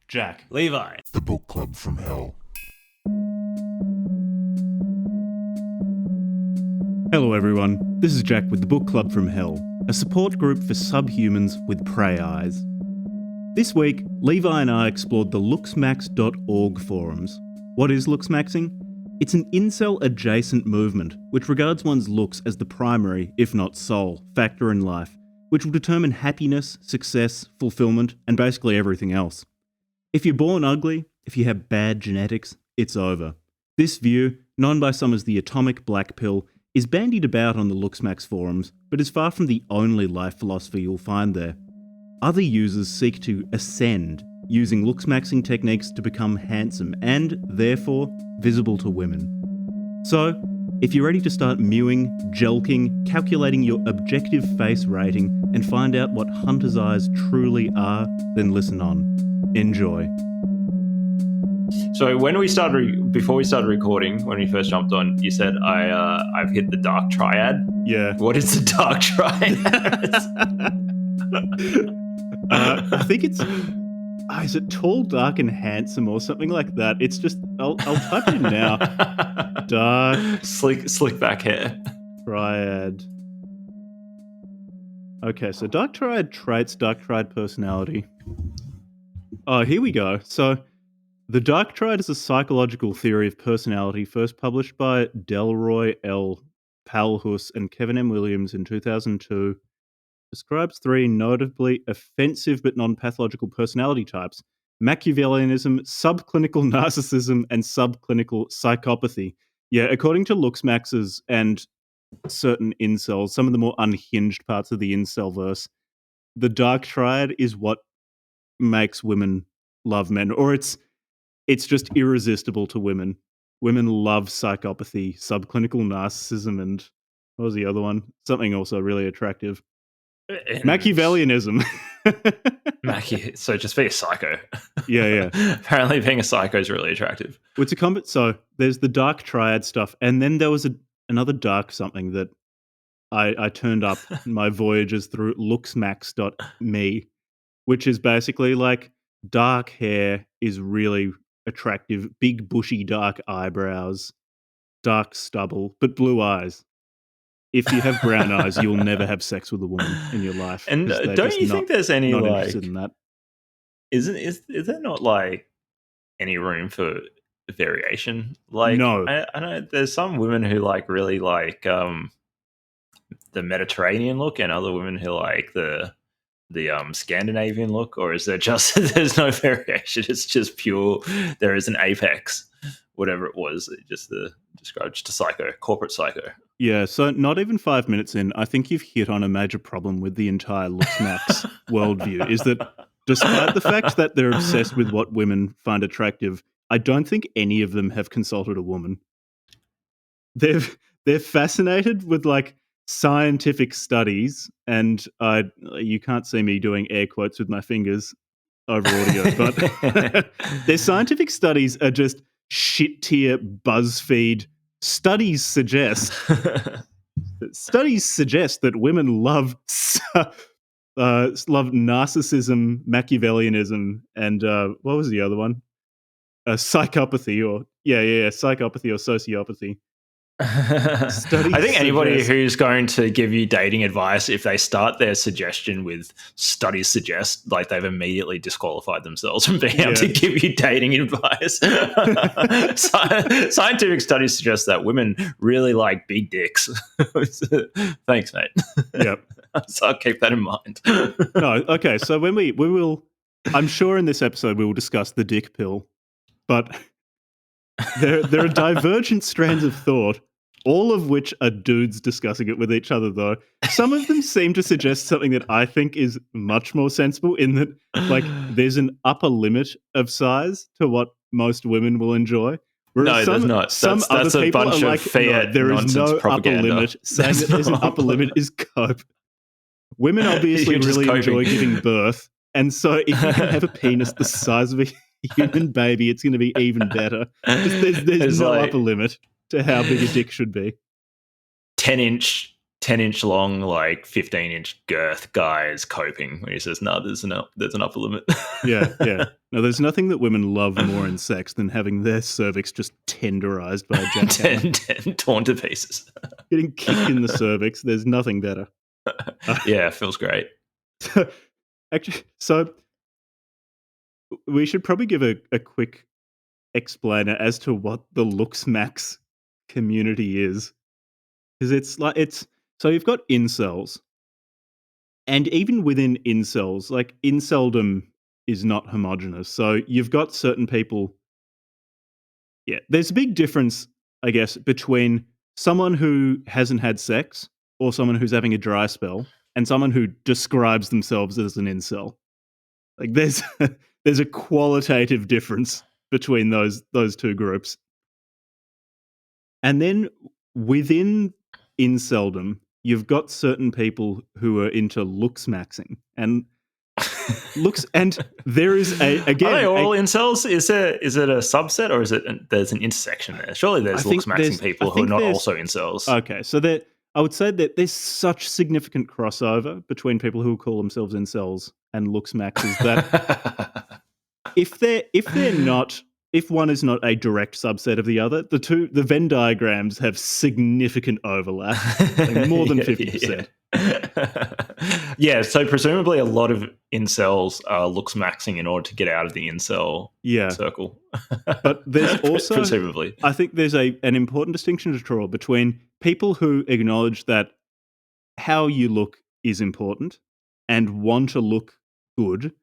Jack. Levi. The book club from hell. Hello everyone, this is Jack with the Book Club from Hell, a support group for subhumans with prey eyes. This week, Levi and I explored the looksmaxx.org forums. What is looksmaxxing? It's an incel-adjacent movement which regards one's looks as the primary, if not sole, factor in life, which will determine happiness, success, fulfillment, and basically everything else. If you're born ugly, if you have bad genetics, it's over. This view, known by some as the atomic black pill, is bandied about on the looksmaxx forums, but is far from the only life philosophy you'll find there. Other users seek to ascend, using looksmaxxing techniques to become handsome and, therefore, visible to women. So, if you're ready to start mewing, jelquing, calculating your objective face rating, and find out what hunters' eyes truly are, then listen on. Enjoy. So before we started recording, when we first jumped on, you said I've hit the dark triad. Yeah. What is the dark triad? I think it's... is it tall, dark, and handsome or something like that? It's just... I'll type it in now. Dark... Slick back hair. Triad. Okay, so dark triad traits, dark triad personality. Oh, here we go. So, the dark triad is a psychological theory of personality first published by Delroy L. Palhus and Kevin M. Williams in 2002. Describes three notably offensive but non-pathological personality types: Machiavellianism, subclinical narcissism, and subclinical psychopathy. Yeah, according to looksmaxxers and certain incels, some of the more unhinged parts of the incelverse, the dark triad is what makes women love men, or it's just irresistible to women. Women love psychopathy, subclinical narcissism, and what was the other one? Something also really attractive. Machiavellianism. So just be a psycho. Yeah. Apparently being a psycho is really attractive. It's a combat. So there's the dark triad stuff, and then there was another dark something that I turned up my voyages through looksmaxx.me, which is basically like dark hair is really attractive, big bushy dark eyebrows, dark stubble, but blue eyes. If you have brown eyes, you'll never have sex with a woman in your life. And don't you think there's any not like interested in that? Is there not like any room for variation? Like, No. I know there's some women who like really like the Mediterranean look, and other women who like the Scandinavian look. Or is there just there's no variation? It's just pure. There is an apex, whatever it was. Just described to psycho, corporate psycho. Yeah, so not even 5 minutes in, I think you've hit on a major problem with the entire looksmaxx worldview, is that despite the fact that they're obsessed with what women find attractive, I don't think any of them have consulted a woman. They're fascinated with like scientific studies, and you can't see me doing air quotes with my fingers over audio, but their scientific studies are just shit tier BuzzFeed. Studies suggest that women love narcissism, Machiavellianism, and what was the other one? Psychopathy, or psychopathy or sociopathy. I think anybody who's going to give you dating advice, if they start their suggestion with studies suggest, like they've immediately disqualified themselves from being able to give you dating advice. Scientific studies suggest that women really like big dicks. Thanks, mate. Yep. So I'll keep that in mind. No, okay. So when we will, I'm sure in this episode we will discuss the dick pill, but there are divergent strands of thought, all of which are dudes discussing it with each other, though. Some of them seem to suggest something that I think is much more sensible, in that, like, there's an upper limit of size to what most women will enjoy. No, there's not. That's a bunch of fiat there is no propaganda. Upper limit. Saying that there's an upper limit is cope. Women obviously really enjoy giving birth, and so if you can have a penis the size of a human baby, it's going to be even better. There's no upper limit to how big a dick should be. 10-inch 10-inch long, like 15-inch girth guy is coping when he says, "No, there's an upper limit." Yeah. No, there's nothing that women love more in sex than having their cervix just tenderized by a jackhammer. Torn to pieces. Getting kicked in the cervix, there's nothing better. Yeah, it feels great. Actually, so we should probably give a quick explainer as to what the looksmax community is. Because so you've got incels. And even within incels, like inceldom is not homogenous. So you've got certain people. Yeah, there's a big difference, I guess, between someone who hasn't had sex or someone who's having a dry spell and someone who describes themselves as an incel. Like there's there's a qualitative difference between those two groups. And then within inceldom, you've got certain people who are into looksmaxxing and there is Are they all incels? Is it a subset or is it there's an intersection there? Surely there's looksmaxxing people who are not also incels. Okay, so I would say that there's such significant crossover between people who call themselves incels and looksmaxxers that if one is not a direct subset of the other, the Venn diagrams have significant overlap, like more than 50%. Yeah, so presumably a lot of incels are looksmaxxing in order to get out of the incel circle. But there's also, presumably, I think there's an important distinction to draw between people who acknowledge that how you look is important and want to look good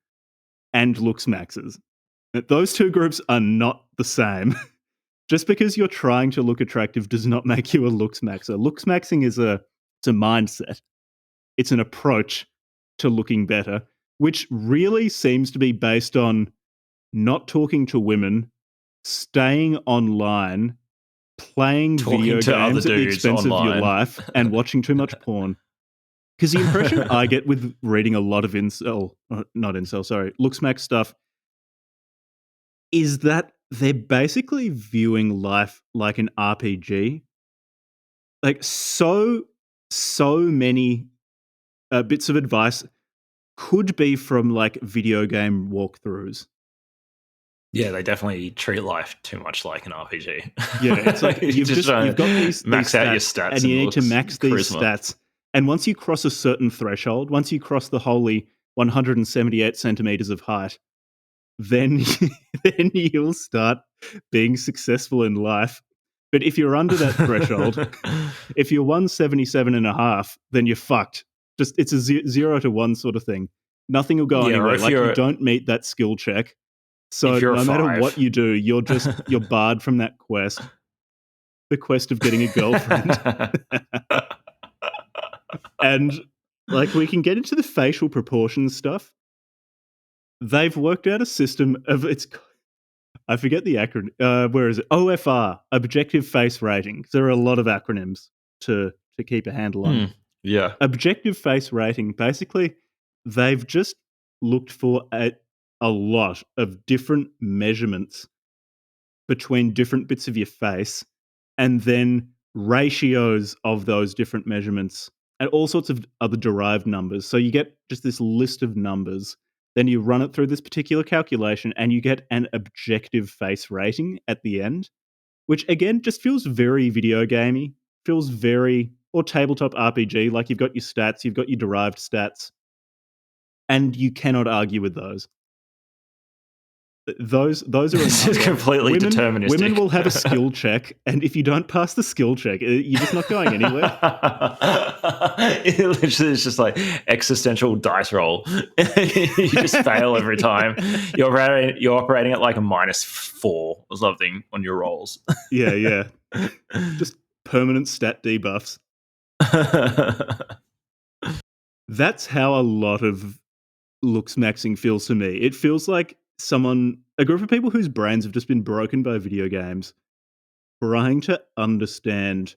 and looksmaxxers. Those two groups are not the same. Just because you're trying to look attractive does not make you a looksmaxxer. Looksmaxxing is a mindset. It's an approach to looking better, which really seems to be based on not talking to women, staying online, playing video games at the expense of your life, and watching too much porn. Because the impression I get with reading a lot of looksmax stuff is that they're basically viewing life like an RPG. Like so many bits of advice could be from like video game walkthroughs. Yeah, they definitely treat life too much like an RPG. Yeah, it's like you've got these max out your stats, and you need to max these stats. And once you cross a certain threshold, once you cross the holy 178 centimeters of height, then you'll start being successful in life. But if you're under that threshold, if you're 177 and a half, then you're fucked. Just it's a 0 to 1 sort of thing. Nothing will go anywhere. Like you don't meet that skill check. So no matter what you do, you're barred from that quest. The quest of getting a girlfriend. And like we can get into the facial proportions stuff. They've worked out a system of I forget the acronym. Where is it? OFR, Objective Face Rating. There are a lot of acronyms to keep a handle on. Yeah. Objective Face Rating. Basically, they've just looked for a lot of different measurements between different bits of your face and then ratios of those different measurements and all sorts of other derived numbers. So you get just this list of numbers. Then you run it through this particular calculation and you get an objective face rating at the end, which again just feels very video gamey, feels very, or tabletop RPG, like you've got your stats, you've got your derived stats, and you cannot argue with those. Those are just completely deterministic. Women will have a skill check, and if you don't pass the skill check, you're just not going anywhere. It literally is just like existential dice roll. You just fail every time. You're operating at like a -4 or something on your rolls. Yeah. Just permanent stat debuffs. That's how a lot of looksmaxxing feels to me. It feels like a group of people whose brains have just been broken by video games, trying to understand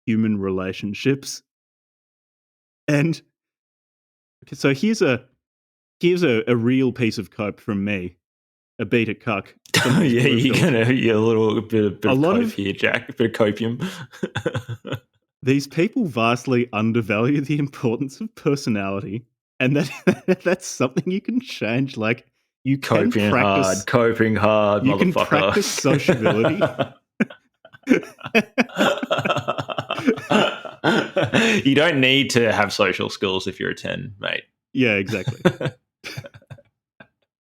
human relationships. And so here's a real piece of cope from me, a beta cuck. Yeah, you're a little bit of cope here, Jack. A bit of copium. these people vastly undervalue the importance of personality, and that's something you can change. Like you can Coping practice hard, you can motherfucker. practice sociability. You don't need to have social skills if you're a 10, mate. Yeah, exactly.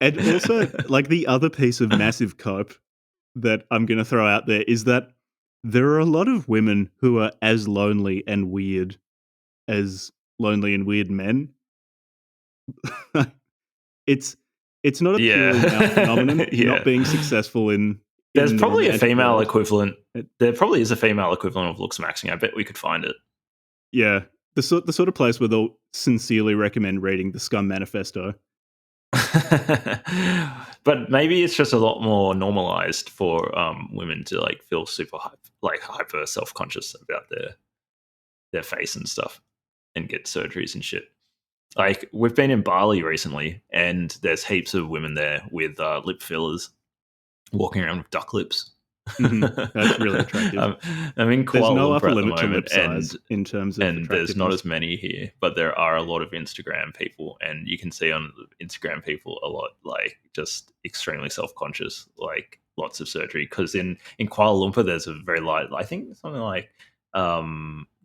And also, like, the other piece of massive cope that I'm going to throw out there is that there are a lot of women who are as lonely and weird as lonely and weird men. it's not a purely male phenomenon. Yeah. Not being successful in There's the probably a romantic female world. equivalent. There probably is a female equivalent of looksmaxxing. I bet we could find it. Yeah, the sort of place where they'll sincerely recommend reading the Scum Manifesto. But maybe it's just a lot more normalized for women to like feel super hyper self-conscious about their face and stuff and get surgeries and shit. Like we've been in Bali recently and there's heaps of women there with lip fillers walking around with duck lips. That's really attractive. I'm in There's Kuala no Lumpur upper at the limit to moment, lip size in terms of and there's not attractiveness. as many here, but there are a lot of Instagram people, and you can see on Instagram people a lot like just extremely self-conscious, like lots of surgery. Because in Kuala Lumpur, there's a very light. I think something like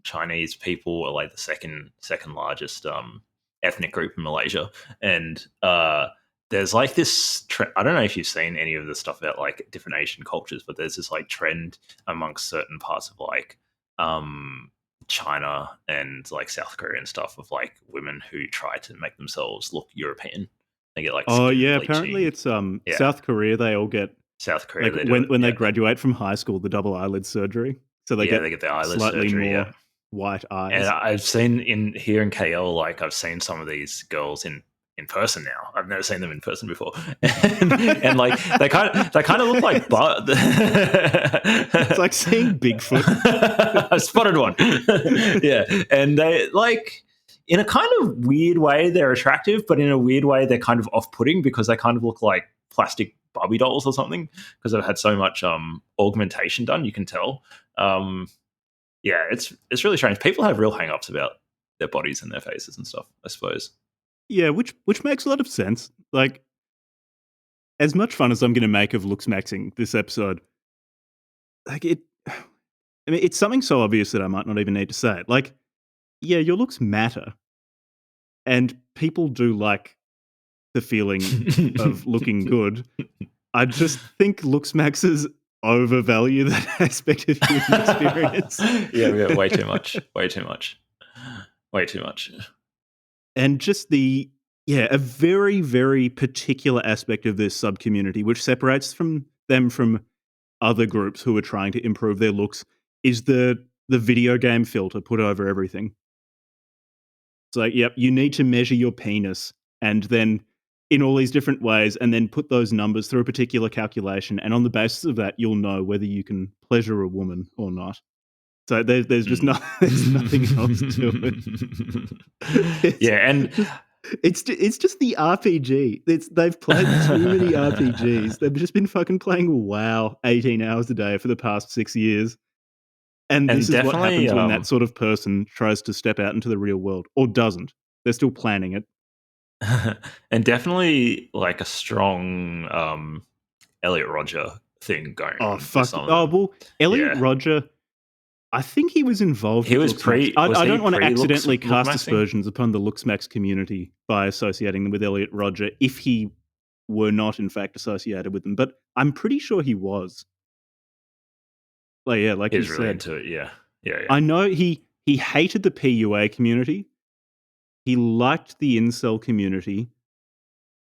Chinese people are like the second largest ethnic group in Malaysia, and there's like this I don't know if you've seen any of the stuff about like different Asian cultures, but there's this like trend amongst certain parts of like China and like South Korea and stuff of like women who try to make themselves look European. They get like Oh skin yeah, bleaching. apparently it's South Korea. They all get South Korea like they when they graduate from high school, the double eyelid surgery. So they get the eyelid slightly surgery, more white eyes. And I've seen here in KL, like I've seen some of these girls in person now. I've never seen them in person before, and like they kind of look like it's like seeing Bigfoot. I spotted one. Yeah, and they like in a kind of weird way they're attractive, but in a weird way they're kind of off-putting because they kind of look like plastic Barbie dolls or something because they've had so much augmentation done. You can tell. Yeah, it's really strange. People have real hang-ups about their bodies and their faces and stuff, I suppose. Yeah, which makes a lot of sense. Like, as much fun as I'm going to make of looksmaxxing this episode, like it's something so obvious that I might not even need to say it. Like, yeah, your looks matter, and people do like the feeling of looking good. I just think looksmaxxers overvalue that aspect of human experience. Yeah, way too much. And just a very, very particular aspect of this sub-community, which separates them from other groups who are trying to improve their looks, is the video game filter put over everything. It's like, yep, you need to measure your penis, and then in all these different ways, and then put those numbers through a particular calculation, and on the basis of that, you'll know whether you can pleasure a woman or not. So there's just there's nothing else to it. And it's just the RPG. They've played too many RPGs. They've just been fucking playing WoW 18 hours a day for the past 6 years. And this is what happens when that sort of person tries to step out into the real world, or doesn't. They're still planning it. And definitely like a strong Elliot Rodger thing going on. Oh, fuck. Oh, well, Elliot Rodger, I think he was involved. He was I don't want to accidentally cast aspersions upon the Looksmax community by associating them with Elliot Rodger if he were not, in fact, associated with them. But I'm pretty sure he was. Like, yeah, like he's you really said. into it. Yeah. I know he hated the PUA community. He liked the incel community.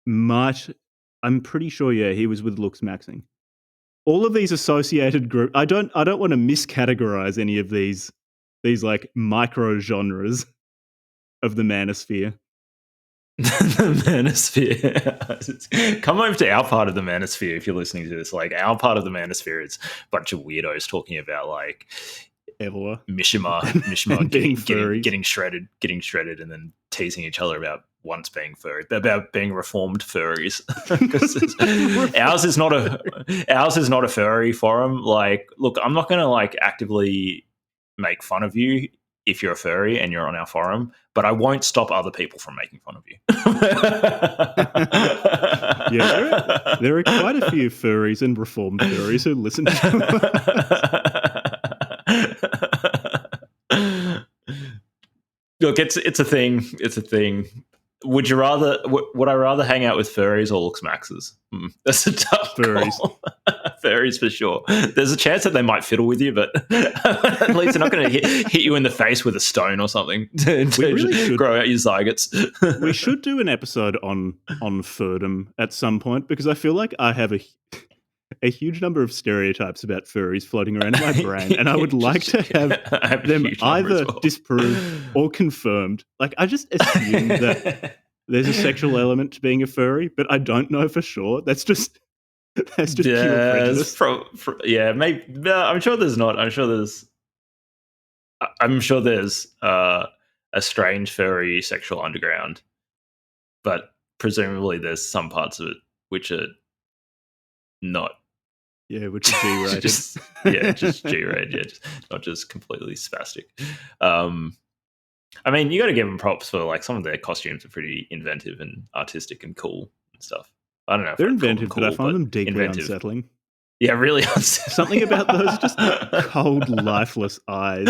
I'm pretty sure, he was with looksmaxxing. All of these associated groups. I don't want to miscategorize any of these like micro genres of the manosphere. The manosphere. Come over to our part of the manosphere if you're listening to this. Like our part of the manosphere is a bunch of weirdos talking about like Mishima getting shredded, and then teasing each other about once being furry, about being reformed furries. Ours is not a furry forum. Like, look, I'm not going to like actively make fun of you if you're a furry and you're on our forum, but I won't stop other people from making fun of you. Yeah, there are quite a few furries and reformed furries who listen to Look, it's a thing. It's a thing. Would I rather hang out with furries or looksmaxxers? That's a tough Furries. call. Furries for sure. There's a chance that they might fiddle with you, but at least they're not going to hit you in the face with a stone or something to really grow out your zygotes. We should do an episode on furdom at some point, because I feel like I have a huge number of stereotypes about furries floating around in my brain, and I would like to have them either disproved or confirmed. Like, I just assume that there's a sexual element to being a furry, but I don't know for sure. That's just pure prejudice. Maybe. No, I'm sure there's not. I'm sure there's a strange furry sexual underground, but presumably there's some parts of it which are not. Yeah, which is G-rated. just G-rated. Yeah, not just completely spastic. I mean, you got to give them props for, like, some of their costumes are pretty inventive and artistic and cool and stuff. I don't know if they're inventive, but I find them deeply unsettling. Yeah, really unsettling. Something about those just cold, lifeless eyes.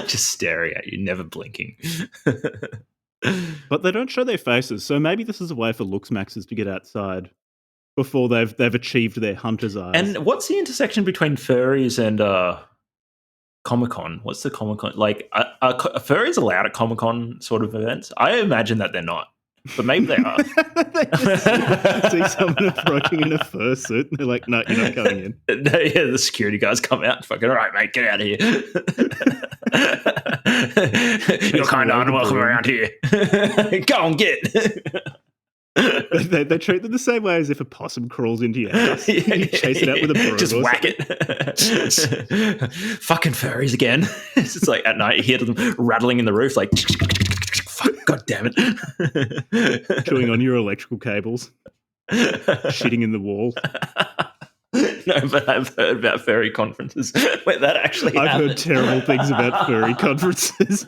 Just staring at you, never blinking. But they don't show their faces, so maybe this is a way for looksmaxxers to get outside before they've achieved their hunter's eyes. And what's the intersection between furries and Comic-Con? What's the Comic-Con? Like, are furries allowed at Comic-Con sort of events? I imagine that they're not, but maybe they are. They just see someone approaching in a fursuit, and they're like, "No, you're not coming in." Yeah, the security guys come out and fucking, all right, mate, get out of here. You're kind of unwelcome around here. Go on, get. They treat them the same way as if a possum crawls into your house. You chase it out with a broom. Just whack it. Fucking furries again. It's just like at night you hear them rattling in the roof, like, fuck, god damn it. Chewing on your electrical cables. Shitting in the wall. No, but I've heard about furry conferences where that actually happens. I've heard terrible things about furry conferences.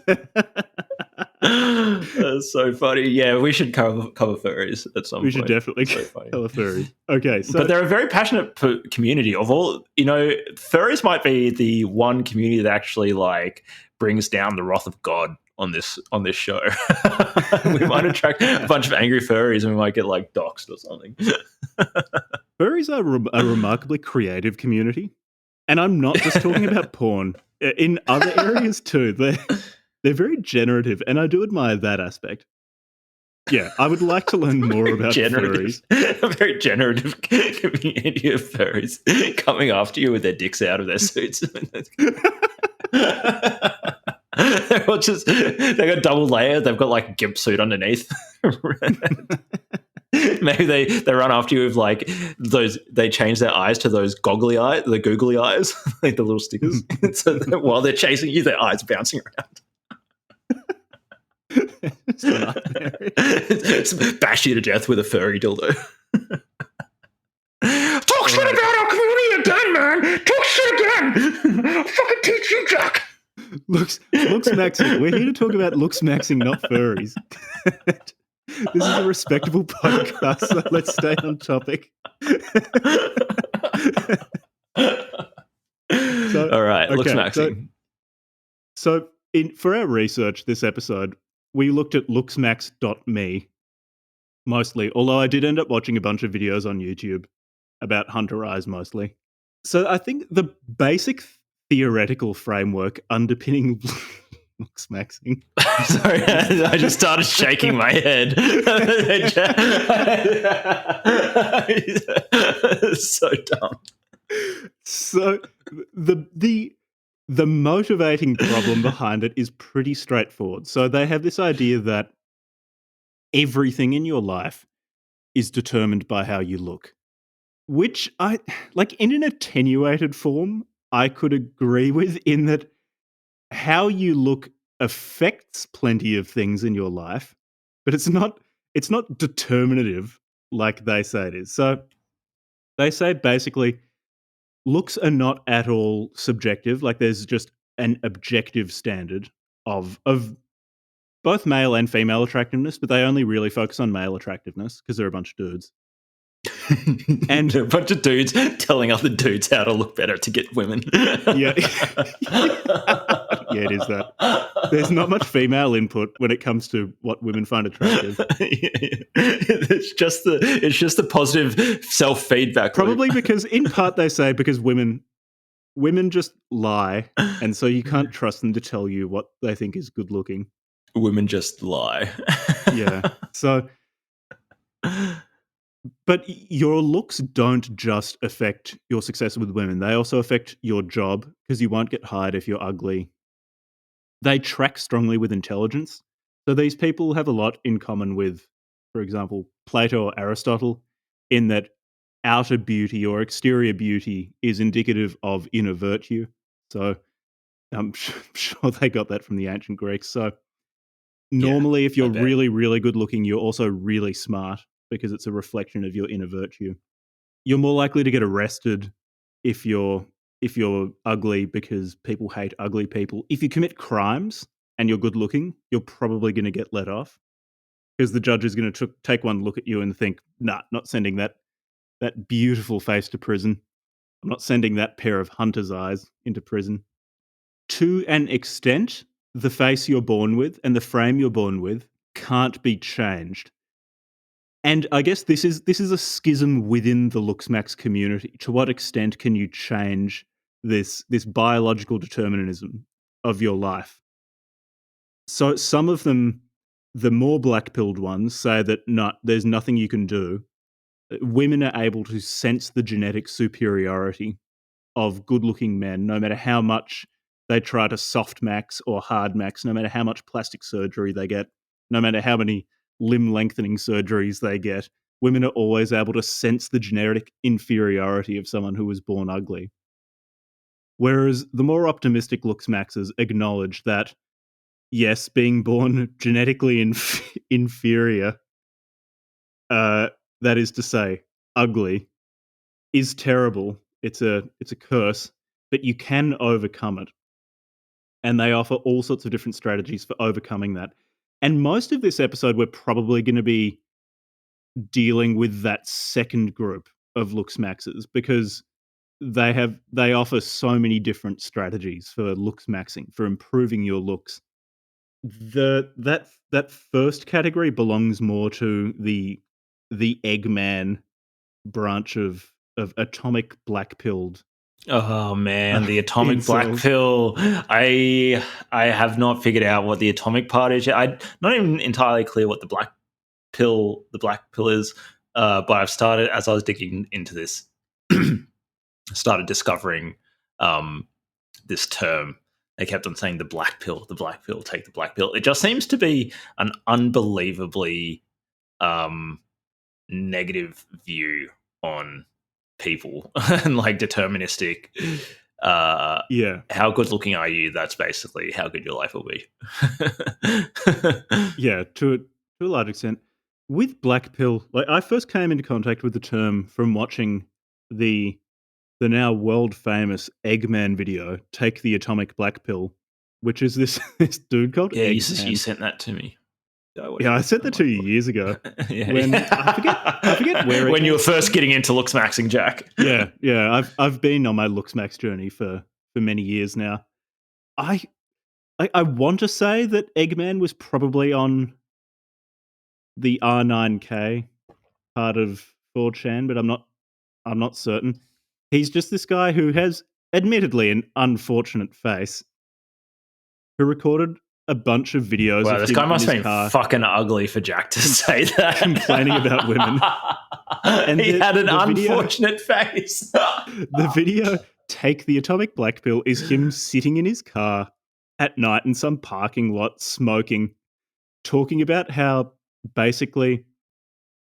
That's so funny. Yeah, we should cover furries at some point. We should definitely cover furries. Okay, so but they're a very passionate community. Of all, furries might be the one community that actually, like, brings down the wrath of God on this show. We might attract a bunch of angry furries, and we might get, like, doxxed or something. Furries are a remarkably creative community, and I'm not just talking about porn. In other areas too, they're very generative, and I do admire that aspect. Yeah, I would like to learn more about furries. A very generative community of furries coming after you with their dicks out of their suits. They got double layer. They've got, like, a gimp suit underneath. Maybe they run after you with, like, those. They change their eyes to those goggly eyes, the googly eyes, like the little stickers. So that while they're chasing you, their eyes bouncing around. It's bash you to death with a furry dildo. Talk shit about our community again, man. Talk shit again. I'll fucking teach you, Jack. Looksmaxxing. We're here to talk about looksmaxxing, not furries. This is a respectable podcast, so let's stay on topic. All right, okay, looksmaxxing. So for our research this episode, we looked at looksmaxx.me mostly, although I did end up watching a bunch of videos on YouTube about hunter eyes mostly. So I think the basic theoretical framework underpinning looksmaxxing. Sorry, I just started shaking my head. So dumb. So the motivating problem behind it is pretty straightforward. So they have this idea that everything in your life is determined by how you look, which I, like, in an attenuated form, I could agree with, in that how you look affects plenty of things in your life, but it's not determinative like they say it is. So they say basically looks are not at all subjective. Like, there's just an objective standard of both male and female attractiveness, but they only really focus on male attractiveness because they're a bunch of dudes. And a bunch of dudes telling other dudes how to look better to get women. Yeah. Yeah, it is that. There's not much female input when it comes to what women find attractive. It's just the positive self-feedback. Probably because, in part, they say because women just lie, and so you can't trust them to tell you what they think is good looking. Women just lie. Yeah. So, but your looks don't just affect your success with women. They also affect your job because you won't get hired if you're ugly. They track strongly with intelligence. So these people have a lot in common with, for example, Plato or Aristotle, in that outer beauty or exterior beauty is indicative of inner virtue. So I'm sure they got that from the ancient Greeks. So normally, if you're really, really good looking, you're also really smart because it's a reflection of your inner virtue. You're more likely to get arrested if you're ugly because people hate ugly people. If you commit crimes and you're good looking, you're probably going to get let off because the judge is going to take one look at you and think, nah, not sending that beautiful face to prison. I'm not sending that pair of hunter's eyes into prison. To an extent, the face you're born with and the frame you're born with can't be changed. And I guess this is a schism within the looksmax community. To what extent can you change this biological determinism of your life? So some of them, the more black-pilled ones, say that there's nothing you can do. Women are able to sense the genetic superiority of good-looking men, no matter how much they try to softmax or hardmax, no matter how much plastic surgery they get, no matter how many limb lengthening surgeries they get. Women are always able to sense the genetic inferiority of someone who was born ugly. Whereas the more optimistic looksmaxxers acknowledge that, yes, being born genetically inferior, that is to say, ugly, is terrible. It's a curse, but you can overcome it. And they offer all sorts of different strategies for overcoming that. And most of this episode, we're probably going to be dealing with that second group of looksmaxers because they offer so many different strategies for looksmaxing, for improving your looks. That first category belongs more to the Eggman branch of atomic black-pilled. Oh man, the atomic black incels. pill. I have not figured out what the atomic part is yet. I'm not even entirely clear what the black pill is. But I've started, as I was digging into this, started discovering this term. They kept on saying the black pill, take the black pill. It just seems to be an unbelievably negative view on people and like deterministic. Yeah. How good looking are you? That's basically how good your life will be. Yeah, to a large extent. With black pill, like I first came into contact with the term from watching the now world famous Eggman video, "Take the Atomic Black Pill," which is this dude called Eggman. You sent that to me. Yeah, I sent that to you years ago. Yeah, when I forget where when you were first getting into looksmaxing, Jack. Yeah. I've been on my looksmax journey for many years now. I want to say that Eggman was probably on the R9K part of 4chan, but I'm not certain. He's just this guy who has admittedly an unfortunate face, who recorded a bunch of videos Wow, of this him guy in must his have been car fucking ugly for Jack to say that. complaining about women. And he had an unfortunate face. The video, "Take the Atomic Black Pill," is him sitting in his car at night in some parking lot smoking, talking about how basically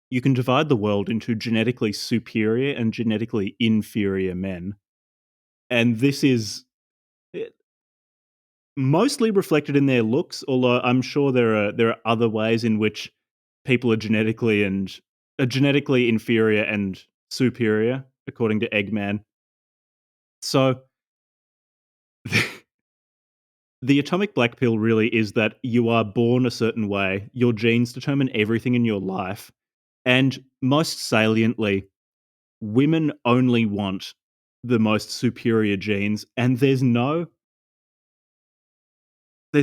you can divide the world into genetically superior and genetically inferior men. And this is mostly reflected in their looks, although I'm sure there are other ways in which people are genetically inferior and superior, according to Eggman. So the atomic black pill really is that you are born a certain way, your genes determine everything in your life, and most saliently, women only want the most superior genes, and there's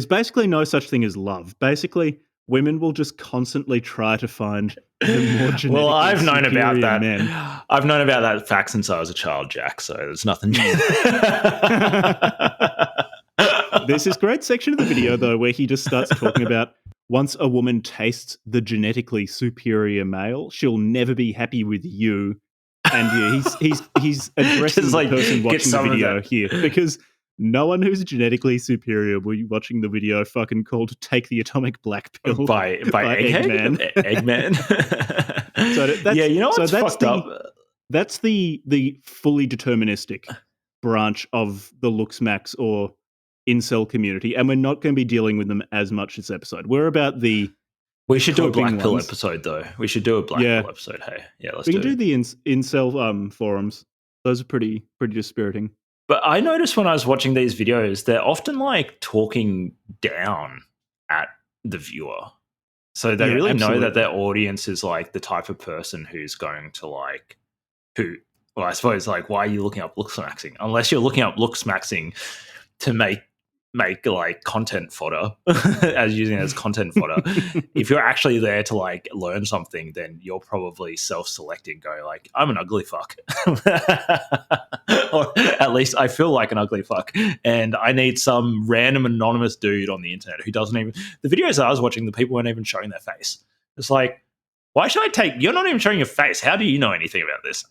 basically no such thing as love. Basically, women will just constantly try to find the more genetically Well, I've known about superior that. men. I've known about that fact since I was a child, Jack. So there's nothing. There's this great section of the video though where he just starts talking about once a woman tastes the genetically superior male, she'll never be happy with you. And yeah, he's addressing Just, like, the person get watching the some of video that. here because no one who's genetically superior will be watching the video fucking called "Take the Atomic Black Pill" by Eggman. Eggman. So that's, yeah, you know what's that's fucked up? That's the fully deterministic branch of the looksmax or incel community, and we're not going to be dealing with them as much this episode. We're about the We should do a black pill ones. episode, though. We should do a black pill episode. Hey, yeah, let's do it. We can do the incel forums. Those are pretty dispiriting. But I noticed when I was watching these videos, they're often like talking down at the viewer. So they really know that their audience is like the type of person who's going to like, well, I suppose like, why are you looking up looksmaxxing? Unless you're looking up looksmaxxing to make like content fodder, as using it as content fodder. If you're actually there to like learn something, then you're probably self-selecting, go like, I'm an ugly fuck. Or at least I feel like an ugly fuck. And I need some random anonymous dude on the internet who doesn't even, the videos I was watching, the people weren't even showing their face. It's like, why should I take, you're not even showing your face. How do you know anything about this?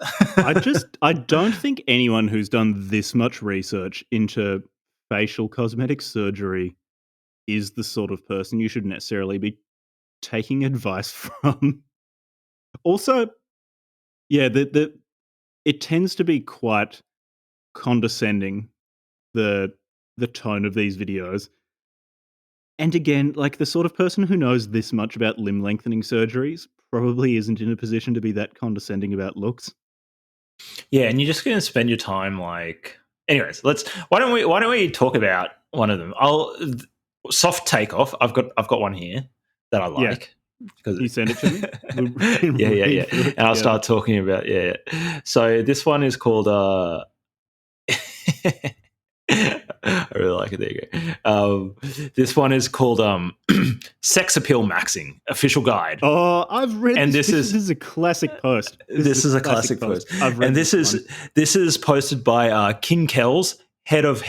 I don't think anyone who's done this much research into facial cosmetic surgery is the sort of person you should necessarily be taking advice from. Also, yeah, it tends to be quite condescending, the tone of these videos. And again, like the sort of person who knows this much about limb lengthening surgeries probably isn't in a position to be that condescending about looks. Yeah, and you're just going to spend your time like. Anyways, why don't we talk about one of them? Soft takeoff. I've got one here that I like. Because you send it to me. yeah. And I'll start talking about So this one is called. I really like it. There you go. This one is called Sex Appeal Maxing Official Guide. Oh, I've read and this is a classic post. This is a classic post. I've read and this is posted by King Kells, head of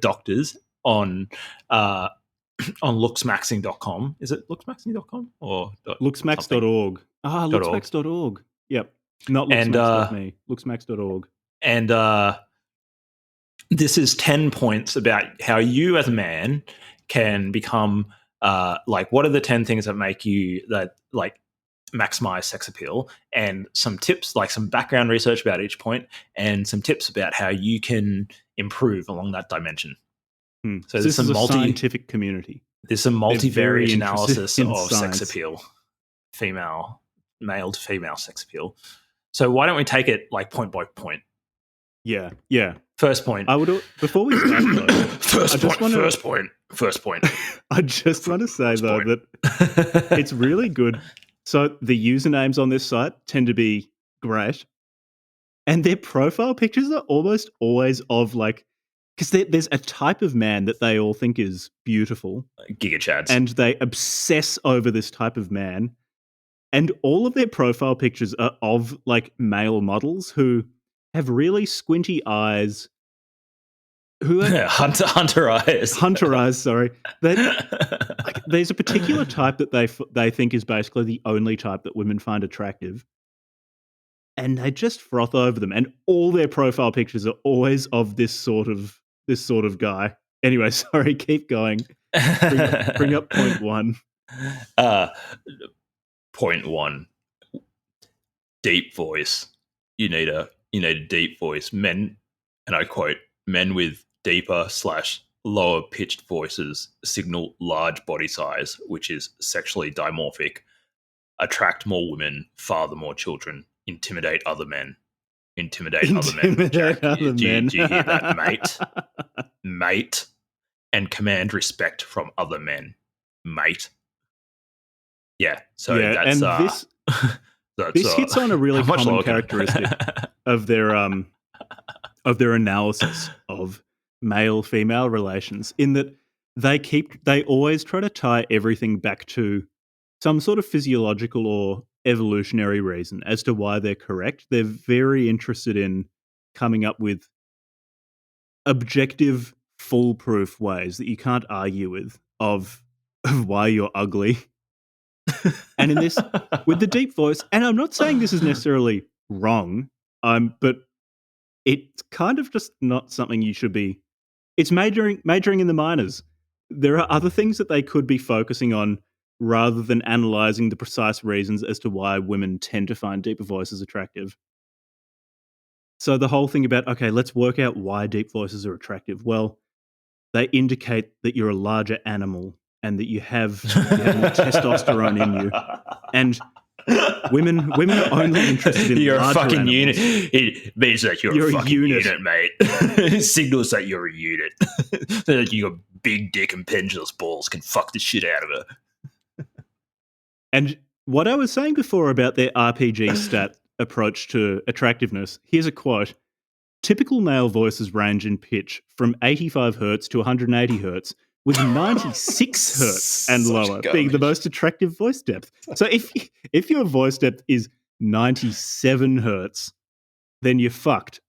doctors on looksmaxxing.com. Is it looksmaxxing.com or looksmax.org? Looksmax.org. Yep. Not looksmax.me. Looksmax.org. And this is 10 points about how you as a man can become like, what are the 10 things that make you that like maximize sex appeal, and some tips, like some background research about each point, and some tips about how you can improve along that dimension. So this is a scientific community. There's a multivariate analysis of science. Sex appeal, male to female sex appeal. So why don't we take it like point by point? Yeah. First point. I would before we start though. First point. I just want to say though that it's really good. So the usernames on this site tend to be great, and their profile pictures are almost always of like, because there's a type of man that they all think is beautiful, Giga Chads, and they obsess over this type of man, and all of their profile pictures are of like male models who have really squinty eyes, who are hunter eyes. Sorry, like, there's a particular type that they think is basically the only type that women find attractive, and they just froth over them. And all their profile pictures are always of this sort of guy. Anyway, sorry, keep going. Bring up point one. Point one. Deep voice. You need a deep voice. Men, and I quote, men with deeper / lower pitched voices signal large body size, which is sexually dimorphic, attract more women, father more children, intimidate other men. Jack, do you hear that, mate? and command respect from other men, mate. Yeah. So Yeah, that's and this hits on a really how much common lower can- characteristic of their analysis of male-female relations, in that they always try to tie everything back to some sort of physiological or evolutionary reason as to why they're correct. They're very interested in coming up with objective, foolproof ways that you can't argue of why you're ugly. And in this, with the deep voice, and I'm not saying this is necessarily wrong, but it's kind of just not something you should be. It's majoring in the minors. There are other things that they could be focusing on rather than analyzing the precise reasons as to why women tend to find deeper voices attractive. So the whole thing about, okay, let's work out why deep voices are attractive. Well, they indicate that you're a larger animal and that you have more testosterone in you. And women are only interested in you're a larger fucking animals. unit. It means that you're a fucking unit, mate. It signals that you're a unit. That you got big dick and pendulous balls can fuck the shit out of her. And what I was saying before about their RPG stat approach to attractiveness, here's a quote. Typical male voices range in pitch from 85 hertz to 180 hertz, with 96 hertz and lower being the most attractive voice depth. So if your voice depth is 97 hertz, then you're fucked.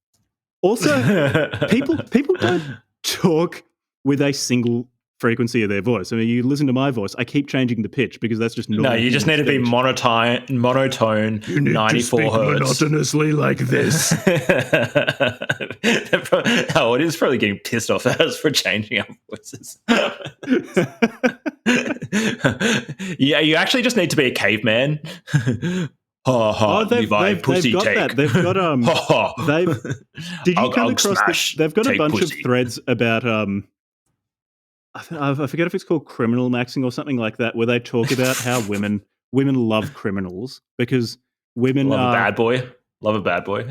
Also, people don't talk with a single frequency of their voice. I mean, you listen to my voice, I keep changing the pitch because that's just normal. No, you just need to be monotone, you need 94 to speak hertz. monotonously like this. It is probably getting pissed off at us for changing our voices. Yeah, you actually just need to be a caveman. They've got that. They've got Did you come across this? They've got a bunch of threads about I forget if it's called criminal maxing or something like that, where they talk about how women love criminals because women love a bad boy. Love a bad boy.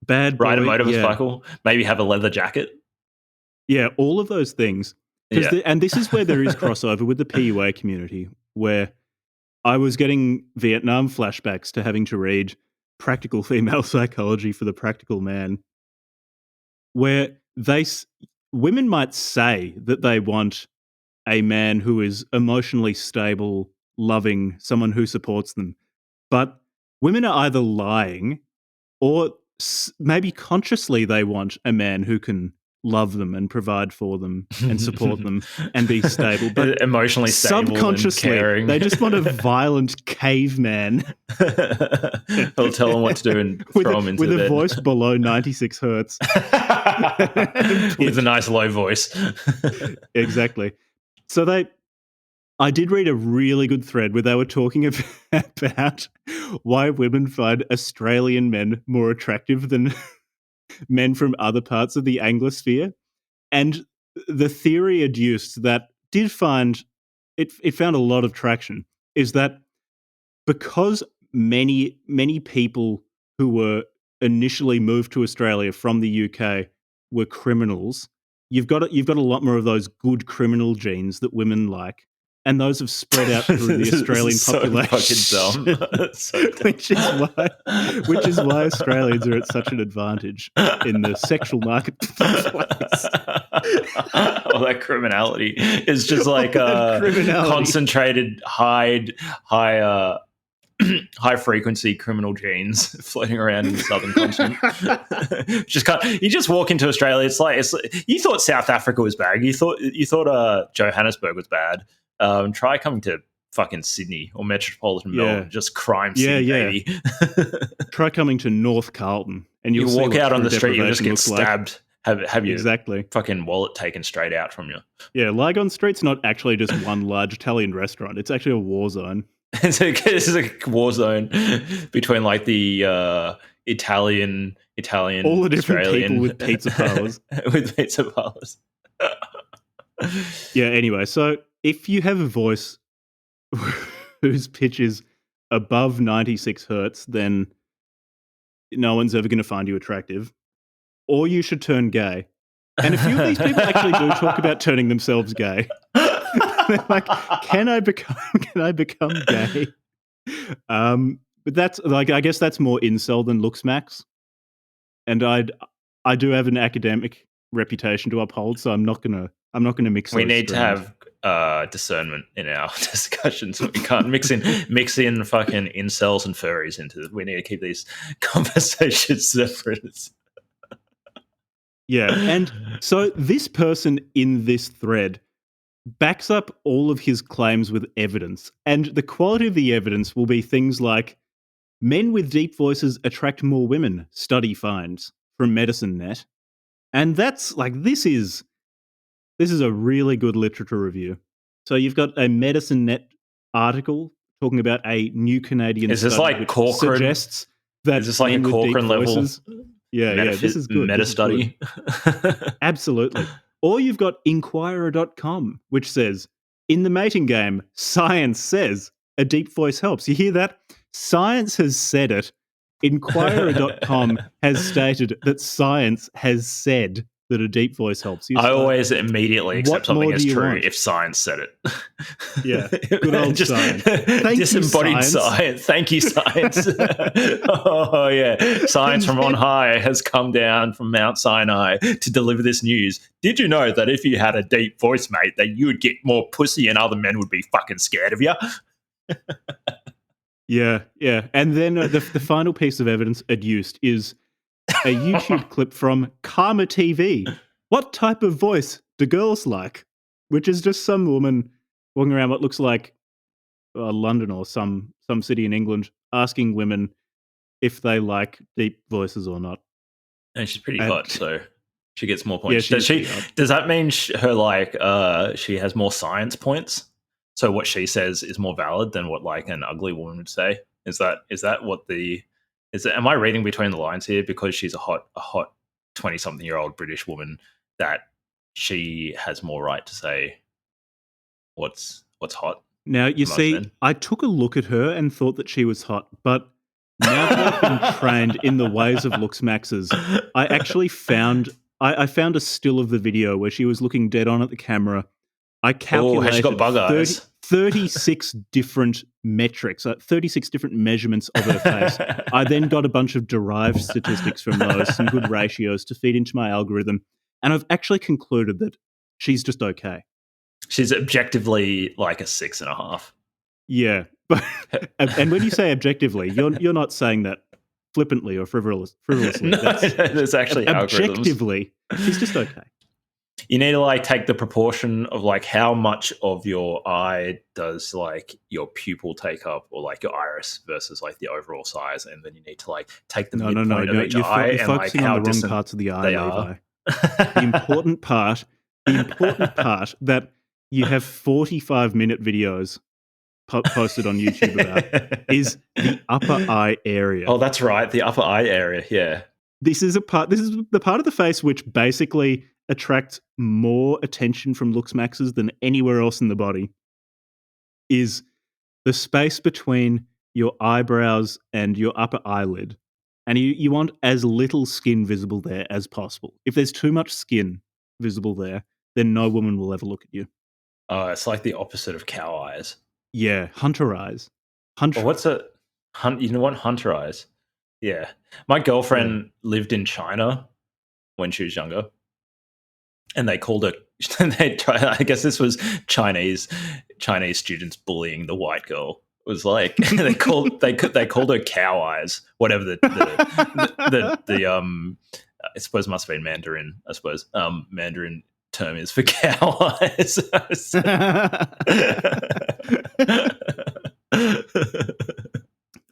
Bad boy. Ride a motorcycle. Yeah. Maybe have a leather jacket. Yeah, all of those things. Yeah. And this is where there is crossover with the PUA community, where I was getting Vietnam flashbacks to having to read Practical Female Psychology for the Practical Man, where women might say that they want a man who is emotionally stable, loving, someone who supports them. But women are either lying or maybe consciously they want a man who can love them and provide for them and support them and be stable. But emotionally stable subconsciously, and caring. They just want a violent caveman. They'll tell them what to do and throw them into with bed. a voice below 96 hertz. With a nice low voice. Exactly. So I did read a really good thread where they were talking about why women find Australian men more attractive than men from other parts of the Anglosphere. And the theory adduced that did find, it found a lot of traction, is that because many people who were initially moved to Australia from the UK were criminals, you've got a lot more of those good criminal genes that women like, and those have spread out through the Australian population. So fucking dumb. So dumb. which is why Australians are at such an advantage in the sexual marketplace. All that criminality is just like concentrated high frequency criminal genes floating around in the southern continent. You just walk into Australia. It's like you thought South Africa was bad. You thought Johannesburg was bad. Try coming to fucking Sydney or metropolitan Melbourne. Just crime scene, baby. Try coming to North Carlton and you walk out on the street, you just get stabbed. Like. Have your exactly fucking wallet taken straight out from you. Yeah, Lygon Street's not actually just one large Italian restaurant. It's actually a war zone. This is a war zone between like the Italian, all the different Australian people with pizza parlors. With pizza parlors. Yeah. Anyway, so if you have a voice whose pitch is above 96 hertz, then no one's ever going to find you attractive, or you should turn gay. And a few of these people actually do talk about turning themselves gay. They're like, can I become gay? But that's like, I guess that's more incel than looksmax. And I do have an academic reputation to uphold, so I'm not gonna mix. We those need to streams. have discernment in our discussions. We can't mix in fucking incels and furries into it. We need to keep these conversations separate. Yeah, and so this person in this thread backs up all of his claims with evidence, and the quality of the evidence will be things like men with deep voices attract more women, study finds from Medicine Net. And that's like this is a really good literature review. So you've got a Medicine Net article talking about a new Canadian Is this study like which Cochrane? suggests that Is this like men a with deep Cochrane level voices. Yeah, this is good. meta This is good. study? Absolutely. Or you've got Inquirer.com, which says, in the mating game, science says a deep voice helps. You hear that? Science has said it. Inquirer.com has stated that science has said that a deep voice helps. I always immediately accept something more as do you true want? if science said it. Yeah, good old Just science. Thank you, disembodied science. Thank you, science. Oh, yeah. Science from on high has come down from Mount Sinai to deliver this news. Did you know that if you had a deep voice, mate, that you would get more pussy and other men would be fucking scared of you? Yeah. And then the final piece of evidence adduced is a YouTube clip from Karma TV. What type of voice do girls like? Which is just some woman walking around what looks like London or some city in England asking women if they like deep voices or not. And she's pretty hot, so she gets more Yeah, points. Does that mean she has more science points? So what she says is more valid than what like an ugly woman would say? Is that what the is it, am I reading between the lines here because she's a hot 20-something-year-old British woman that she has more right to say what's hot? Now, you see, men? I took a look at her and thought that she was hot, but now that I've been trained in the ways of looksmaxxers, I actually found I found a still of the video where she was looking dead on at the camera. I calculated has she got bug eyes? 36 different metrics, 36 different measurements of her face. I then got a bunch of derived statistics from those, some good ratios to feed into my algorithm, and I've actually concluded that she's just okay. She's objectively like a 6.5. Yeah, but and when you say objectively, you're not saying that flippantly or frivolously. No, there's actually objectively, algorithms. she's just okay. You need to like take the proportion of like how much of your eye does like your pupil take up, or like your iris versus like the overall size, and then you need to like take the midpoint of each eye you're and like focusing how on the wrong distant parts of the eye, they Levi. are. The important part that you have 45-minute videos posted on YouTube about is the upper eye area. Oh, that's right, the upper eye area. Yeah, This is the part of the face which basically attracts more attention from looksmaxxers than anywhere else in the body. Is the space between your eyebrows and your upper eyelid. And you want as little skin visible there as possible. If there's too much skin visible there, then no woman will ever look at you. it's like the opposite of cow eyes. Yeah, hunter eyes. Well, what's a hunt? You know what, hunter eyes? Yeah, my girlfriend lived in China when she was younger, and they called her. I guess this was Chinese students bullying the white girl. It was like they called her cow eyes. Whatever the I suppose must have been Mandarin. I suppose Mandarin term is for cow eyes.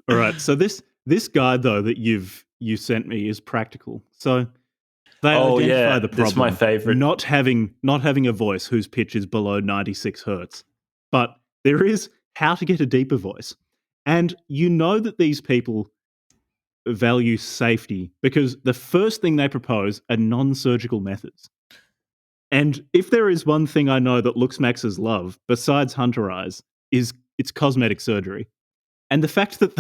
All right. So this guide though that you sent me is practical. So they identify the problem. That's my favorite. Not having a voice whose pitch is below 96 hertz. But there is how to get a deeper voice. And you know that these people value safety because the first thing they propose are non-surgical methods. And if there is one thing I know that looksmaxxers love, besides hunter eyes, is it's cosmetic surgery. And the fact that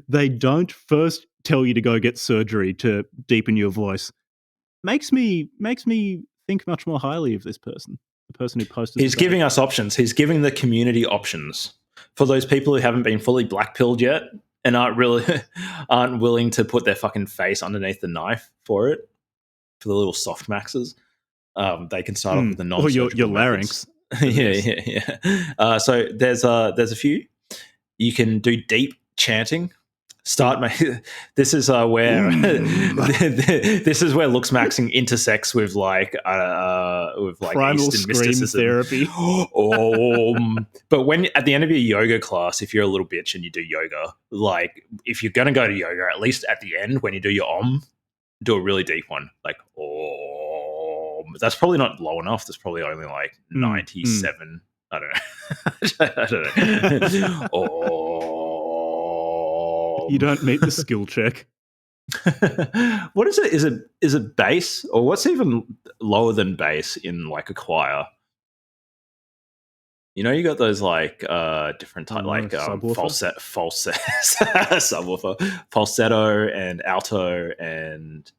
they don't first tell you to go get surgery to deepen your voice makes me think much more highly of this person, the person who posted. He's giving us options. He's giving the community options for those people who haven't been fully black-pilled yet and aren't willing to put their fucking face underneath the knife for it. For the little soft maxes, they can start off with the non-surgical your larynx. yeah. So there's a few. You can do deep chanting. This is where this is where looksmaxxing intersects with primal Eastern scream mysticism. therapy. But when at the end of your yoga class, if you're a little bitch and you do yoga, like if you're gonna go to yoga, at least at the end when you do your do a really deep one, like that's probably not low enough. That's probably only like 97. I don't know. I don't know. You don't meet the skill check. What is it? Is it bass, or what's even lower than bass in like a choir? You know, you got those like different type, like falsetto, subwoofer, falsetto, and alto, and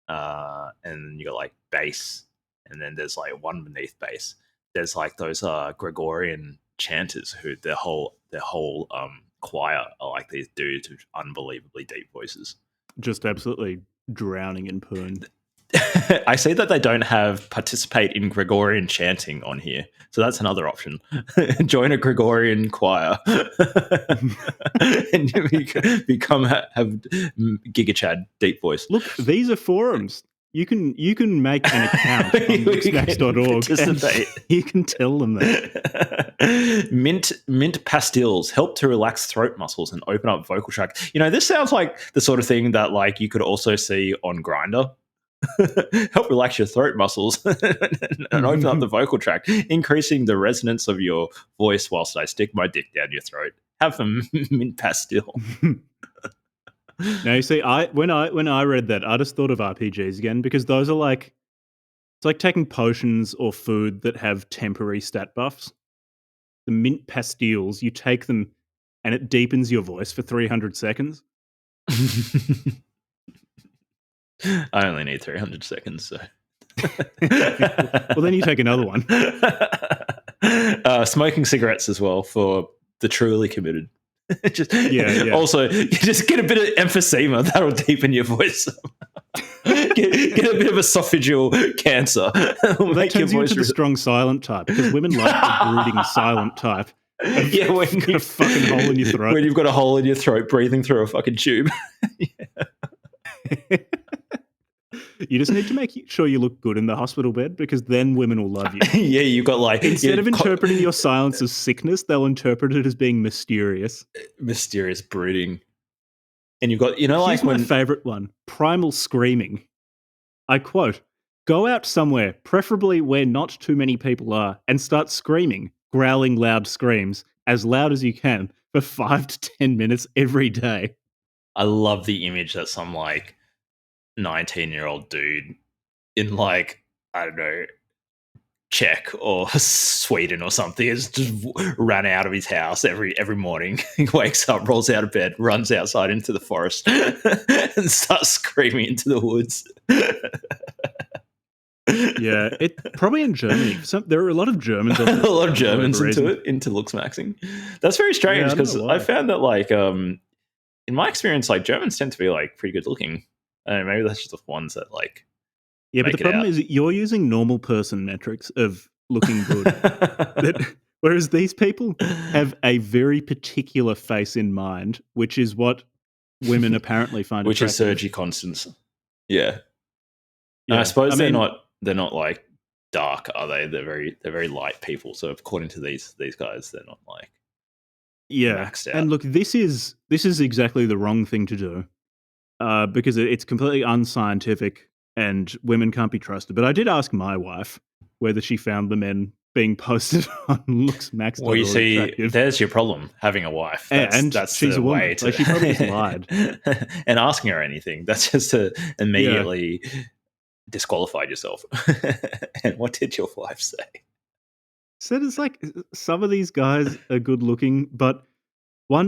you got like bass, and then there's like one beneath bass. There's like those Gregorian chanters who their whole choir are like these dudes with unbelievably deep voices, just absolutely drowning in poon. I see that they don't have participate in Gregorian chanting on here, so that's another option. Join a Gregorian choir and have Giga Chad deep voice. Look, these are forums. You can make an account on looksmaxxers.org and you can tell them that. Mint pastilles help to relax throat muscles and open up vocal tract. You know, this sounds like the sort of thing that like you could also see on Grindr. Help relax your throat muscles and open up the vocal tract, increasing the resonance of your voice whilst I stick my dick down your throat. Have a mint pastille. Now you see, when I read that, I just thought of RPGs again, because those are like, it's like taking potions or food that have temporary stat buffs. The mint pastilles, you take them and it deepens your voice for 300 seconds. I only need 300 seconds, so. Well, then you take another one. Smoking cigarettes as well for the truly committed. Yeah. Also, you just get a bit of emphysema. That'll deepen your voice. get a bit of esophageal cancer. Well, that turns you into the strong silent type, because women like the brooding silent type. Yeah, when you've got a fucking hole in your throat. When you've got a hole in your throat, breathing through a fucking tube. You just need to make sure you look good in the hospital bed, because then women will love you. Yeah, you've got like... Instead of interpreting your silence as sickness, they'll interpret it as being mysterious. Mysterious brooding. And you've got, you know, here's like my favourite one, primal screaming. I quote, "Go out somewhere, preferably where not too many people are, and start screaming, growling loud screams, as loud as you can, for 5 to 10 minutes every day." I love the image that some like 19-year-old dude in like, I don't know, Czech or Sweden or something has just ran out of his house every morning. He wakes up, rolls out of bed, runs outside into the forest and starts screaming into the woods. Yeah, it probably in Germany. There are a lot of Germans. A lot of Germans into looksmaxxing. That's very strange, because I found that like in my experience, like Germans tend to be like pretty good looking. Maybe that's just the ones that like. Yeah, but the problem is you're using normal person metrics of looking good. Whereas these people have a very particular face in mind, which is what women apparently find which attractive. Is Sergi Constance. Yeah. I suppose they're not like dark, are they? They're very light people. So according to these guys, they're not like maxed out. And look, this is exactly the wrong thing to do, because it's completely unscientific and women can't be trusted. But I did ask my wife whether she found the men being posted on looksmaxxer. Well, you see, attractive. There's your problem, having a wife. That's she's the a woman. way to... Like, she probably just lied. And asking her anything, that's just to immediately disqualify yourself. And what did your wife say? Said it's like some of these guys are good looking, but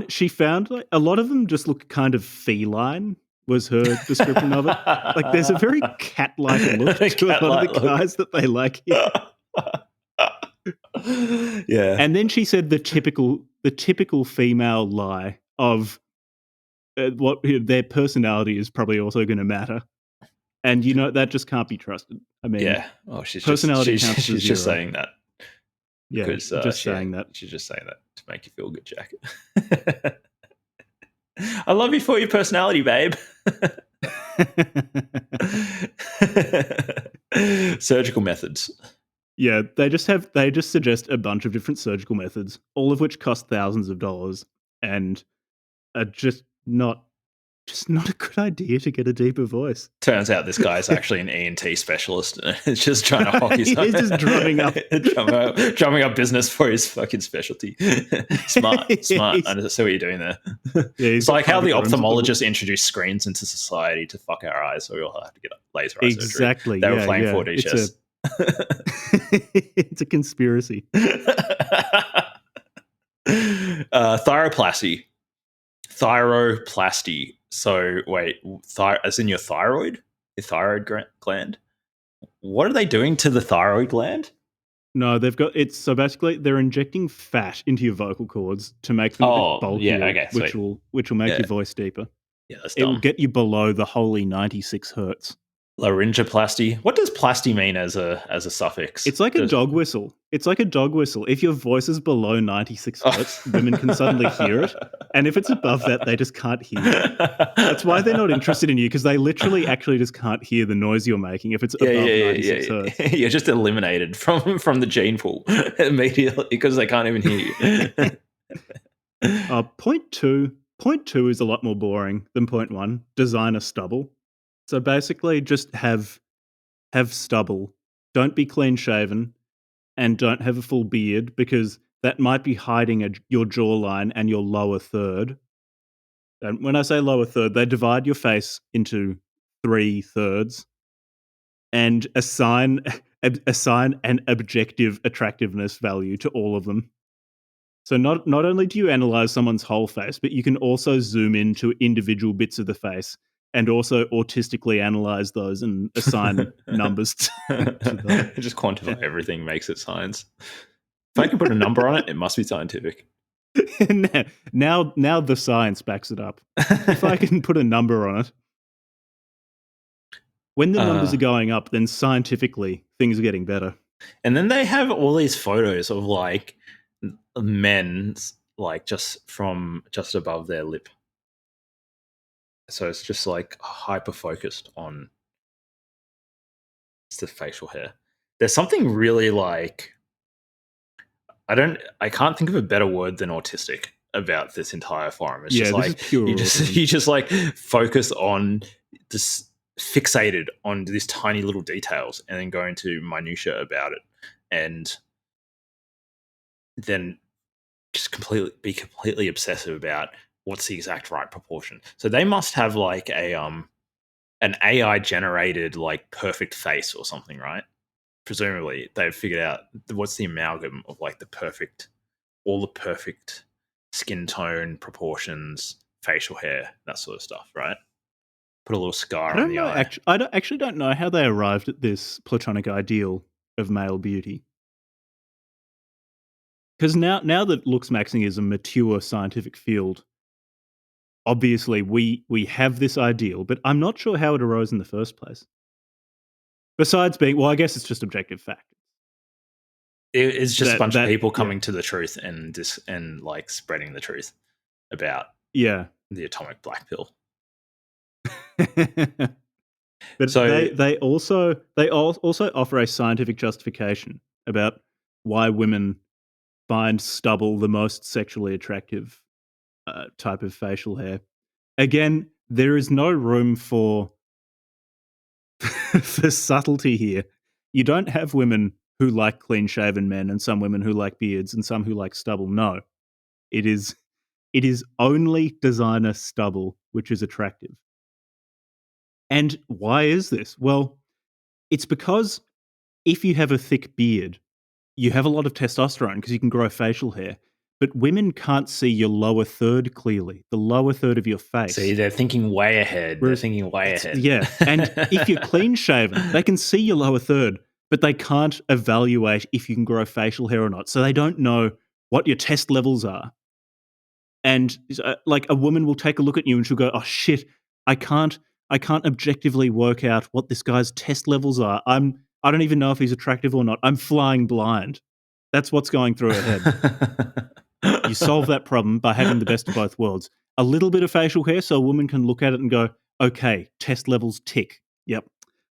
she found like a lot of them just look kind of feline. was her description of it. Like, there's a very cat-like look to a lot of the guys that they like here. Yeah. And then she said the typical female lie of what their personality is probably also going to matter. And that just can't be trusted. I mean, yeah. Oh, she's personality just, counts she's to just zero. saying that. Yeah, Because saying that. She's just saying that to make you feel good, Jack. I love you for your personality, babe. Surgical methods. Yeah, they just suggest a bunch of different surgical methods, all of which cost thousands of dollars, and are just not a good idea to get a deeper voice. Turns out this guy's actually an ENT specialist. It's just trying to hock his He's just drumming up business for his fucking specialty. Smart. I see what you're doing there. Yeah, it's like how the ophthalmologists introduced screens into society to fuck our eyes, so we all have to get laser eye surgery. Exactly. They were playing 4D chess. It's a conspiracy. Thyroplasty. So wait, as in your thyroid gland? What are they doing to the thyroid gland? No, so basically they're injecting fat into your vocal cords to make them a bit bulkier, which will make your voice deeper. Yeah, that's dumb. It will get you below the holy 96 hertz. Laryngoplasty. What does plasty mean as a suffix? It's like a dog whistle. It's like a dog whistle. If your voice is below 96 hertz, women can suddenly hear it. And if it's above that, they just can't hear it. That's why they're not interested in you, because they literally actually just can't hear the noise you're making if it's above 96 hertz. You're just eliminated from the gene pool immediately because they can't even hear you. Point two is a lot more boring than point one. Design a stubble. So basically just have stubble. Don't be clean shaven and don't have a full beard, because that might be hiding your jawline and your lower third. And when I say lower third, they divide your face into 3 thirds and assign an objective attractiveness value to all of them. So not only do you analyze someone's whole face, but you can also zoom into individual bits of the face and also autistically analyze those and assign numbers to them. Just quantify everything, makes it science. If I can put a number on it, it must be scientific. Now the science backs it up. If I can put a number on it. When the numbers are going up, then scientifically things are getting better. And then they have all these photos of like men like just above their lip. So it's just like hyper focused on the facial hair. There's something really like I can't think of a better word than autistic about this entire forum. It's just like you just like focus on this, fixated on these tiny little details, and then go into minutia about it, and then just be completely obsessive about what's the exact right proportion. So they must have like an AI generated like perfect face or something, right? Presumably they've figured out what's the amalgam of like all the perfect skin tone, proportions, facial hair, that sort of stuff, right? Put a little scar on the eye. I actually don't know how they arrived at this platonic ideal of male beauty. Because now that looksmaxxing is a mature scientific field, obviously we have this ideal, but I'm not sure how it arose in the first place. Besides being, well, I guess it's just objective fact. It's just a bunch of people coming to the truth and like spreading the truth about the atomic black pill. But so they also offer a scientific justification about why women find stubble the most sexually attractive type of facial hair. Again, there is no room for subtlety here. You don't have women who like clean-shaven men and some women who like beards and some who like stubble. No. It is only designer stubble which is attractive. And why is this? Well, it's because if you have a thick beard, you have a lot of testosterone because you can grow facial hair. but women can't see your lower third clearly, the lower third of your face. See, they're thinking way ahead. They're thinking way ahead. Yeah, and if you're clean shaven, they can see your lower third, but they can't evaluate if you can grow facial hair or not. So they don't know what your test levels are. And like a woman will take a look at you and she'll go, "Oh shit, I can't objectively work out what this guy's test levels are. I don't even know if he's attractive or not. I'm flying blind." That's what's going through her head. You solve that problem by having the best of both worlds. A little bit of facial hair so a woman can look at it and go, "Okay, test levels tick. Yep.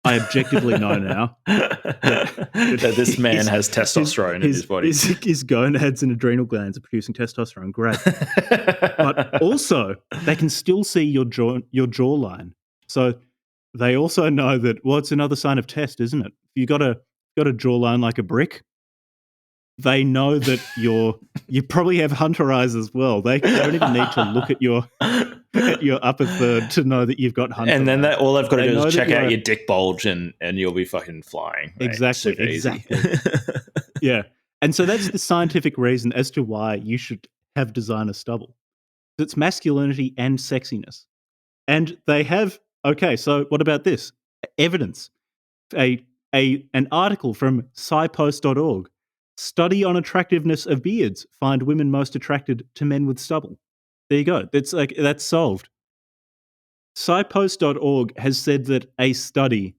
I objectively know now that this man has testosterone in his body. His gonads and adrenal glands are producing testosterone. Great." But also, they can still see your jawline. So they also know that, well, it's another sign of test, isn't it? If you got a jawline like a brick, they know that you probably have hunter eyes as well. They don't even need to look at your upper third to know that you've got hunter eyes. And then all they've got to do is check out your dick bulge and you'll be fucking flying. Right? Exactly. Yeah. And so that's the scientific reason as to why you should have designer stubble. It's masculinity and sexiness. And they have, okay, so what about this? Evidence. An article from scipost.org. Study on attractiveness of beards. Find women most attracted to men with stubble. There you go. That's solved. Scipost.org has said that a study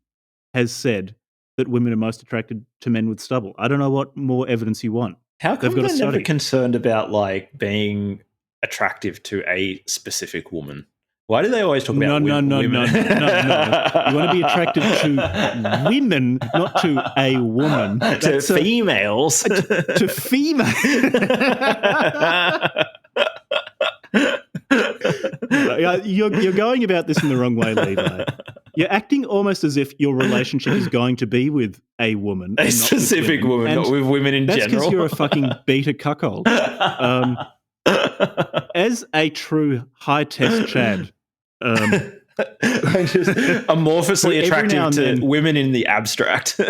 has said that women are most attracted to men with stubble. I don't know what more evidence you want. How come they're never concerned about like being attractive to a specific woman? Why do they always talk about women? No. You want to be attracted to women, not to a woman. To females. To females. You're going about this in the wrong way, Levi. You're acting almost as if your relationship is going to be with a woman. A specific woman, not with women in general. That's because you're a fucking beta cuckold. As a true high-test Chad, I'm just amorphously attractive to women in the abstract.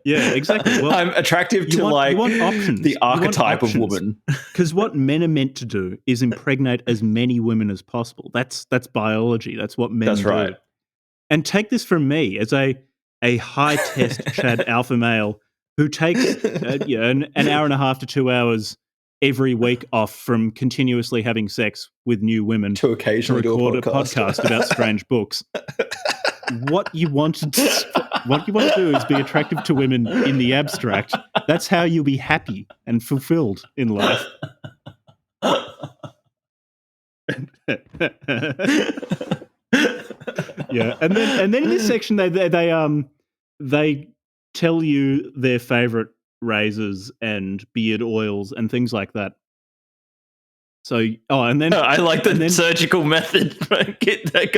Yeah, exactly. Well, I'm attractive to options. The archetype of woman. Because what men are meant to do is impregnate as many women as possible. That's biology. That's what men do. That's right. And take this from me as a high-test Chad alpha male who takes an hour and a half to 2 hours every week off from continuously having sex with new women to occasionally record a podcast about strange books. What you want to do is be attractive to women in the abstract. That's how you'll be happy and fulfilled in life. Yeah, and then in this section they tell you their favorite razors and beard oils and things like that. So, and then I like the surgical method. Get that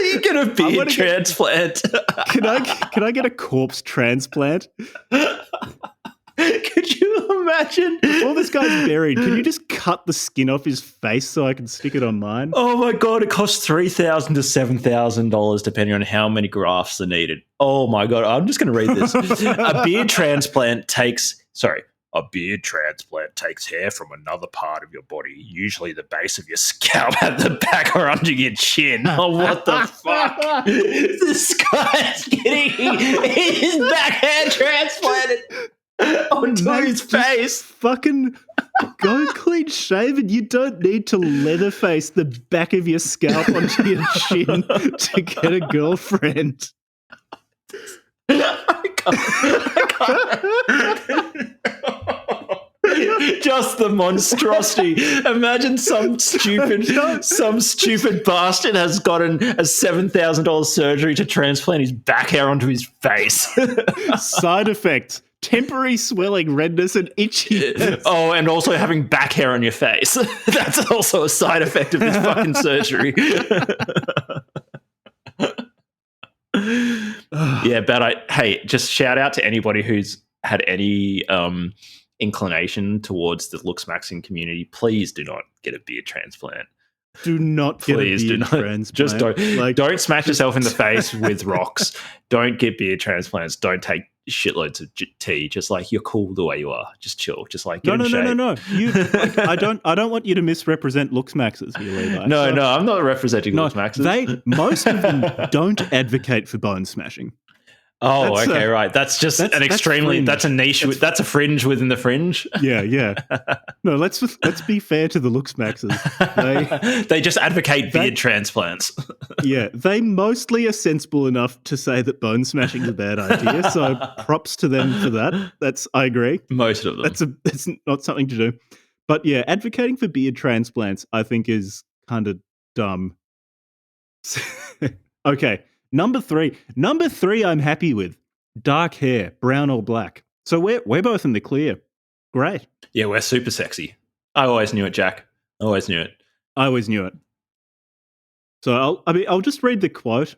you get a beard transplant. Can I get a corpse transplant? Could you imagine? Before this guy's buried, can you just cut the skin off his face so I can stick it on mine? Oh my God, it costs $3,000 to $7,000 depending on how many grafts are needed. Oh my God, I'm just going to read this. A beard transplant takes hair from another part of your body, usually the base of your scalp at the back or under your chin. Oh, what the fuck? This guy's getting his back hair transplanted onto his face. Fucking go clean shaven. You don't need to leatherface the back of your scalp onto your chin to get a girlfriend. I can't. Just the monstrosity. Imagine some stupid bastard has gotten a $7,000 surgery to transplant his back hair onto his face. Side effects: temporary swelling, redness, and itchiness. Oh, and also having back hair on your face. That's also a side effect of this fucking surgery. Yeah, but hey, just shout out to anybody who's had any inclination towards the looksmaxxing community. Please do not get a beard transplant. Do not get a beard transplant. Just don't smash yourself in the face with rocks. Don't get beard transplants. Don't take shitloads of tea, just like you're cool the way you are, just chill, just like No, get in shape. no. You, like, I don't want you to misrepresent looksmaxxers here, Levi. No, I'm not representing looksmaxxers. Most of them don't advocate for bone smashing. Oh, okay, right. That's just an extremely. That's a niche. That's a fringe within the fringe. Yeah. No, let's be fair to the looksmaxxers. They just advocate beard transplants. Yeah, they mostly are sensible enough to say that bone smashing is a bad idea. So props to them for that. I agree. Most of them. That's not something to do. But yeah, advocating for beard transplants, I think, is kind of dumb. Okay. Number three, I'm happy with dark hair, brown or black. So we're both in the clear. Great. Yeah, we're super sexy. I always knew it, Jack. I always knew it. So I'll just read the quote.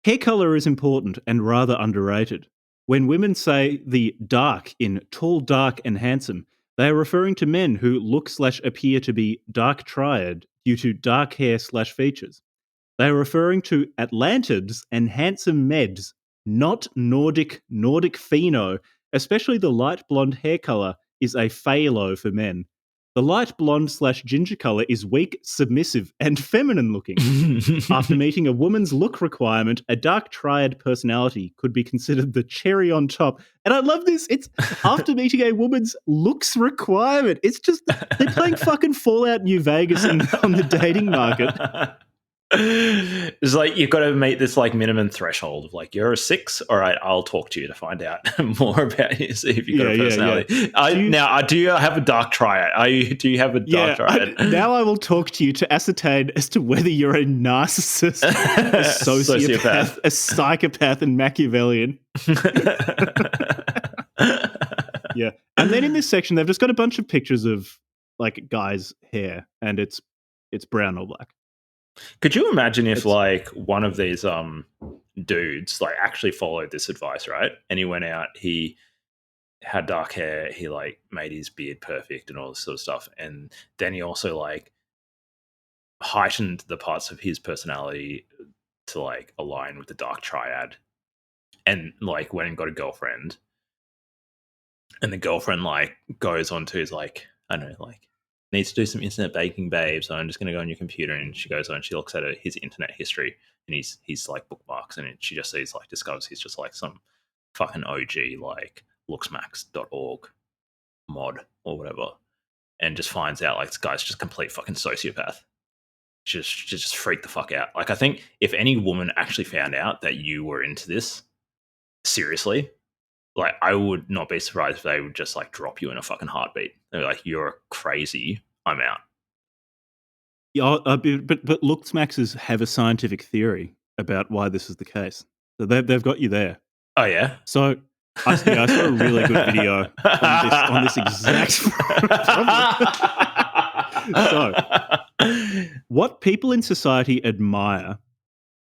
Hair color is important and rather underrated. When women say the dark in tall, dark, and handsome, they are referring to men who look/appear to be dark triad due to dark hair/features. They are referring to Atlantids and handsome meds, not Nordic pheno. Especially the light blonde hair color is a phalo for men. The light blonde/ginger color is weak, submissive, and feminine looking. After meeting a woman's look requirement, a dark triad personality could be considered the cherry on top. And I love this. It's after meeting a woman's looks requirement. It's just, they're playing fucking Fallout New Vegas on the dating market. It's like you've got to meet this like minimum threshold of like you're a 6. All right, I'll talk to you to find out more about you, see if you've got a personality. Yeah. Do you have a dark triad? Do you have a dark triad? Now I will talk to you to ascertain as to whether you're a narcissist, a sociopath, a psychopath, and Machiavellian. Yeah, and then in this section they've just got a bunch of pictures of like guys' hair, and it's brown or black. Could you imagine if like one of these dudes like actually followed this advice, right? And he went out, he had dark hair, he like made his beard perfect and all this sort of stuff. And then he also like heightened the parts of his personality to like align with the dark triad. And like went and got a girlfriend. And the girlfriend like goes on to his like, I don't know, like needs to do some internet baking, babe. So I'm just going to go on your computer. And she goes on, she looks at his internet history and he's like bookmarks, and she just sees like discovers he's just like some fucking OG like looksmaxxer.org mod or whatever, and just finds out like this guy's just complete fucking sociopath. Just freak the fuck out. Like I think if any woman actually found out that you were into this seriously, like I would not be surprised if they would just like drop you in a fucking heartbeat. They're like, "You're crazy. I'm out." Yeah, but looksmaxxers have a scientific theory about why this is the case. So they've got you there. Oh yeah. So I saw a really good video on this exact problem. So what people in society admire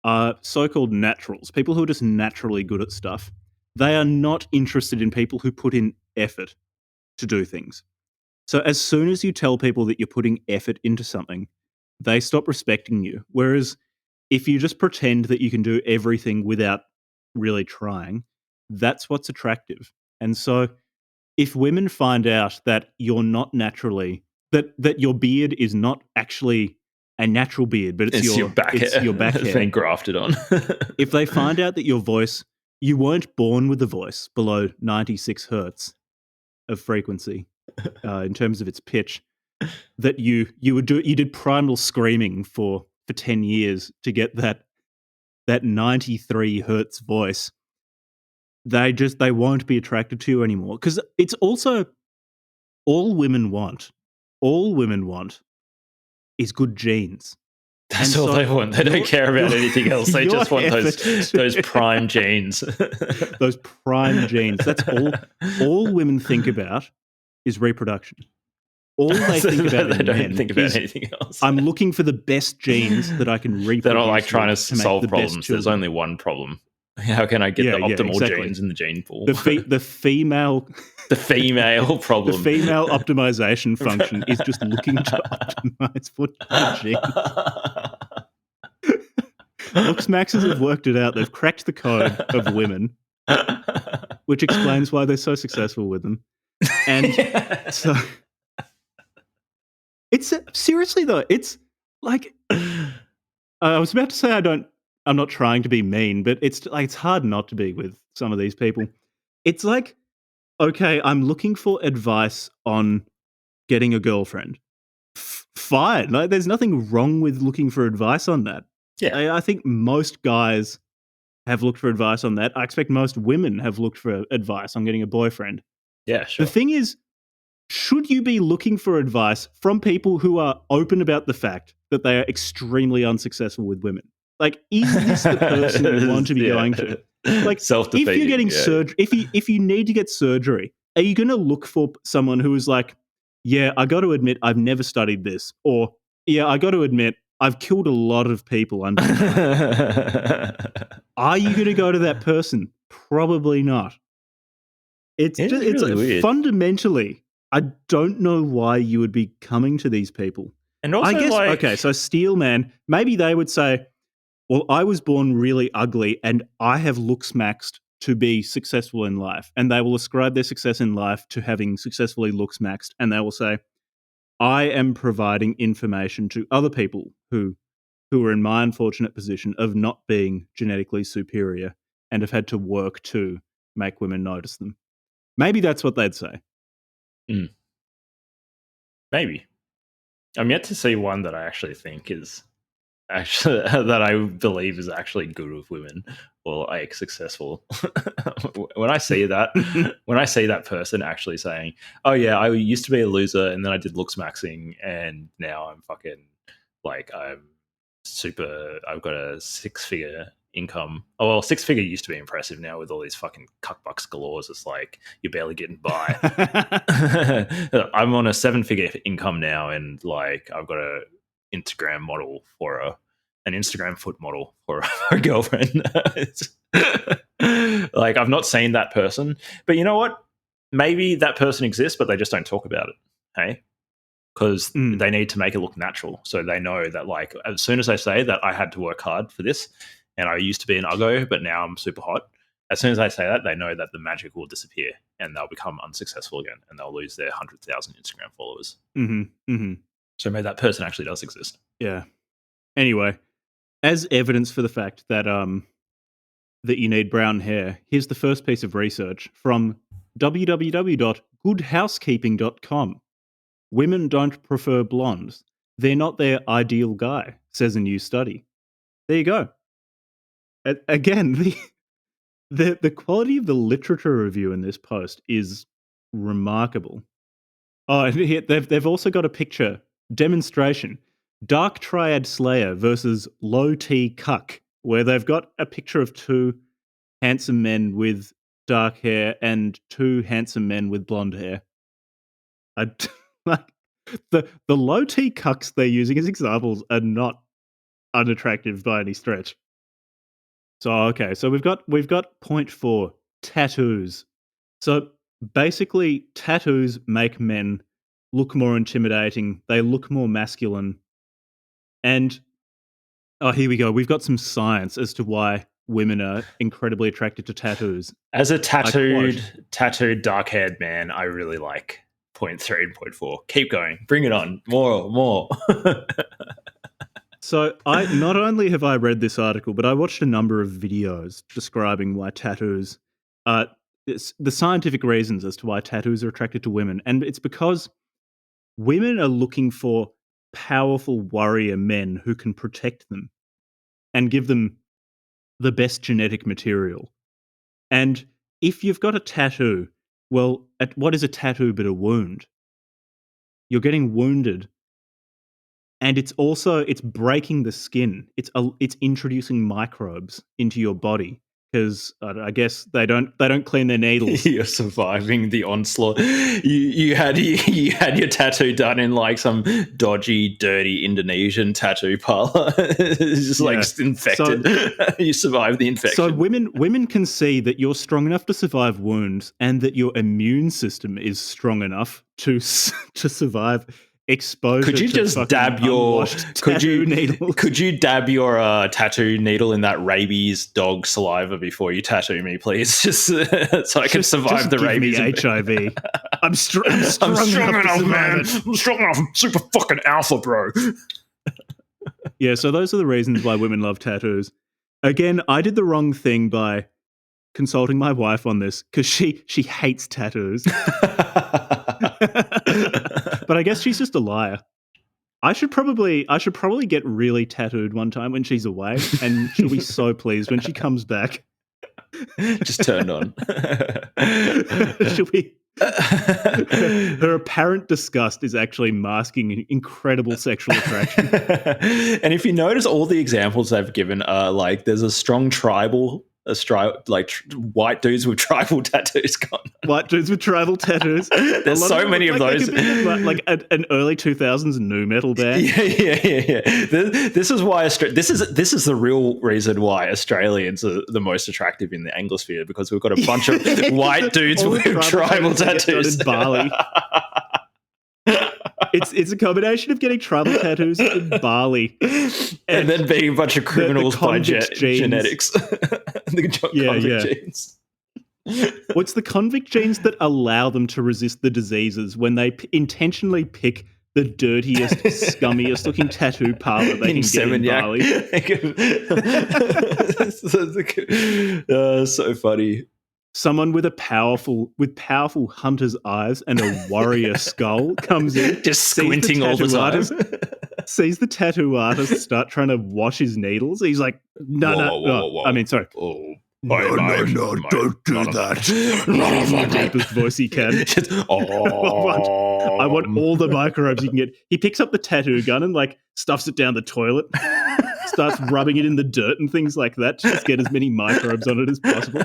are so-called naturals, people who are just naturally good at stuff. They are not interested in people who put in effort to do things. So as soon as you tell people that you're putting effort into something, they stop respecting you. Whereas if you just pretend that you can do everything without really trying, that's what's attractive. And so if women find out that you're not naturally, that your beard is not actually a natural beard, but it's your back hair. It's been grafted on. If they find out that your voice, you weren't born with a voice below 96 hertz of frequency in terms of its pitch, that you did primal screaming for 10 years to get that 93 hertz voice, they won't be attracted to you anymore. Because it's also all women want is good genes. That's all they want. They don't care about anything else. They just want those prime genes. Those prime genes. That's all women think about is reproduction. All they think about they don't think about anything else. I'm looking for the best genes that I can reproduce. They're not like trying to solve problems. There's only one problem. How can I get the optimal genes in the gene pool? The female problem. The female optimization function is just looking to optimize for genes. Looksmaxxers have worked it out. They've cracked the code of women. which explains why they're so successful with them. And so it's seriously though, it's like I was about to say I'm not trying to be mean, but it's like it's hard not to be with some of these people. It's like, okay, I'm looking for advice on getting a girlfriend. Fine, like there's nothing wrong with looking for advice on that. Yeah. I think most guys have looked for advice on that. I expect most women have looked for advice on getting a boyfriend. Yeah, sure. The thing is, should you be looking for advice from people who are open about the fact that they are extremely unsuccessful with women? Like, is this the person you want to be going to? Like, self-defeating. if you're getting surgery, if you need to get surgery, are you going to look for someone who is like, yeah, I got to admit, I've never studied this, or yeah, I got to admit, I've killed a lot of people under my knife. Are you going to go to that person? Probably not. It's really weird. Fundamentally, I don't know why you would be coming to these people. And also, I guess, like, okay, so Steelman, maybe they would say, well, I was born really ugly and I have looks maxed to be successful in life. And they will ascribe their success in life to having successfully looks maxed. And they will say, I am providing information to other people who are in my unfortunate position of not being genetically superior and have had to work to make women notice them. Maybe that's what they'd say. Maybe. I'm yet to see one that I actually think is actually that I believe is actually good with women or like successful. When I see that person actually saying, "Oh yeah, I used to be a loser and then I did looks maxing and now I'm fucking like I've got a six-figure income." Oh well, six-figure used to be impressive. Now with all these fucking cuckbucks galores, it's like you're barely getting by. I'm on a seven-figure income now, and like I've got a Instagram model for an Instagram foot model for a girlfriend. Like I've not seen that person, but you know what? Maybe that person exists, but they just don't talk about it. Hey, because they need to make it look natural. So they know that, like, as soon as they say that I had to work hard for this and I used to be an uggo, but now I'm super hot. As soon as they say that, they know that the magic will disappear and they'll become unsuccessful again and they'll lose their 100,000 Instagram followers. So maybe that person actually does exist. Yeah. Anyway, as evidence for the fact that that you need brown hair, here's the first piece of research from www.goodhousekeeping.com. Women don't prefer blondes. They're not their ideal guy, says a new study. There you go. Again, the quality of the literature review in this post is remarkable. Oh, and here, they've also got a picture demonstration: Dark Triad Slayer versus Low T Cuck, where they've got a picture of two handsome men with dark hair and two handsome men with blonde hair. Like the low T cucks they're using as examples are not unattractive by any stretch. So okay, so we've got point 4, tattoos. So basically, tattoos make men look more intimidating. They look more masculine. And oh, here we go. We've got some science as to why women are incredibly attracted to tattoos. As a tattooed, dark-haired man, I really like point 3 and point 4. Keep going. Bring it on. More. So not only have I read this article, but I watched a number of videos describing why tattoos the scientific reasons as to why tattoos are attracted to women. And it's because women are looking for powerful warrior men who can protect them and give them the best genetic material. And if you've got a tattoo, well, what is a tattoo but a wound? You're getting wounded. And it's breaking the skin. It's introducing microbes into your body because I guess they don't clean their needles. You're surviving the onslaught. You had your tattoo done in like some dodgy, dirty Indonesian tattoo parlor. It's just like infected. So, you survived the infection. So women can see that you're strong enough to survive wounds and that your immune system is strong enough to survive exposure. Could you to just dab your tattoo needles. Could you dab your tattoo needle in that rabies dog saliva before you tattoo me, please? Just so I can survive the rabies. Me HIV. I'm strong enough, man. I'm strong enough. I'm super fucking alpha, bro. Yeah, so those are the reasons why women love tattoos. Again, I did the wrong thing by consulting my wife on this because she hates tattoos. But I guess she's just a liar. I should probably get really tattooed one time when she's away, and she'll be so pleased when she comes back. Just turned on. She'll be. Her apparent disgust is actually masking incredible sexual attraction. And if you notice, all the examples they've given are like there's a strong tribal. White dudes with tribal tattoos gone. White dudes with tribal tattoos. There's so many of those. Like an early 2000s nu metal band. Yeah. This is why this is the real reason why Australians are the most attractive in the Anglosphere, because we've got a bunch of white dudes with tribal tattoos in Bali. It's a combination of getting tribal tattoos in Bali and then being a bunch of criminals by genetics. The genes. What's the convict genes that allow them to resist the diseases when they intentionally pick the dirtiest, scummiest looking tattoo parlor they can get in Bali? So funny. Someone with powerful hunter's eyes and a warrior skull comes in, just squinting all the time. Sees the tattoo artist start trying to wash his needles. He's like, no. I mean, sorry. Oh. No, don't do that. Deepest voice he can. I want all the microbes you can get. He picks up the tattoo gun and like stuffs it down the toilet, starts rubbing it in the dirt and things like that to just get as many microbes on it as possible.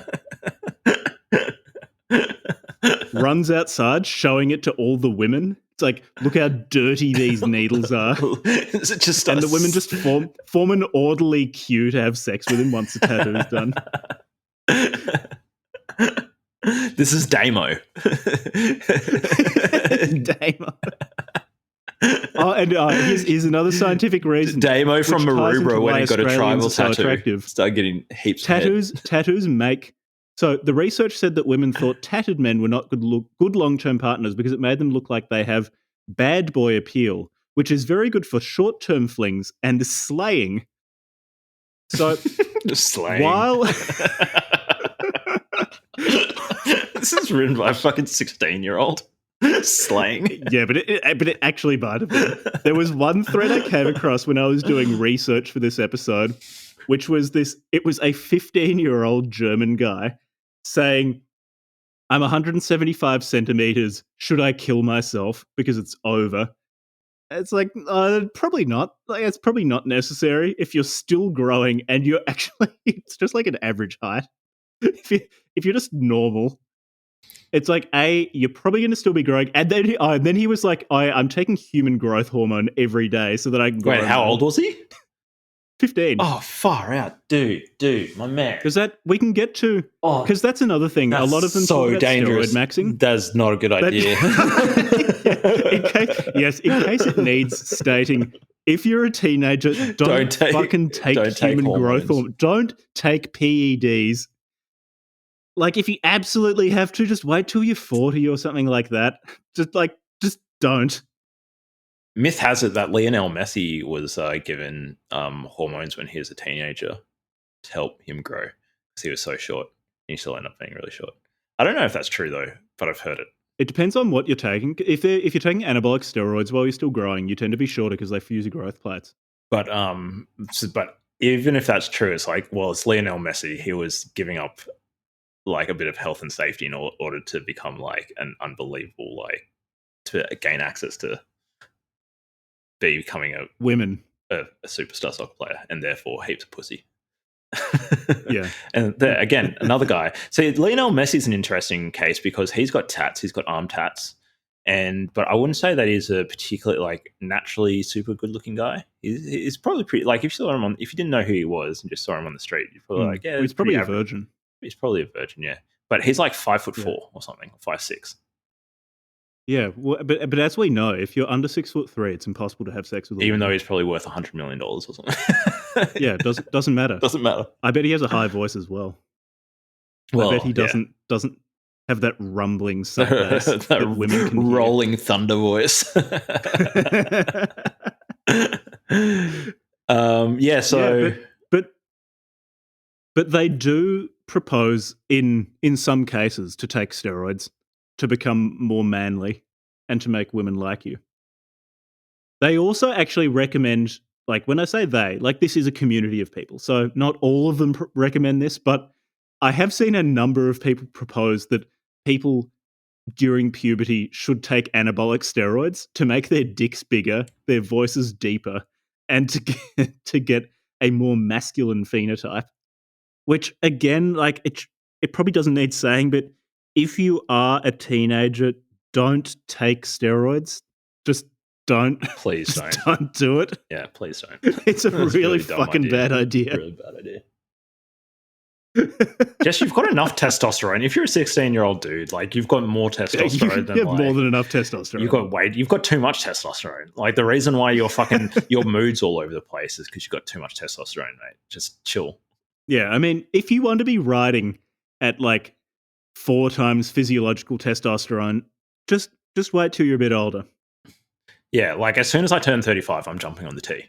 Runs outside, showing it to all the women. It's like, look how dirty these needles are. And the women just form an orderly queue to have sex with him once the tattoo's done. This is Damo. Damo. Here's another scientific reason. Damo from Maroubra when he got a tribal tattoo. Started getting heaps of tattoos make. So the research said that women thought tattooed men were not good long-term partners because it made them look like they have bad boy appeal, which is very good for short-term flings and slaying. So slaying. While this is written by a fucking 16-year-old. Slaying. Yeah, but it actually might have been. There was one thread I came across when I was doing research for this episode, which was this. It was a 15-year-old German guy saying, I'm 175 centimeters. Should I kill myself because it's over? It's like, probably not. Like, it's probably not necessary if you're still growing and you're actually, it's just like an average height. If you're just normal, it's like, you're probably going to still be growing. And then he was like, I'm taking human growth hormone every day so that I can grow. Wait, how old was he? 15. Oh, far out. Dude, my man. Because we can get to, because that's another thing. A lot of them so talk about dangerous. Steroid maxing. That's not a good idea. In case it needs stating, if you're a teenager, don't take human growth hormone. Don't take PEDs. Like, if you absolutely have to, just wait till you're 40 or something like that. Just don't. Myth has it that Lionel Messi was given hormones when he was a teenager to help him grow because he was so short. And he still ended up being really short. I don't know if that's true though, but I've heard it. It depends on what you're taking. If you're taking anabolic steroids while you're still growing, you tend to be shorter because they fuse your growth plates. But even if that's true, it's like, well, it's Lionel Messi. He was giving up like a bit of health and safety in order to become like an unbelievable, like to gain access to becoming a superstar soccer player and therefore heaps of pussy. Yeah. And there, again, another guy. So Lionel Messi's an interesting case because he's got tats. He's got arm tats. But I wouldn't say that he's a particularly like naturally super good looking guy. He's probably pretty, like if you didn't know who he was and just saw him on the street, you'd probably like, yeah, he's probably a virgin. He's probably a virgin, yeah. But he's like 5'4" or something, 5'6". Yeah, well, but as we know, if you're under 6'3", it's impossible to have sex with a Even though woman. he's probably worth $100 million or something. Yeah, it doesn't matter. Doesn't matter. I bet he has a high voice as well. Well, I bet he doesn't have that rumbling sub bass that women can hear. Rolling thunder voice. But they do propose in some cases to take steroids to become more manly and to make women like you. They also actually recommend, like when I say they, like this is a community of people. So not all of them recommend this, but I have seen a number of people propose that people during puberty should take anabolic steroids to make their dicks bigger, their voices deeper, and to get a more masculine phenotype. Which again, like it probably doesn't need saying, but if you are a teenager, don't take steroids. Just don't. Please don't do it. Yeah, please don't. It's a really fucking bad idea. Really bad idea. Jess, you've got enough testosterone. If you're a 16-year-old dude, like you've got more testosterone than you have more than enough testosterone. You've got too much testosterone. Like the reason why your mood's all over the place is because you've got too much testosterone, mate. Just chill. Yeah, I mean, if you want to be riding at like 4 times physiological testosterone, just wait till you're a bit older. Yeah, like as soon as I turn 35, I'm jumping on the T.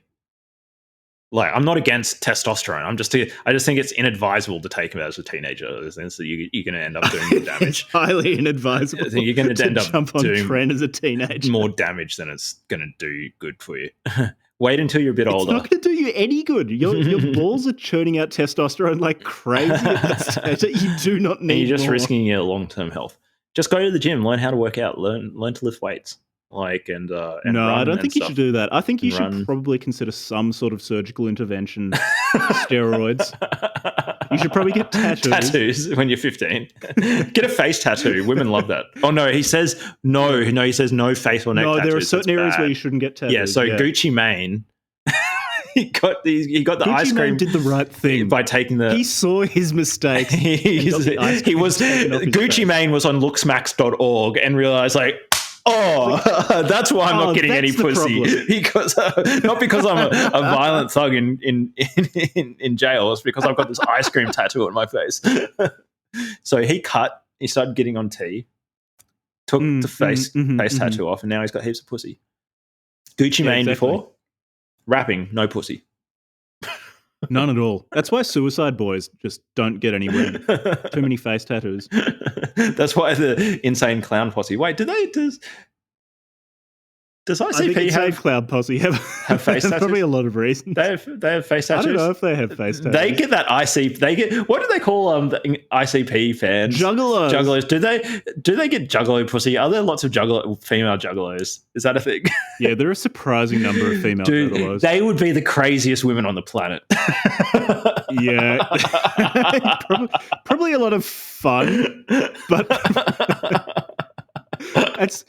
Like, I'm not against testosterone. I just think it's inadvisable to take it as a teenager. So you're going to end up doing more damage. It's highly inadvisable. You're going to end up jump on doing trend as a teenager. More damage than it's going to do good for you. Wait until you're a bit older. It's not going to do you any good. Your balls are churning out testosterone like crazy at that stage. You do not need. And you're just more. risking your long-term health. Just go to the gym, learn how to work out, learn to lift weights. No, I don't think you should do that. I think you should probably consider some sort of surgical intervention, steroids. You should probably get tattoos when you're 15. Get a face tattoo. Women love that. Oh no, he says no. He says no face or neck tattoos. No, there are certain areas where you shouldn't get tattoos. Yeah, so Gucci Mane. He got the Gucci ice cream. Mane did the right thing by taking the. He saw his mistakes. Gucci Mane was on looksmaxxer.org and realized like. Oh, that's why I'm not getting any pussy. Because not because I'm a violent thug in jail. It's because I've got this ice cream tattoo on my face. So he started getting on T, took the face tattoo off, and now he's got heaps of pussy. Gucci Mane before, rapping, no pussy. None at all. That's why suicide boys just don't get any women. Too many face tattoos. That's why the insane clown posse. Wait, does ICP have clown posse have face tattoos? Probably a lot of reasons. They have face tattoos. I don't know if they have face tattoos. They get that ICP. They get what do they call the ICP fans? Juggalos. Juggalos. Do they get juggalo pussy? Are there lots of female juggalos? Is that a thing? Yeah, there are a surprising number of female juggalos. They would be the craziest women on the planet. Yeah, probably a lot of fun, but it's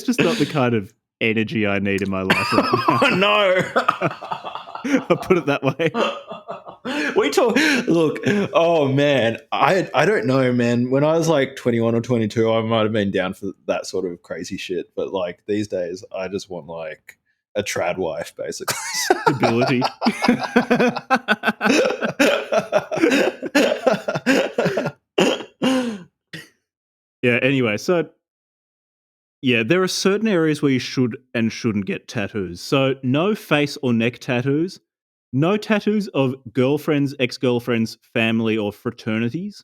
just not the kind of energy I need in my life right now. Oh, no. I'll put it that way. Look, oh man, I don't know, man. When I was like 21 or 22, I might have been down for that sort of crazy shit. But like these days, I just want like a trad wife, basically. Stability. Yeah, anyway, so yeah, there are certain areas where you should and shouldn't get tattoos. So no face or neck tattoos, no tattoos of girlfriends, ex-girlfriends, family or fraternities,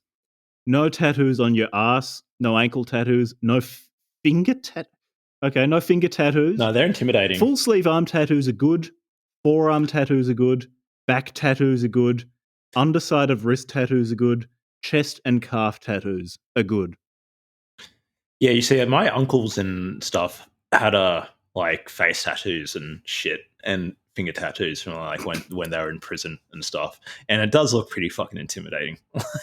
no tattoos on your ass, no ankle tattoos, no finger tattoos. Okay, no finger tattoos. No, they're intimidating. Full sleeve arm tattoos are good. Forearm tattoos are good. Back tattoos are good. Underside of wrist tattoos are good. Chest and calf tattoos are good. Yeah, you see, my uncles and stuff had like face tattoos and shit and finger tattoos from like when they were in prison and stuff, and it does look pretty fucking intimidating.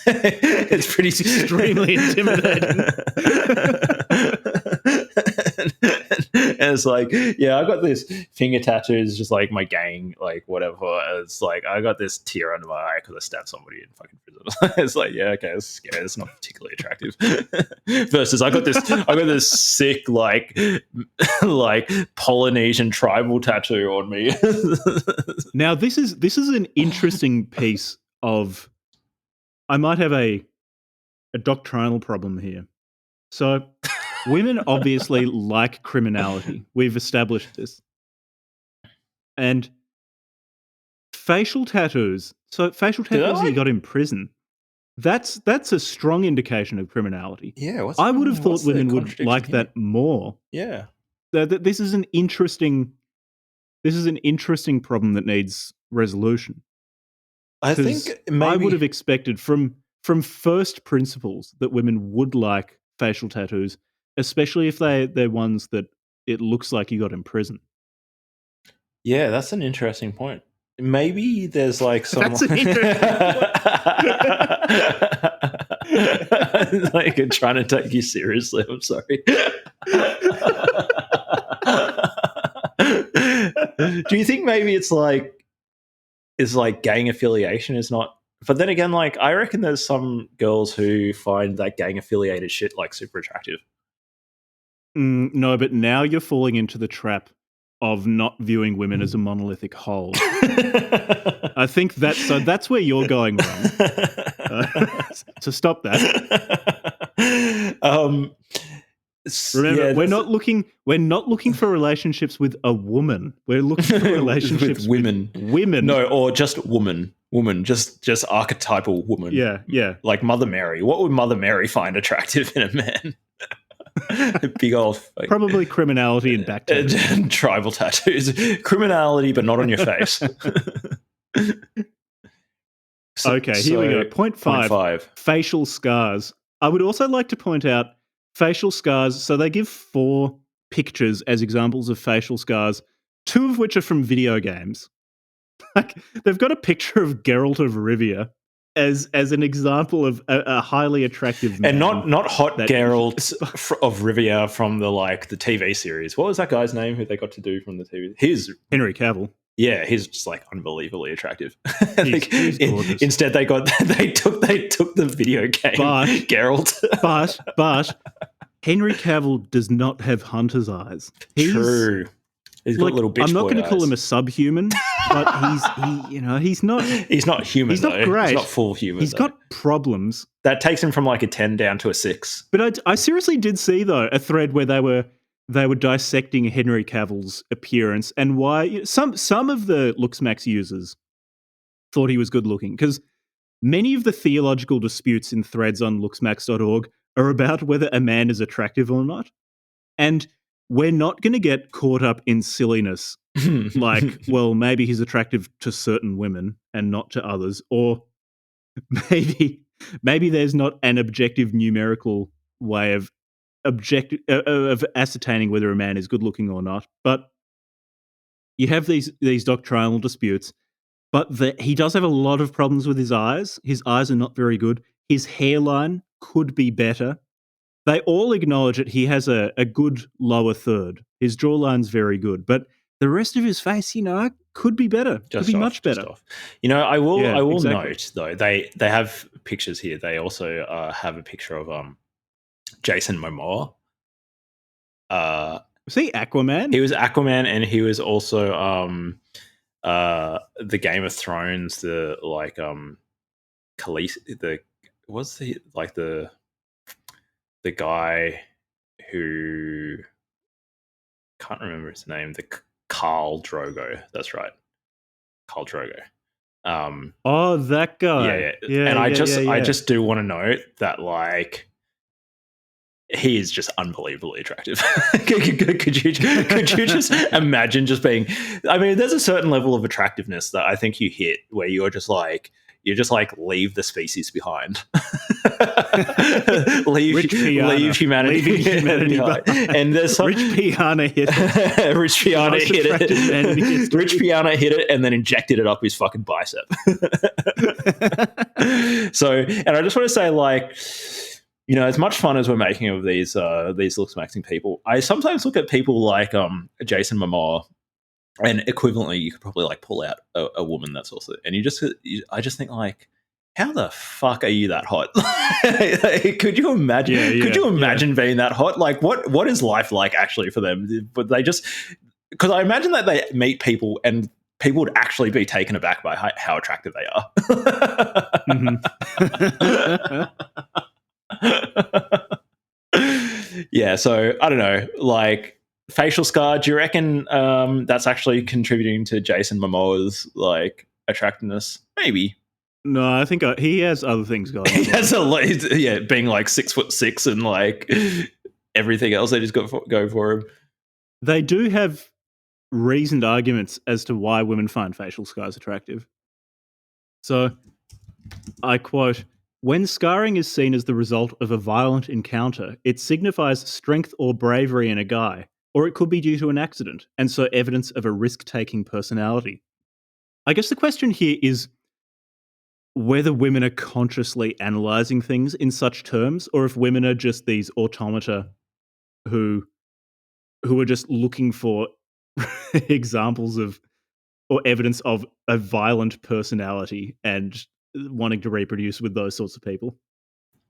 It's pretty extremely intimidating. it's like, yeah, I got this finger tattoos, just like my gang, like whatever. It's like I got this tear under my eye because I stabbed somebody in fucking prison. It's like, yeah, okay, it's scary. It's not particularly attractive. Versus I got this sick like Polynesian tribal tattoo on me. Now this is an interesting piece of. I might have a doctrinal problem here. So, women obviously like criminality. We've established this. And facial tattoos. So, facial tattoos you got in prison. That's a strong indication of criminality. Yeah, I would have thought women would like that more. Yeah. This is an interesting problem that needs resolution. I think maybe I would have expected from first principles that women would like facial tattoos, especially if they're ones that it looks like you got in prison. Yeah, that's an interesting point. Maybe there's like some That's an interesting point. like I'm trying to take you seriously. I'm sorry. Do you think maybe it's like gang affiliation is not? But then again, like I reckon there's some girls who find that gang affiliated shit like super attractive. No, but now you're falling into the trap of not viewing women as a monolithic whole. I think that's where you're going wrong. So stop that. Remember, we're not looking for relationships with a woman. We're looking for relationships with women. Women. No, or just woman. Woman, just archetypal woman. Yeah. Like Mother Mary. What would Mother Mary find attractive in a man? Big old probably criminality and back tattoos. Tribal tattoos. Criminality, but not on your face. Okay, here we go. Point five. Facial scars. I would also like to point out facial scars. So they give 4 pictures as examples of facial scars, 2 of which are from video games. Like they've got a picture of Geralt of Rivia as an example of a highly attractive man. And not hot Geralt of Rivia from the TV series. What was that guy's name who they got to do from the TV? He's Henry Cavill. Yeah, he's just like unbelievably attractive. He's gorgeous. Instead, they took the video game Geralt. but Henry Cavill does not have hunter's eyes. True. He's got little bitch. I'm not going to call him a subhuman, but he's not. He's not human. He's not great. He's not full human. He's got problems. That takes him from like a 10 down to a 6. But I seriously did see though a thread where they were dissecting Henry Cavill's appearance and why some of the Looksmax users thought he was good looking, because many of the theological disputes in threads on looksmaxx.org are about whether a man is attractive or not. And we're not going to get caught up in silliness like, well, maybe he's attractive to certain women and not to others, or maybe there's not an objective numerical way of ascertaining whether a man is good looking or not. But you have these doctrinal disputes. But he does have a lot of problems with his eyes. His eyes are not very good. His hairline could be better. They all acknowledge that he has a good lower third. His jawline's very good, but the rest of his face, could be better. Could be much better. I will note though, they have pictures here. They also have a picture of Jason Momoa. Was he Aquaman? He was Aquaman, and he was also the Game of Thrones, the Khaleesi, the guy who can't remember his name, the Khal Drogo. That's right, Khal Drogo. That guy. Yeah. And I just do want to note that he is just unbelievably attractive. could you just imagine just being? I mean, there's a certain level of attractiveness that I think you hit where you're just like leave the species behind. leave humanity. Leaving humanity behind. And there's some Rich Piana hit it. Rich Piana hit it. Rich Piana hit it and then injected it up his fucking bicep. So, and I just want to say, As much fun as we're making of these looks maxing people, I sometimes look at people like Jason Momoa, and equivalently, you could probably like pull out a woman that's also, and I just think like, how the fuck are you that hot? Could you imagine? Could you imagine being that hot? Like, what is life like actually for them? But they just, because I imagine that they meet people and people would actually be taken aback by how attractive they are. Yeah, so I don't know, like facial scar. Do you reckon that's actually contributing to Jason Momoa's like attractiveness? Maybe. No, I think he has other things going on. He has being like 6'6" and like everything else they just go for him. They do have reasoned arguments as to why women find facial scars attractive. So, I quote, "When scarring is seen as the result of a violent encounter, it signifies strength or bravery in a guy, or it could be due to an accident, and so evidence of a risk-taking personality." I guess the question here is whether women are consciously analysing things in such terms, or if women are just these automata who are just looking for examples of or evidence of a violent personality and wanting to reproduce with those sorts of people.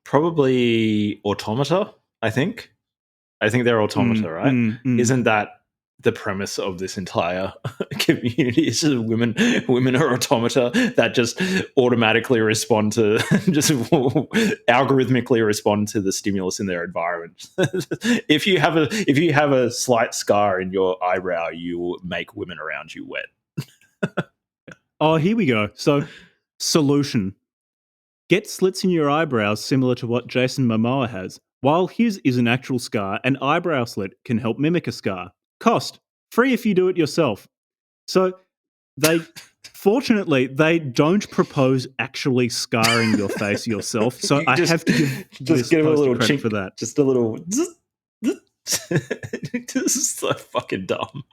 Probably automata, I think. They're automata, right? Isn't that the premise of this entire community? Is just women are automata that just automatically respond to, just algorithmically respond to the stimulus in their environment. If you have a slight scar in your eyebrow, you will make women around you wet. Oh, here we go. So, solution. Get slits in your eyebrows similar to what Jason Momoa has. While his is an actual scar, an eyebrow slit can help mimic a scar. Cost. Free if you do it yourself. So, fortunately, they don't propose actually scarring your face yourself. So I have to give a little credit chink for that. Just a little. This is so fucking dumb.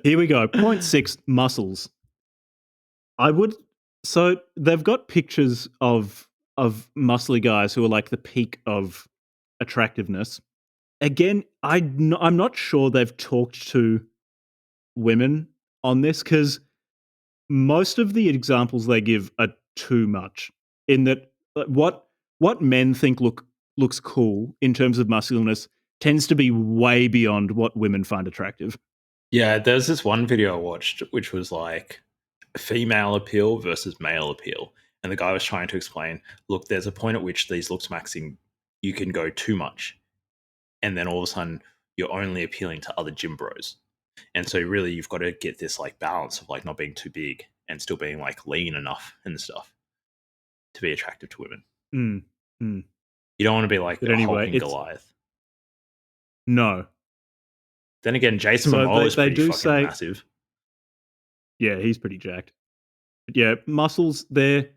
Here we go. Point 6, muscles. So they've got pictures of muscly guys who are like the peak of attractiveness. Again, I'm not sure they've talked to women on this because most of the examples they give are too much. In that, what men think looks cool in terms of muscularness tends to be way beyond what women find attractive. Yeah, there's this one video I watched which was like female appeal versus male appeal. And the guy was trying to explain, look, there's a point at which these looks maxing, you can go too much. And then all of a sudden, you're only appealing to other gym bros. And so really, you've got to get this like balance of like not being too big and still being like lean enough and stuff to be attractive to women. You don't want to be like a hulking Goliath. No. Then again, Jason Momoa is pretty fucking massive. Yeah, he's pretty jacked. But yeah, muscles, they're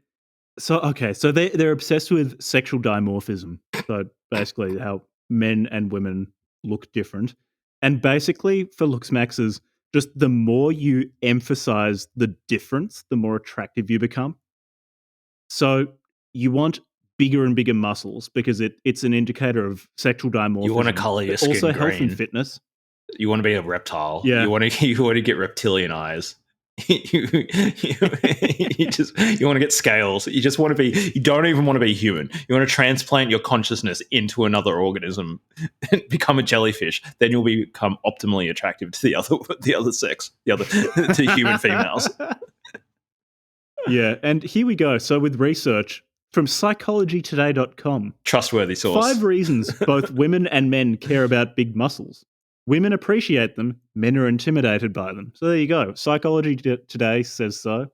obsessed with sexual dimorphism. So basically how men and women look different. And basically for looksmaxxers, just the more you emphasize the difference, the more attractive you become. So you want bigger and bigger muscles because it's an indicator of sexual dimorphism. You want to color your skin also green. Health and fitness. You want to be a reptile. Yeah. You want to get reptilian eyes. You want to get scales. You just want to be. You don't even want to be human. You want to transplant your consciousness into another organism and become a jellyfish. Then you'll become optimally attractive to the other sex, to human females. Yeah, and here we go. So with research from psychologytoday.com. Trustworthy source. 5 reasons both women and men care about big muscles. Women appreciate them, men are intimidated by them. So there you go. Psychology Today says so.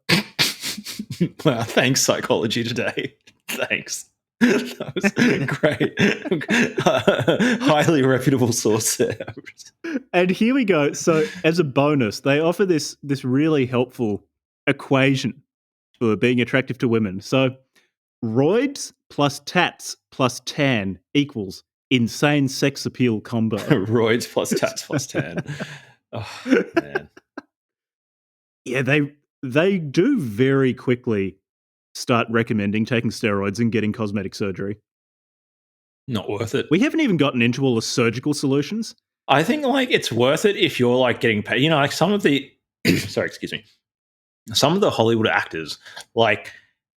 Wow, thanks, Psychology Today. Thanks. That was great. Highly reputable source there. And here we go. So as a bonus, they offer this really helpful equation for being attractive to women. So roids plus tats plus tan equals insane sex appeal combo. Roids plus tats plus tan. Oh, man. Yeah, they do very quickly start recommending taking steroids and getting cosmetic surgery. Not worth it. We haven't even gotten into all the surgical solutions. I think like it's worth it if you're like getting paid. You know, like some of the sorry, excuse me. Some of the Hollywood actors, like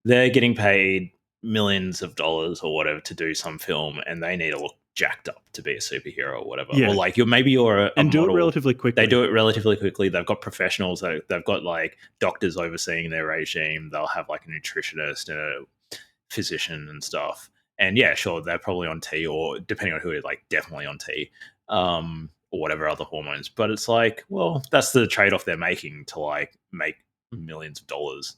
they're getting paid millions of dollars or whatever to do some film, and they need to look jacked up to be a superhero or whatever. Yeah. Or like maybe you're a And do model. it relatively quickly. They do it relatively quickly. They've got professionals. They've got like doctors overseeing their regime. They'll have like a nutritionist and a physician and stuff. And yeah, sure, they're probably on T, or depending on who it is, like definitely on T, or whatever other hormones. But it's like, well, that's the trade-off they're making to like make millions of dollars.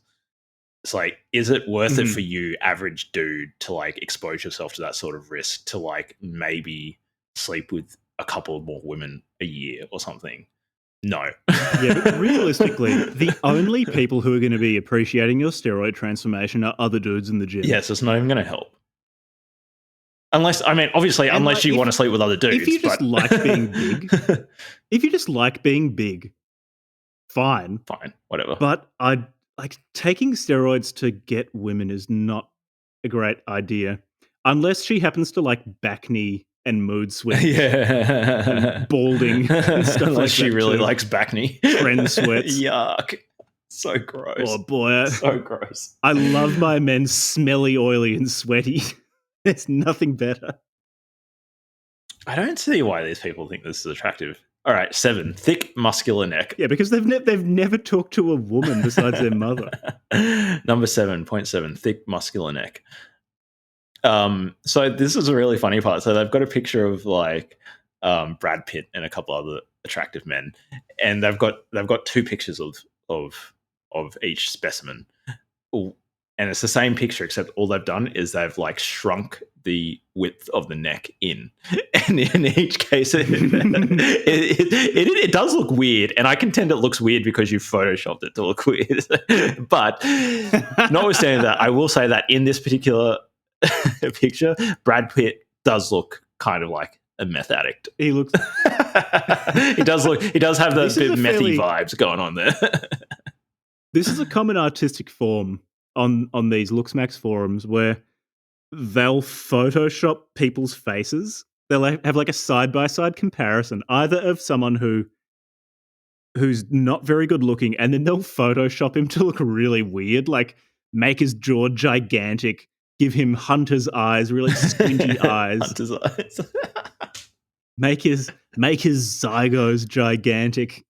It's like, is it worth it for you, average dude, to like expose yourself to that sort of risk to like maybe sleep with a couple of more women a year or something? No. Yeah, but realistically, the only people who are going to be appreciating your steroid transformation are other dudes in the gym. Yes, it's not even going to help. Unless, I mean, obviously, and unless like, you want to sleep with other dudes. If you just like being big, if you just like being big, fine, whatever. But I like taking steroids to get women is not a great idea, unless she happens to like back knee and mood swings, and balding and stuff unless like she that really too. likes back knee, trend sweats. Yuck, so gross. Oh boy, so gross. I love my men smelly, oily, and sweaty. There's nothing better. I don't see why these people think this is attractive. All right, 7, thick, muscular neck. Yeah, because they've never talked to a woman besides their mother. Number 7.7, thick, muscular neck. So this is a really funny part. So they've got a picture of like Brad Pitt and a couple other attractive men, and they've got 2 pictures of each specimen. And it's the same picture, except all they've done is they've like shrunk the width of the neck in. And in each case, it does look weird. And I contend it looks weird because you photoshopped it to look weird. But notwithstanding that, I will say that in this particular picture, Brad Pitt does look kind of like a meth addict. He looks... he does have those bit methy vibes going on there. This is a common artistic form on these Looksmax forums where they'll Photoshop people's faces. They'll have like a side-by-side comparison, either of someone who's not very good looking, and then they'll Photoshop him to look really weird, like make his jaw gigantic, give him hunter's eyes, really squinty eyes. Hunter's eyes. make his zygos gigantic.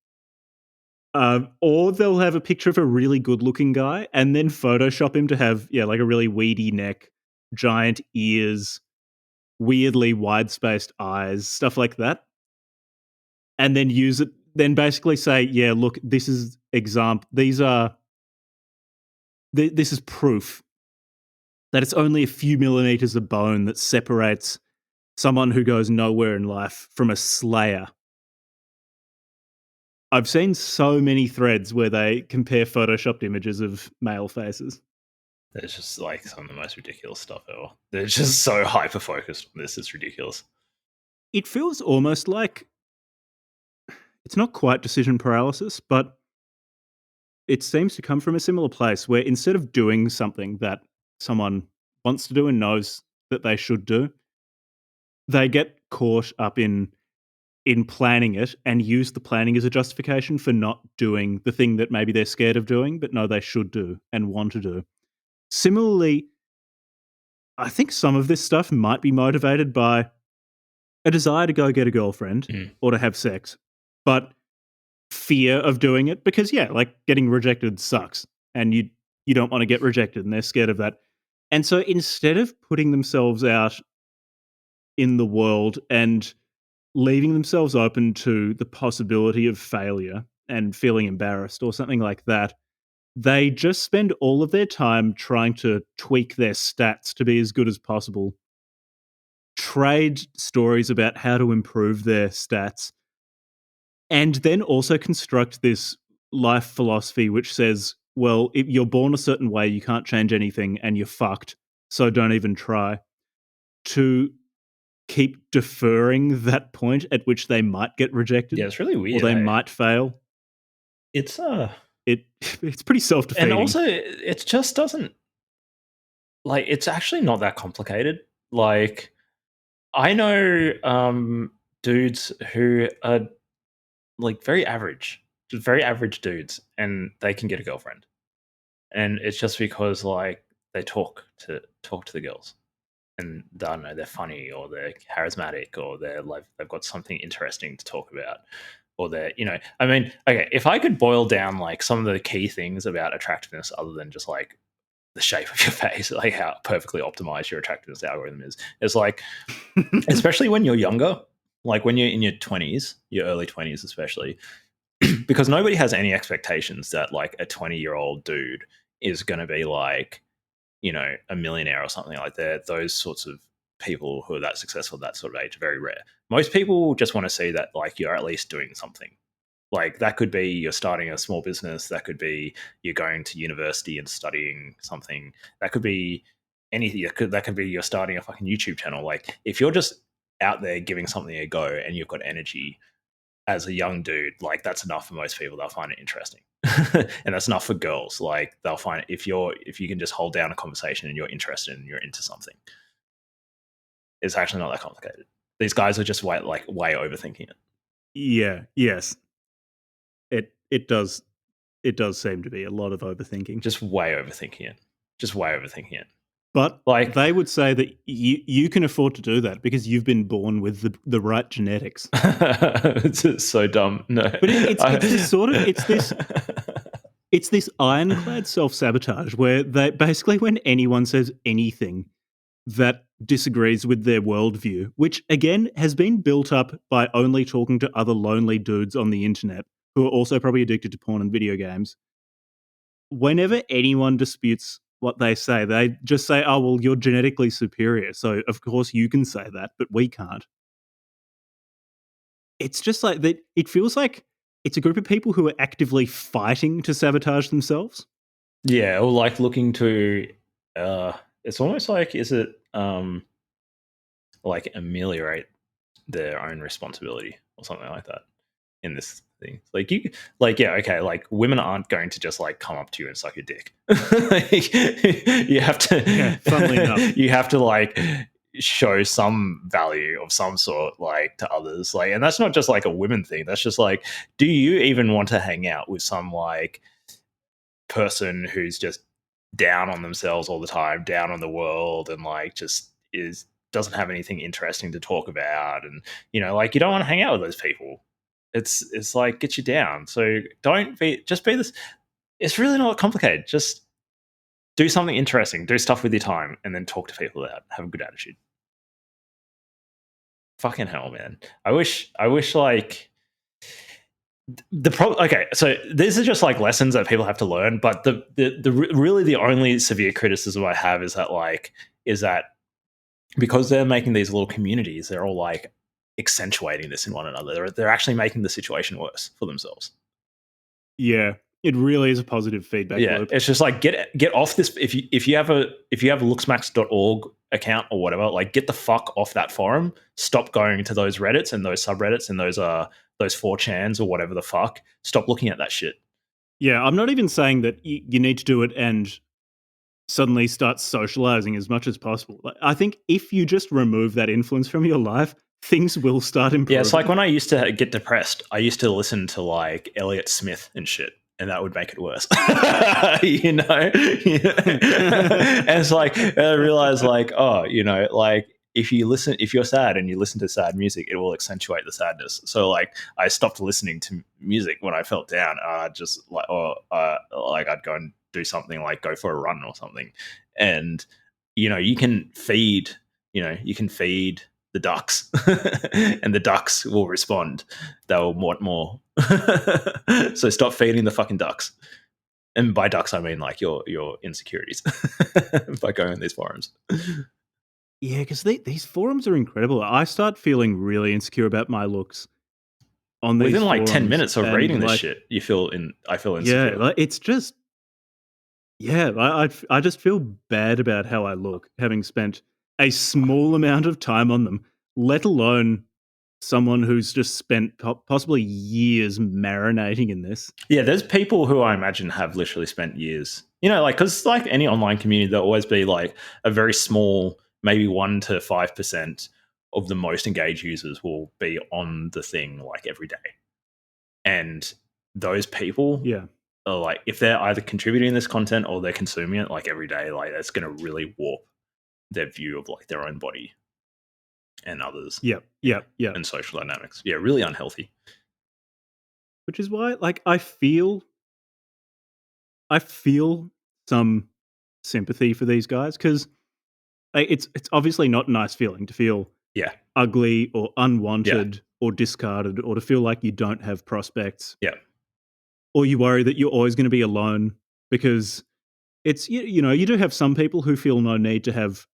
Or they'll have a picture of a really good-looking guy and then Photoshop him to have, like a really weedy neck, giant ears, weirdly wide-spaced eyes, stuff like that. And then use it, then basically say, yeah, look, this is this is proof that it's only a few millimeters of bone that separates someone who goes nowhere in life from a slayer. I've seen so many threads where they compare photoshopped images of male faces. There's just like some of the most ridiculous stuff ever. They're just so hyper-focused on this. It's ridiculous. It feels almost like it's not quite decision paralysis, but it seems to come from a similar place where instead of doing something that someone wants to do and knows that they should do, they get caught up in planning it and use the planning as a justification for not doing the thing that maybe they're scared of doing, but know they should do and want to do. Similarly, I think some of this stuff might be motivated by a desire to go get a girlfriend or to have sex, but fear of doing it because, like getting rejected sucks and you don't want to get rejected and they're scared of that. And so instead of putting themselves out in the world and leaving themselves open to the possibility of failure and feeling embarrassed or something like that, they just spend all of their time trying to tweak their stats to be as good as possible, trade stories about how to improve their stats, and then also construct this life philosophy which says, well, if you're born a certain way, you can't change anything and you're fucked, so don't even try, to keep deferring that point at which they might get rejected. Yeah, it's really weird. Or they might fail. It's it's pretty self-defeating. And also, it just doesn't like it's actually not that complicated. Like I know dudes who are like very average, just very average dudes, and they can get a girlfriend. And it's just because like they talk to the girls. And I don't know, they're funny or they're charismatic or they're like they've got something interesting to talk about. Or they're, I mean, okay, if I could boil down like some of the key things about attractiveness other than just like the shape of your face, like how perfectly optimized your attractiveness algorithm is. It's like, especially when you're younger, like when you're in your 20s, your early 20s, especially, because nobody has any expectations that like a 20-year-old dude is going to be like, a millionaire or something like that. Those sorts of people who are that successful at that sort of age are very rare. Most people just want to see that like you're at least doing something. Like that could be you're starting a small business. That could be you're going to university and studying something. That could be anything. That could be you're starting a fucking YouTube channel. Like if you're just out there giving something a go and you've got energy as a young dude, like that's enough for most people. They'll find it interesting, and that's enough for girls. Like they'll find it if you can just hold down a conversation and you're interested and you're into something. It's actually not that complicated. These guys are just way overthinking it. Yeah. Yes. It does seem to be a lot of overthinking. Just way overthinking it. Just way overthinking it. But like they would say that you can afford to do that because you've been born with the right genetics. It's so dumb. No, but it's this ironclad self-sabotage where they basically, when anyone says anything that disagrees with their worldview, which again has been built up by only talking to other lonely dudes on the internet who are also probably addicted to porn and video games. Whenever anyone disputes what they say, they just say, oh, well, you're genetically superior, so of course you can say that, but we can't. It's just like that. It feels like it's a group of people who are actively fighting to sabotage themselves. Yeah, or like looking to it's almost like, is it like ameliorate their own responsibility or something like that in this thing. Like yeah, okay, like women aren't going to just like come up to you and suck your dick. Like, you have to, funnily enough, you have to like show some value of some sort like to others. Like, and that's not just like a women thing. That's just like, do you even want to hang out with some like person who's just down on themselves all the time, down on the world, and like just doesn't have anything interesting to talk about, and like you don't want to hang out with those people. It's like get you down. So don't be this. It's really not complicated. Just do something interesting, do stuff with your time, and then talk to people that have a good attitude. Fucking hell, man. I wish like the problem. Okay, so these are just like lessons that people have to learn, but the really the only severe criticism I have is that because they're making these little communities, they're all like accentuating this in one another. They're actually making the situation worse for themselves. Yeah, it really is a positive feedback loop. It's just like get off this. If you have a looksmaxx.org account or whatever, like get the fuck off that forum. Stop going to those Reddits and those subreddits and those 4chans or whatever the fuck. Stop looking at that shit. Yeah, I'm not even saying that you need to do it and suddenly start socializing as much as possible. I think if you just remove that influence from your life, things will start improving. Yeah, it's like when I used to get depressed, I used to listen to like Elliott Smith and shit, and that would make it worse. And it's like I realized like, oh, like if you're sad and you listen to sad music, it will accentuate the sadness. So like I stopped listening to music when I felt down. Just like like I'd go and do something, like go for a run or something. And you can feed the ducks and the ducks will respond. They'll want more. So stop feeding the fucking ducks. And by ducks, I mean like your insecurities by going on these forums. Yeah, because these forums are incredible. I start feeling really insecure about my looks on these within like forums, 10 minutes of reading this like, shit. I feel insecure. Yeah, like, it's just I just feel bad about how I look, having spent a small amount of time on them, let alone someone who's just spent possibly years marinating in this. Yeah, there's people who I imagine have literally spent years You know, like, because like any online community, there'll always be like a very small, maybe 1 to 5% of the most engaged users will be on the thing like every day. And those people Yeah. are like, if they're either contributing this content or they're consuming it like every day, like that's going to really warp their view of like their own body and others. Yep. Yep. Yep. And social dynamics. Yeah, really unhealthy. Which is why, like, I feel some sympathy for these guys because it's obviously not a nice feeling to feel Yeah. ugly or unwanted or discarded, or to feel like you don't have prospects. Yeah. Or you worry that you're always going to be alone because it's, you know, you do have some people who feel no need to have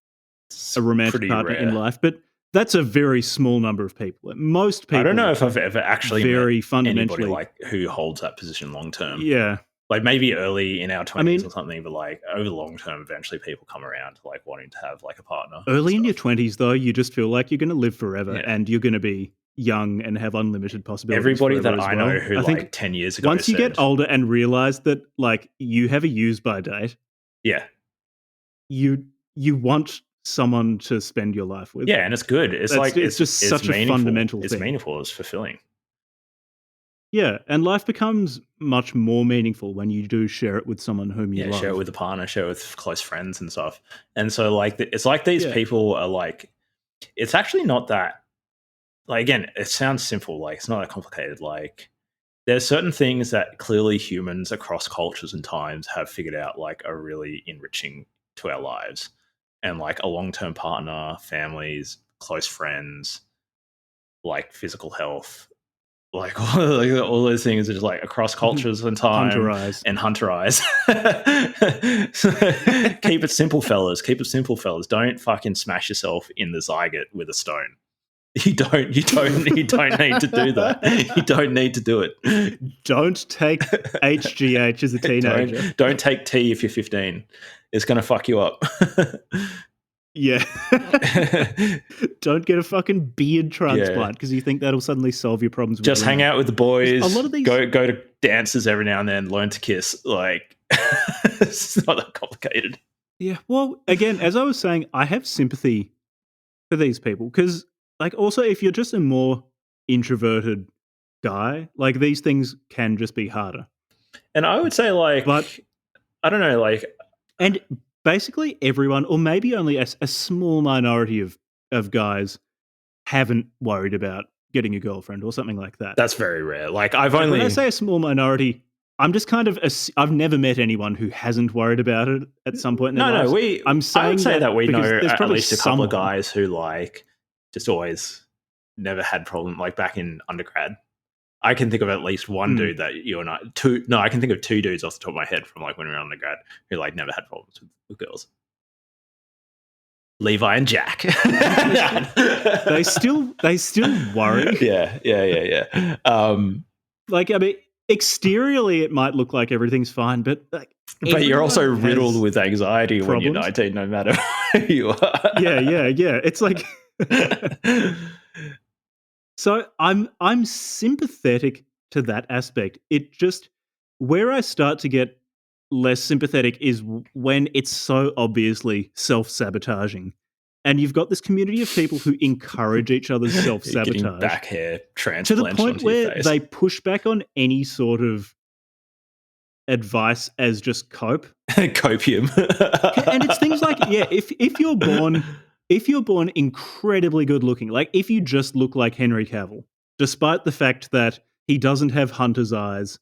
It's a romantic pretty partner rare. in life, but that's a very small number of people. Most people, I don't know if I've ever actually very met fundamentally anybody like who holds that position long term. Yeah. Like maybe early in our 20s or something, but like over the long term, eventually people come around to like wanting to have like a partner. Early in your 20s, though, you just feel like you're going to live forever Yeah. and you're going to be young and have unlimited possibilities. Everybody that as I well. know who I like think 10 years ago once you get older and realize that like you have a use by date, yeah, you want someone to spend your life with. yeah, and it's good. It's like it's just such a fundamental thing. It's meaningful. It's fulfilling. Yeah, and life becomes much more meaningful when you do share it with someone whom you love. Share it with a partner, share it with close friends and stuff. And so like it's like these people are like, it's actually not that, like, again, it sounds simple, like it's not that complicated. Like there's certain things that clearly humans across cultures and times have figured out like are really enriching to our lives. And like a long-term partner, families, close friends, like physical health, like all those things are just like across cultures and time. Hunter eyes. And hunter eyes. Keep it simple, fellas. Keep it simple, fellas. Don't fucking smash yourself in the zygote with a stone. You don't need to do that. You don't need to do it. Don't take HGH as a teenager. Don't take T if you're 15. It's going to fuck you up. Yeah. Don't get a fucking beard transplant because you think that'll suddenly solve your problems. Just hang out with the boys. A lot of these go to dances every now and then. Learn to kiss. Like it's not that complicated. Yeah. Well, again, as I was saying, I have sympathy for these people because, like, also if you're just a more introverted guy, like these things can just be harder. And I would say, like, but I don't know, like, and basically everyone, or maybe only a small minority of guys, haven't worried about getting a girlfriend or something like that. That's very rare. Like, when I say a small minority, I'm just kind of I've never met anyone who hasn't worried about it at some point in their lives. I would say that we know at least a couple someone. of guys who like just always never had problem. Like back in undergrad, I can think of at least one dude that you and I I can think of two dudes off the top of my head from like when we were undergrad who like never had problems with girls. Levi and Jack. they still worry. Yeah. Like, I mean, exteriorly it might look like everything's fine, but like, you're also riddled with anxiety when you're 19, no matter who you are. Yeah. It's like so I'm sympathetic to that aspect. It just, where I start to get less sympathetic is when it's so obviously self-sabotaging. And you've got this community of people who encourage each other's self-sabotage. Back hair transplants to the point where face. They push back on any sort of advice as just cope. Copium. And it's things like, if you're born incredibly good looking, like if you just look like Henry Cavill, despite the fact that he doesn't have hunter's eyes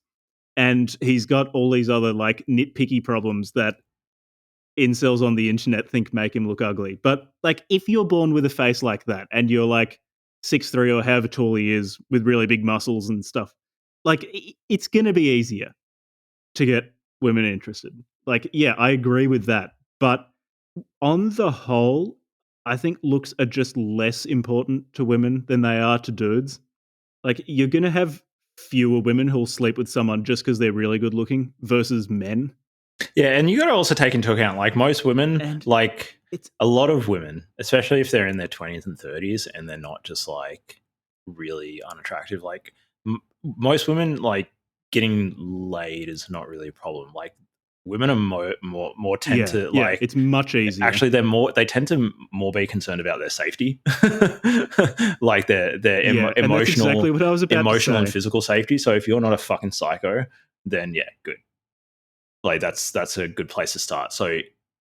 and he's got all these other like nitpicky problems that incels on the internet think make him look ugly. But like if you're born with a face like that and you're like 6'3" or however tall he is with really big muscles and stuff, like it's going to be easier to get women interested. Like, yeah, I agree with that. But on the whole, I think looks are just less important to women than they are to dudes. Like, you're going to have fewer women who'll sleep with someone just because they're really good looking versus men. Yeah, and you got to also take into account, like most women, and like a lot of women, especially if they're in their 20s and 30s and they're not just like really unattractive, like most women, like getting laid is not really a problem. Like women are more tend to like. It's much easier. Actually, they tend to more be concerned about their safety, like their and that's emotional, exactly what I was about to say. and physical safety. So if you're not a fucking psycho, then yeah, good. Like that's a good place to start. So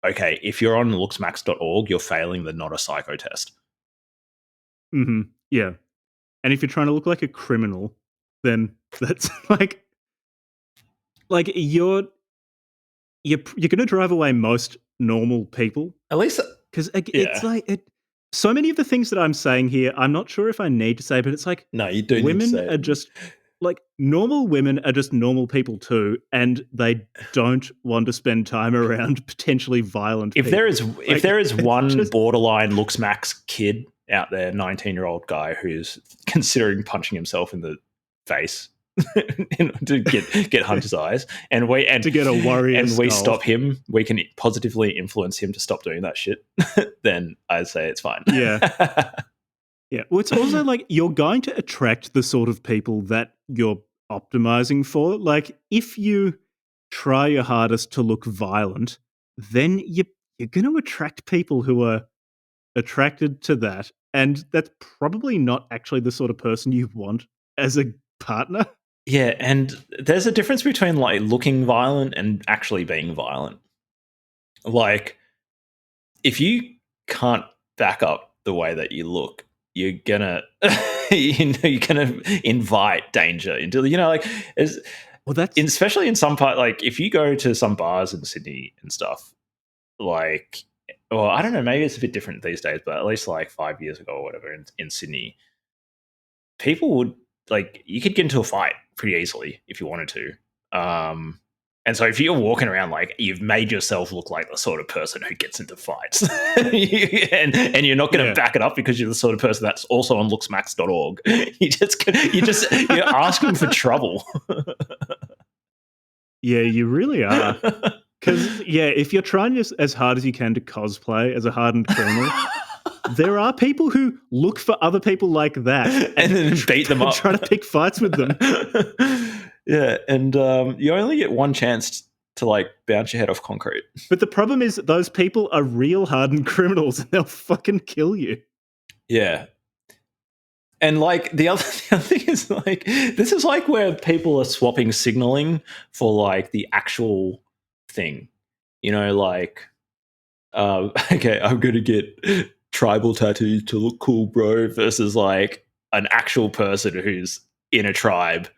okay, if you're on looksmaxxer.org, you're failing the not a psycho test. Mm-hmm. Yeah, and if you're trying to look like a criminal, then that's like you're going to drive away most normal people. At least, because it's like so many of the things that I'm saying here, I'm not sure if I need to say, but it's like no, you do. Women need to say are just like normal women are just normal people too, and they don't want to spend time around potentially violent people. If there is one borderline looksmax kid out there, 19-year-old guy who's considering punching himself in the face to get Hunter's eyes, and to get a warrior, and we stop him, we can positively influence him to stop doing that shit. Then I'd say it's fine. Yeah. Yeah. Well, it's also like you're going to attract the sort of people that you're optimizing for. Like if you try your hardest to look violent, then you're going to attract people who are attracted to that. And that's probably not actually the sort of person you want as a partner. Yeah, and there's a difference between like looking violent and actually being violent. Like if you can't back up the way that you look, you're gonna you're gonna invite danger into that's especially in some part. Like if you go to some bars in Sydney and stuff, like, well, I don't know, maybe it's a bit different these days, but at least like 5 years ago or whatever in Sydney, people would like you could get into a fight pretty easily if you wanted to. And so if you're walking around like you've made yourself look like the sort of person who gets into fights and you're not going to back it up because you're the sort of person that's also on looksmaxxer.org, you're asking for trouble. Yeah, you really are. Because, if you're trying as hard as you can to cosplay as a hardened criminal, there are people who look for other people like that and then beat them up. Try to pick fights with them. Yeah, and you only get one chance to like bounce your head off concrete. But the problem is that those people are real hardened criminals and they'll fucking kill you. Yeah. And like the other thing is like this is like where people are swapping signaling for like the actual thing. You know, like okay, I'm gonna get tribal tattoos to look cool, bro, versus like an actual person who's in a tribe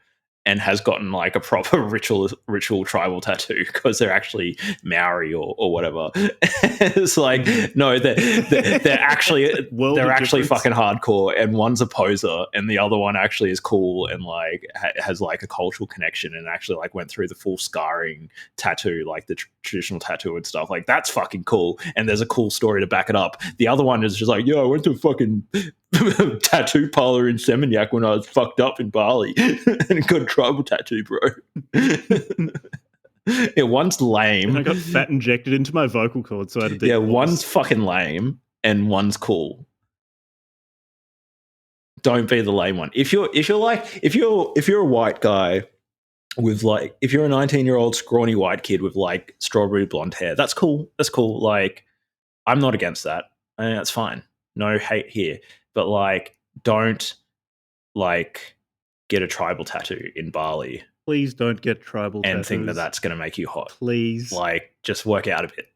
and has gotten like a proper ritual tribal tattoo because they're actually Maori or whatever. It's like no, they're actually fucking hardcore, and one's a poser, and the other one actually is cool and like has like a cultural connection and actually like went through the full scarring tattoo, like the traditional tattoo and stuff. Like that's fucking cool, and there's a cool story to back it up. The other one is just like, yo, I went to a fucking tattoo parlor in Seminyak when I was fucked up in Bali and got a tribal tattoo, bro. Yeah, one's lame. And I got fat injected into my vocal cords, so I had a deep voice. One's fucking lame and one's cool. Don't be the lame one. If you're a white guy with like, if you're a 19-year-old scrawny white kid with like strawberry blonde hair, that's cool. That's cool. Like, I'm not against that. I mean, that's fine. No hate here. But like, don't like get a tribal tattoo in Bali. Please don't get tribal tattoos. And think that that's going to make you hot. Please. Like, just work out a bit.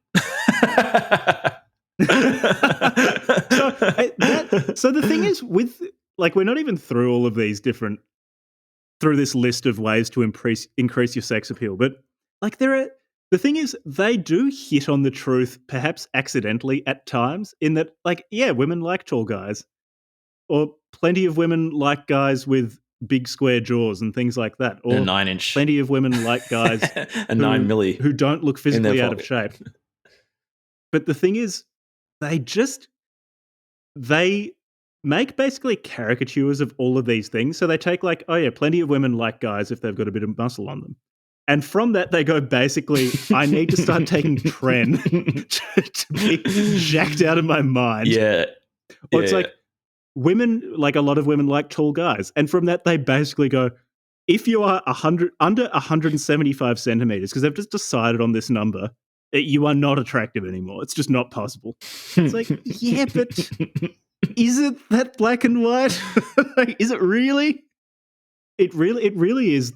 So the thing is with, like, we're not even through all of these different, through this list of ways to increase your sex appeal. But like the thing is, they do hit on the truth, perhaps accidentally at times, in that, like, yeah, women like tall guys. Or plenty of women like guys with big square jaws and things like that. Or a 9-inch. Plenty of women like guys a 9 milli who don't look physically out of shape. But the thing is, they make basically caricatures of all of these things. So they take like, oh yeah, plenty of women like guys if they've got a bit of muscle on them. And from that, they go basically, I need to start taking tren to be jacked out of my mind. Yeah. Or it's like, women, like a lot of women like tall guys. And from that, they basically go, if you are under 175 centimeters, because they've just decided on this number, you are not attractive anymore. It's just not possible. It's like, yeah, but is it that black and white? Like, is it really? It really is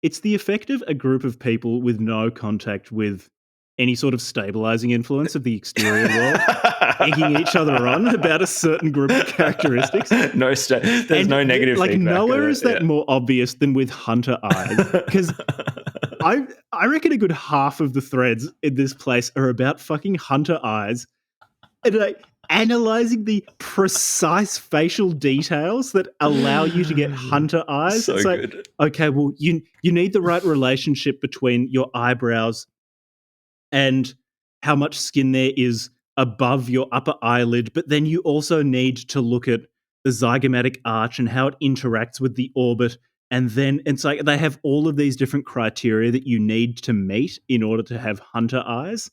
it's the effect of a group of people with no contact with any sort of stabilizing influence of the exterior world, egging each other on about a certain group of characteristics. There's no negative like feedback. Nowhere is that more obvious than with hunter eyes, because I reckon a good half of the threads in this place are about fucking hunter eyes and like analyzing the precise facial details that allow you to get hunter eyes. So it's like, good. okay, well, you need the right relationship between your eyebrows and how much skin there is above your upper eyelid, but then you also need to look at the zygomatic arch and how it interacts with the orbit. And then it's like they have all of these different criteria that you need to meet in order to have hunter eyes.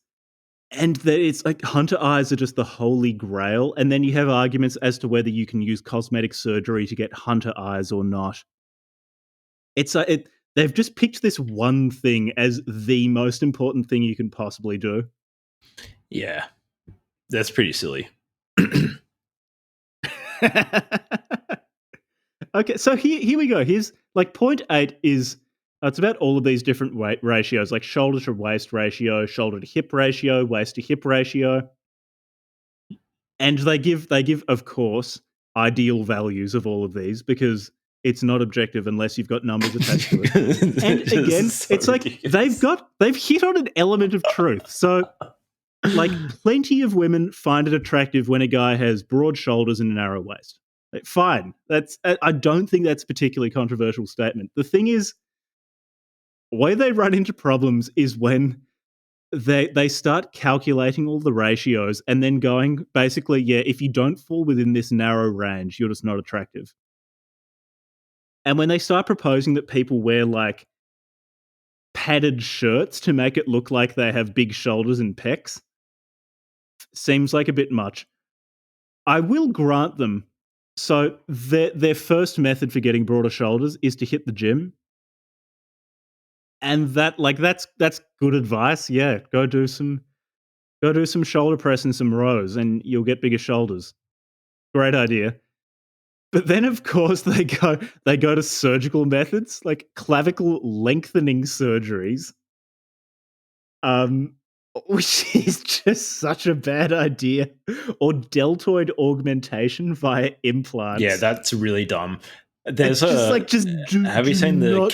And that it's like hunter eyes are just the holy grail. And then you have arguments as to whether you can use cosmetic surgery to get hunter eyes or not. It's like they've just picked this one thing as the most important thing you can possibly do. Yeah, that's pretty silly. Okay, so here we go. Here's like 0.8 is it's about all of these different weight ratios, like shoulder to waist ratio, shoulder to hip ratio, waist to hip ratio. And they give, of course, ideal values of all of these because it's not objective unless you've got numbers attached to it. And again, it's like ridiculous. They've hit on an element of truth. So like plenty of women find it attractive when a guy has broad shoulders and a narrow waist. Like, fine. I don't think that's a particularly controversial statement. The thing is, where they run into problems is when they start calculating all the ratios and then going, basically, yeah, if you don't fall within this narrow range, you're just not attractive. And when they start proposing that people wear like padded shirts to make it look like they have big shoulders and pecs, seems like a bit much. I will grant them. So their first method for getting broader shoulders is to hit the gym. And that's good advice. Yeah, go do some shoulder press and some rows and you'll get bigger shoulders. Great idea. But then of course they go to surgical methods like clavicle lengthening surgeries. Which is just such a bad idea. Or deltoid augmentation via implants. Yeah, that's really dumb. Have you seen the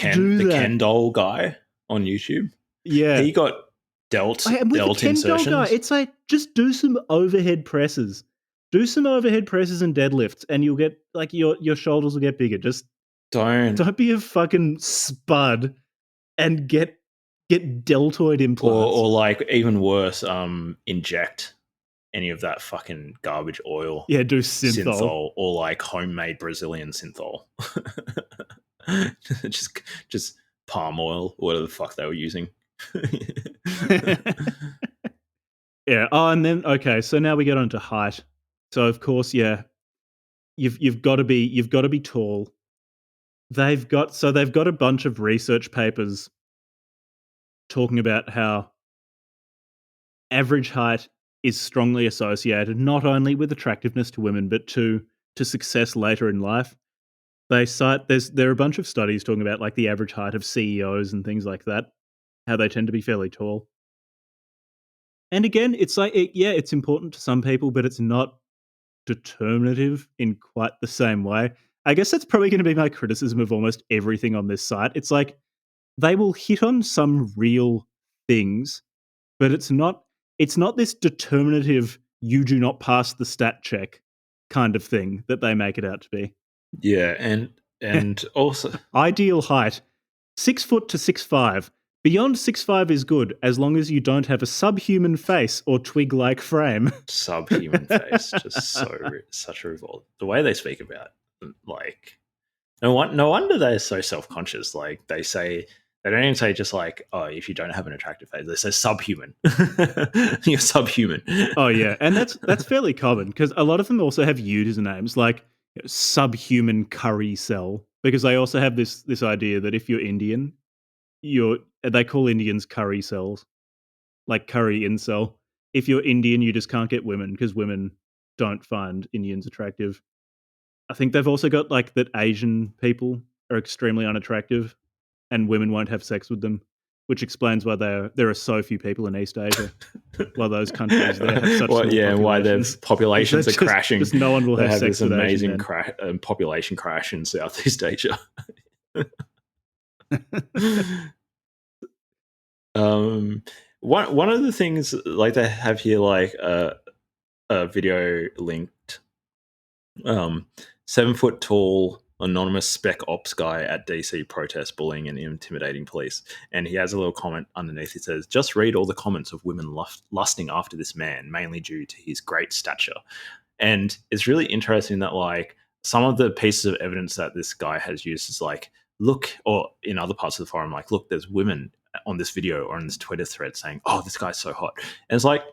Ken doll guy on YouTube? Yeah. He got delt insertions. Guy, it's like, just do some overhead presses. Do some overhead presses and deadlifts and you'll get, like, your shoulders will get bigger. Just don't be a fucking spud and get deltoid implants. Or like, even worse, inject any of that fucking garbage oil. Yeah, do synthol. Or like homemade Brazilian synthol. just palm oil, or whatever the fuck they were using. Yeah. Oh, and then okay, so now we get on to height. So of course, yeah, you've got to be tall. They've got a bunch of research papers talking about how average height is strongly associated not only with attractiveness to women, but to success later in life. They cite there are a bunch of studies talking about like the average height of CEOs and things like that, how they tend to be fairly tall. And again, it's like, it's important to some people, but it's not determinative in quite the same way. I guess that's probably going to be my criticism of almost everything on this site. It's like they will hit on some real things, but it's not this determinative, you do not pass the stat check kind of thing that they make it out to be. Yeah, and also ideal height, 6 foot to 6'5". Beyond 6'5" is good as long as you don't have a subhuman face or twig-like frame. Subhuman face, just such a revolt. The way they speak about it, like, no wonder they're so self-conscious. Like, they don't even say just like, oh, if you don't have an attractive face. They say subhuman. You're subhuman. Oh yeah, and that's fairly common because a lot of them also have usernames like subhuman curry cell because they also have this idea that if you're Indian, they call Indians curry cells, like curry incel. If you're Indian, you just can't get women because women don't find Indians attractive. I think they've also got like that Asian people are extremely unattractive and women won't have sex with them, which explains why there are so few people in East Asia. While those countries there have such small populations. Why their populations are crashing. Just no one will they have have sex this with amazing Asian population crash in Southeast Asia. One of the things like they have here, like a video linked 7-foot tall anonymous spec ops guy at DC protest bullying and intimidating police, and he has a little comment underneath. It says, just read all the comments of women lusting after this man, mainly due to his great stature. And it's really interesting that like some of the pieces of evidence that this guy has used is like, look, or in other parts of the forum, like, look, there's women on this video or on this Twitter thread saying, oh, this guy's so hot. And it's like,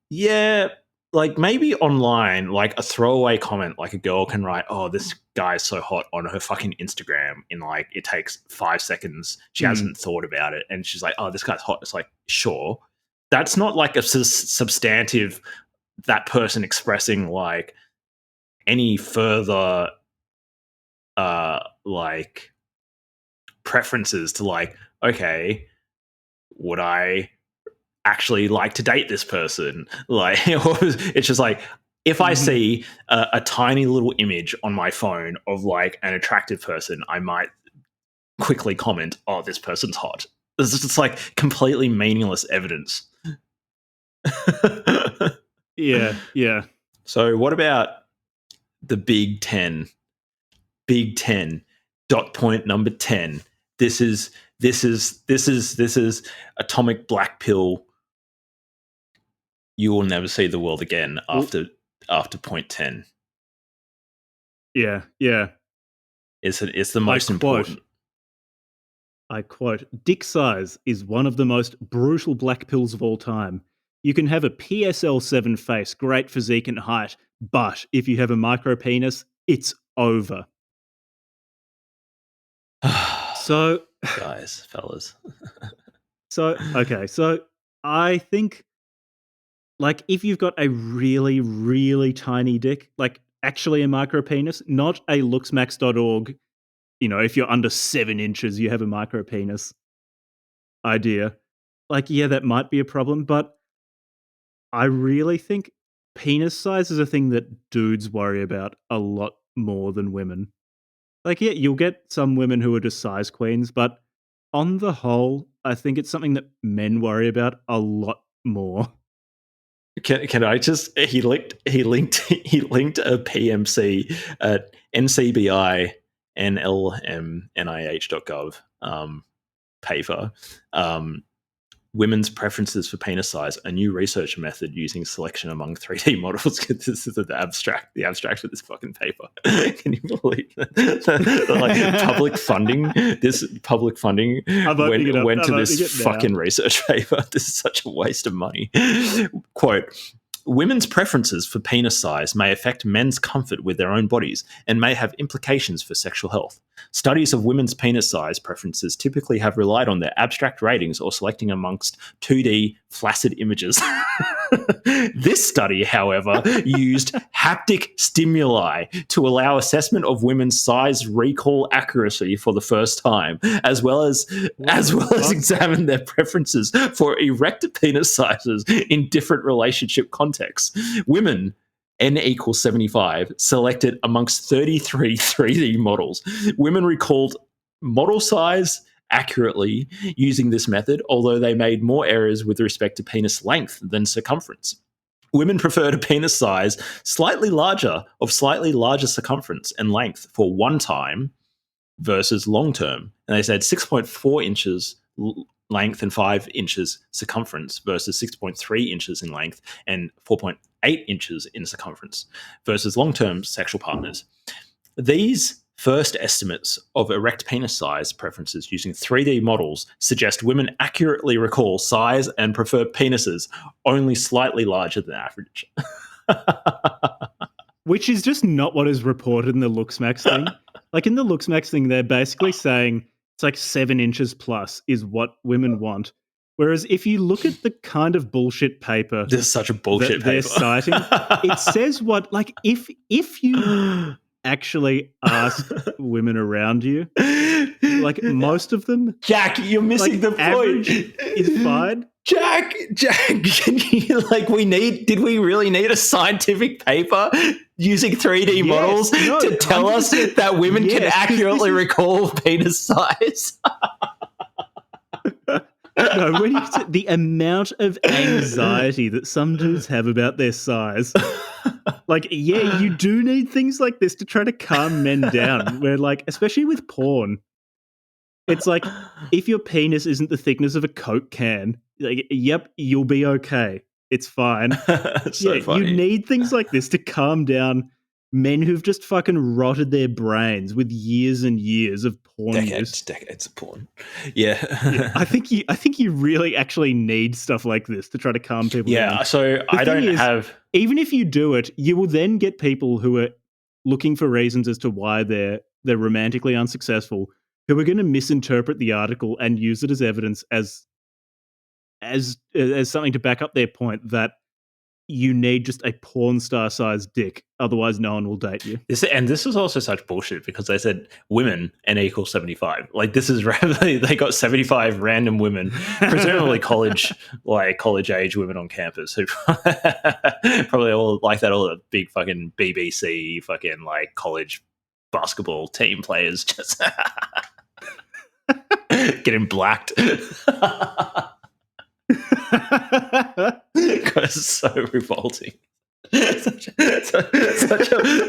yeah, like maybe online, like a throwaway comment, like a girl can write, oh, this guy's so hot on her fucking Instagram in like, it takes 5 seconds. She hasn't thought about it. And she's like, oh, this guy's hot. It's like, sure. That's not like a substantive, that person expressing like any further like preferences to like, okay, would I actually like to date this person? Like, it's just like, if I see a tiny little image on my phone of like an attractive person, I might quickly comment, oh, this person's hot. It's just like completely meaningless evidence. Yeah. So what about the Big 10? Big 10. Dot point number 10. This is atomic black pill. You will never see the world again after point 10. Yeah. It's the most important. I quote, dick size is one of the most brutal black pills of all time. You can have a PSL7 face, great physique and height, but if you have a micro penis, it's over. So, guys, fellas. So I think, like, if you've got a really, really tiny dick, like actually a micro penis, not a looksmaxxer.org, if you're under 7 inches, you have a micro penis idea. Like, yeah, that might be a problem, but I really think penis size is a thing that dudes worry about a lot more than women. Like, yeah, you'll get some women who are just size queens, but on the whole, I think it's something that men worry about a lot more. Can I just he linked a PMC at NCBI NLMNIH.gov paper. Women's preferences for penis size, a new research method using selection among 3D models. This is the abstract for this fucking paper. Can you believe that? Like public funding went to this fucking research paper. This is such a waste of money. Quote, women's preferences for penis size may affect men's comfort with their own bodies and may have implications for sexual health. Studies of women's penis size preferences typically have relied on their abstract ratings or selecting amongst 2D flaccid images. This study, however, used haptic stimuli to allow assessment of women's size recall accuracy for the first time, as well as examine their preferences for erect penis sizes in different relationship contexts. Women, N equals 75, selected amongst 33 3D models. Women recalled model size accurately using this method, although they made more errors with respect to penis length than circumference. Women preferred a penis size slightly larger circumference and length for one time versus long term. And they said 6.4 inches length and 5 inches circumference versus 6.3 inches in length and 4.8 inches in circumference versus long-term sexual partners. These first estimates of erect penis size preferences using 3D models suggest women accurately recall size and prefer penises only slightly larger than average. Which is just not what is reported in the Looksmaxxer thing. Like in the Looksmax thing, they're basically saying it's like 7 inches plus is what women want. Whereas if you look at the kind of bullshit paper This is such a bullshit that they're paper. citing, it says what, like, if you actually ask women around you, like most of them, Jack, you're missing like, the average point. is fine. Jack, can you, like, did we really need a scientific paper using 3D models to tell us that women can accurately recall penis size? No, when you the amount of anxiety that some dudes have about their size, like, yeah, you do need things like this to try to calm men down. Where, like, especially with porn, it's like if your penis isn't the thickness of a Coke can, like, yep, you'll be okay. It's fine. So funny. You need things like this to calm down men who've just fucking rotted their brains with years and years of porn use. Decades of porn. Yeah. I think you really actually need stuff like this to try to calm people down. Yeah, so I don't have... Even if you do it, you will then get people who are looking for reasons as to why they're romantically unsuccessful, who are going to misinterpret the article and use it as evidence as something to back up their point that you need just a porn star sized dick, otherwise no one will date you. This is also such bullshit because they said women N equals 75. Like, this is they got 75 random women, presumably college age women on campus who probably all like that, all the big fucking BBC fucking like college basketball team players just getting blacked. Because it's so revolting.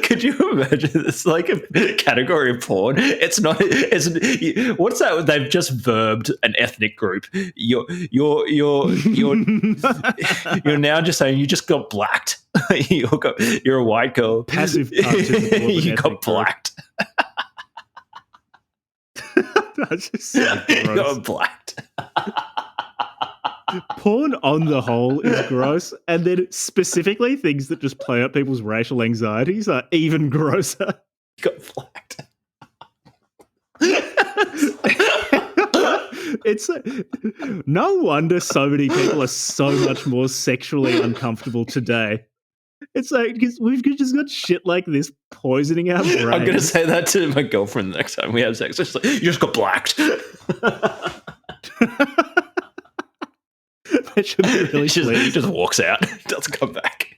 Could you imagine this like a category of porn? What's that? They've just verbed an ethnic group. You're now just saying you just got blacked. You're a white girl. Passive participant. You got blacked. That's just so gross. You got blacked. Porn on the whole is gross, and then specifically things that just play up people's racial anxieties are even grosser. Got blacked. It's no wonder so many people are so much more sexually uncomfortable today. It's like because we've just got shit like this poisoning our brains. I'm gonna say that to my girlfriend the next time we have sex. It's like, you just got blacked. That should be really she just walks out, doesn't come back.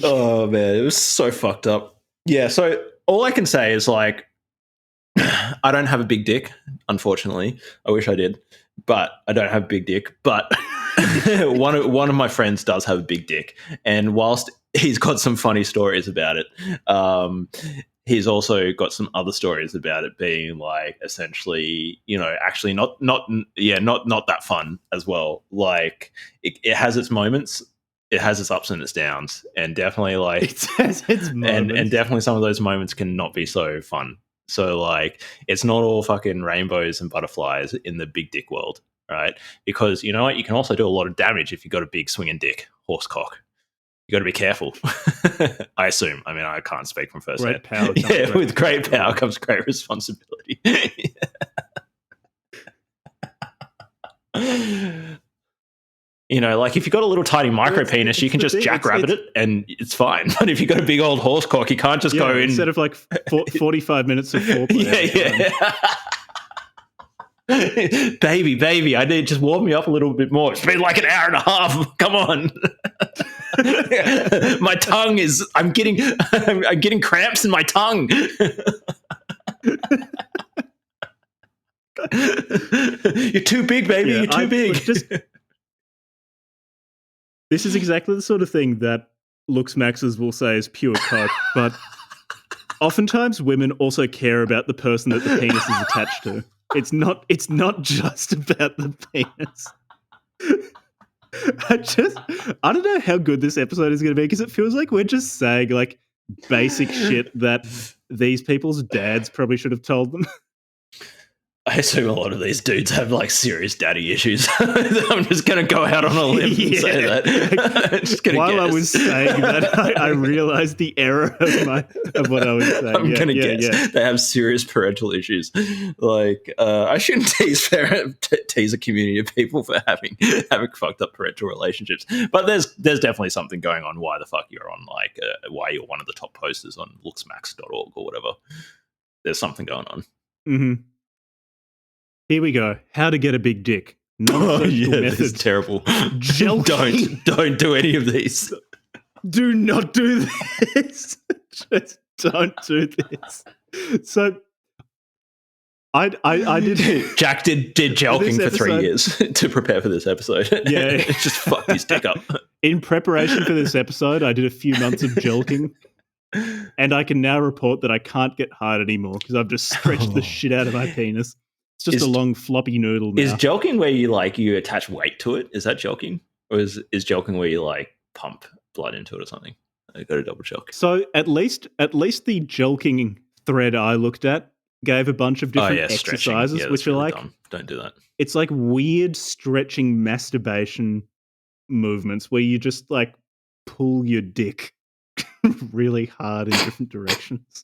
Oh man, it was so fucked up. Yeah, so all I can say is like I don't have a big dick, unfortunately. I wish I did, but I don't have a big dick. But one of my friends does have a big dick, and whilst he's got some funny stories about it, he's also got some other stories about it being like essentially, actually not that fun as well. Like it has its moments, it has its ups and its downs, and definitely like it has its moments. And definitely some of those moments can not be so fun. So like it's not all fucking rainbows and butterflies in the big dick world, right? Because you know what, you can also do a lot of damage if you've got a big swinging dick, horse cock. You got to be careful. I assume. I mean, I can't speak from first hand. With great power comes great responsibility. Like if you've got a little tiny micro penis, you can just jackrabbit it and it's fine. But if you've got a big old horse cock, you can't just go in. Instead of like 45 minutes of foreplay. Baby, I need just warm me up a little bit more. It's been like an hour and a half. Come on. My tongue is I'm getting cramps in my tongue. You're too big, baby. You're too big. This is exactly the sort of thing that looksmaxxers will say is pure coke, but oftentimes women also care about the person that the penis is attached to. It's not just about the penis. I don't know how good this episode is going to be because it feels like we're just saying like basic shit that these people's dads probably should have told them. I assume a lot of these dudes have like serious daddy issues. I'm just going to go out on a limb and say that. Just gonna While I guess. was saying that, I realized the error of what I was saying. I'm going to guess they have serious parental issues. Like, I shouldn't tease a community of people for having fucked up parental relationships. But there's definitely something going on. Why the fuck you're on why you're one of the top posters on looksmaxxer.org or whatever. There's something going on. Mm-hmm. Here we go. How to get a big dick. Non-surgical methods. This is terrible. Jelquing. Don't do any of these. Do not do this. Just don't do this. So, I did. Jack did jelquing for 3 years to prepare for this episode. Yeah, just fucked his dick up. In preparation for this episode, I did a few months of jelquing. And I can now report that I can't get hard anymore because I've just stretched the shit out of my penis. It's just a long floppy noodle now. Is jelquing where you attach weight to it? Is that jelquing? Or is jelquing where you like pump blood into it or something? I got to double check. So at least the jelquing thread I looked at gave a bunch of different exercises, which are like dumb. Don't do that. It's like weird stretching masturbation movements where you just like pull your dick really hard in different directions.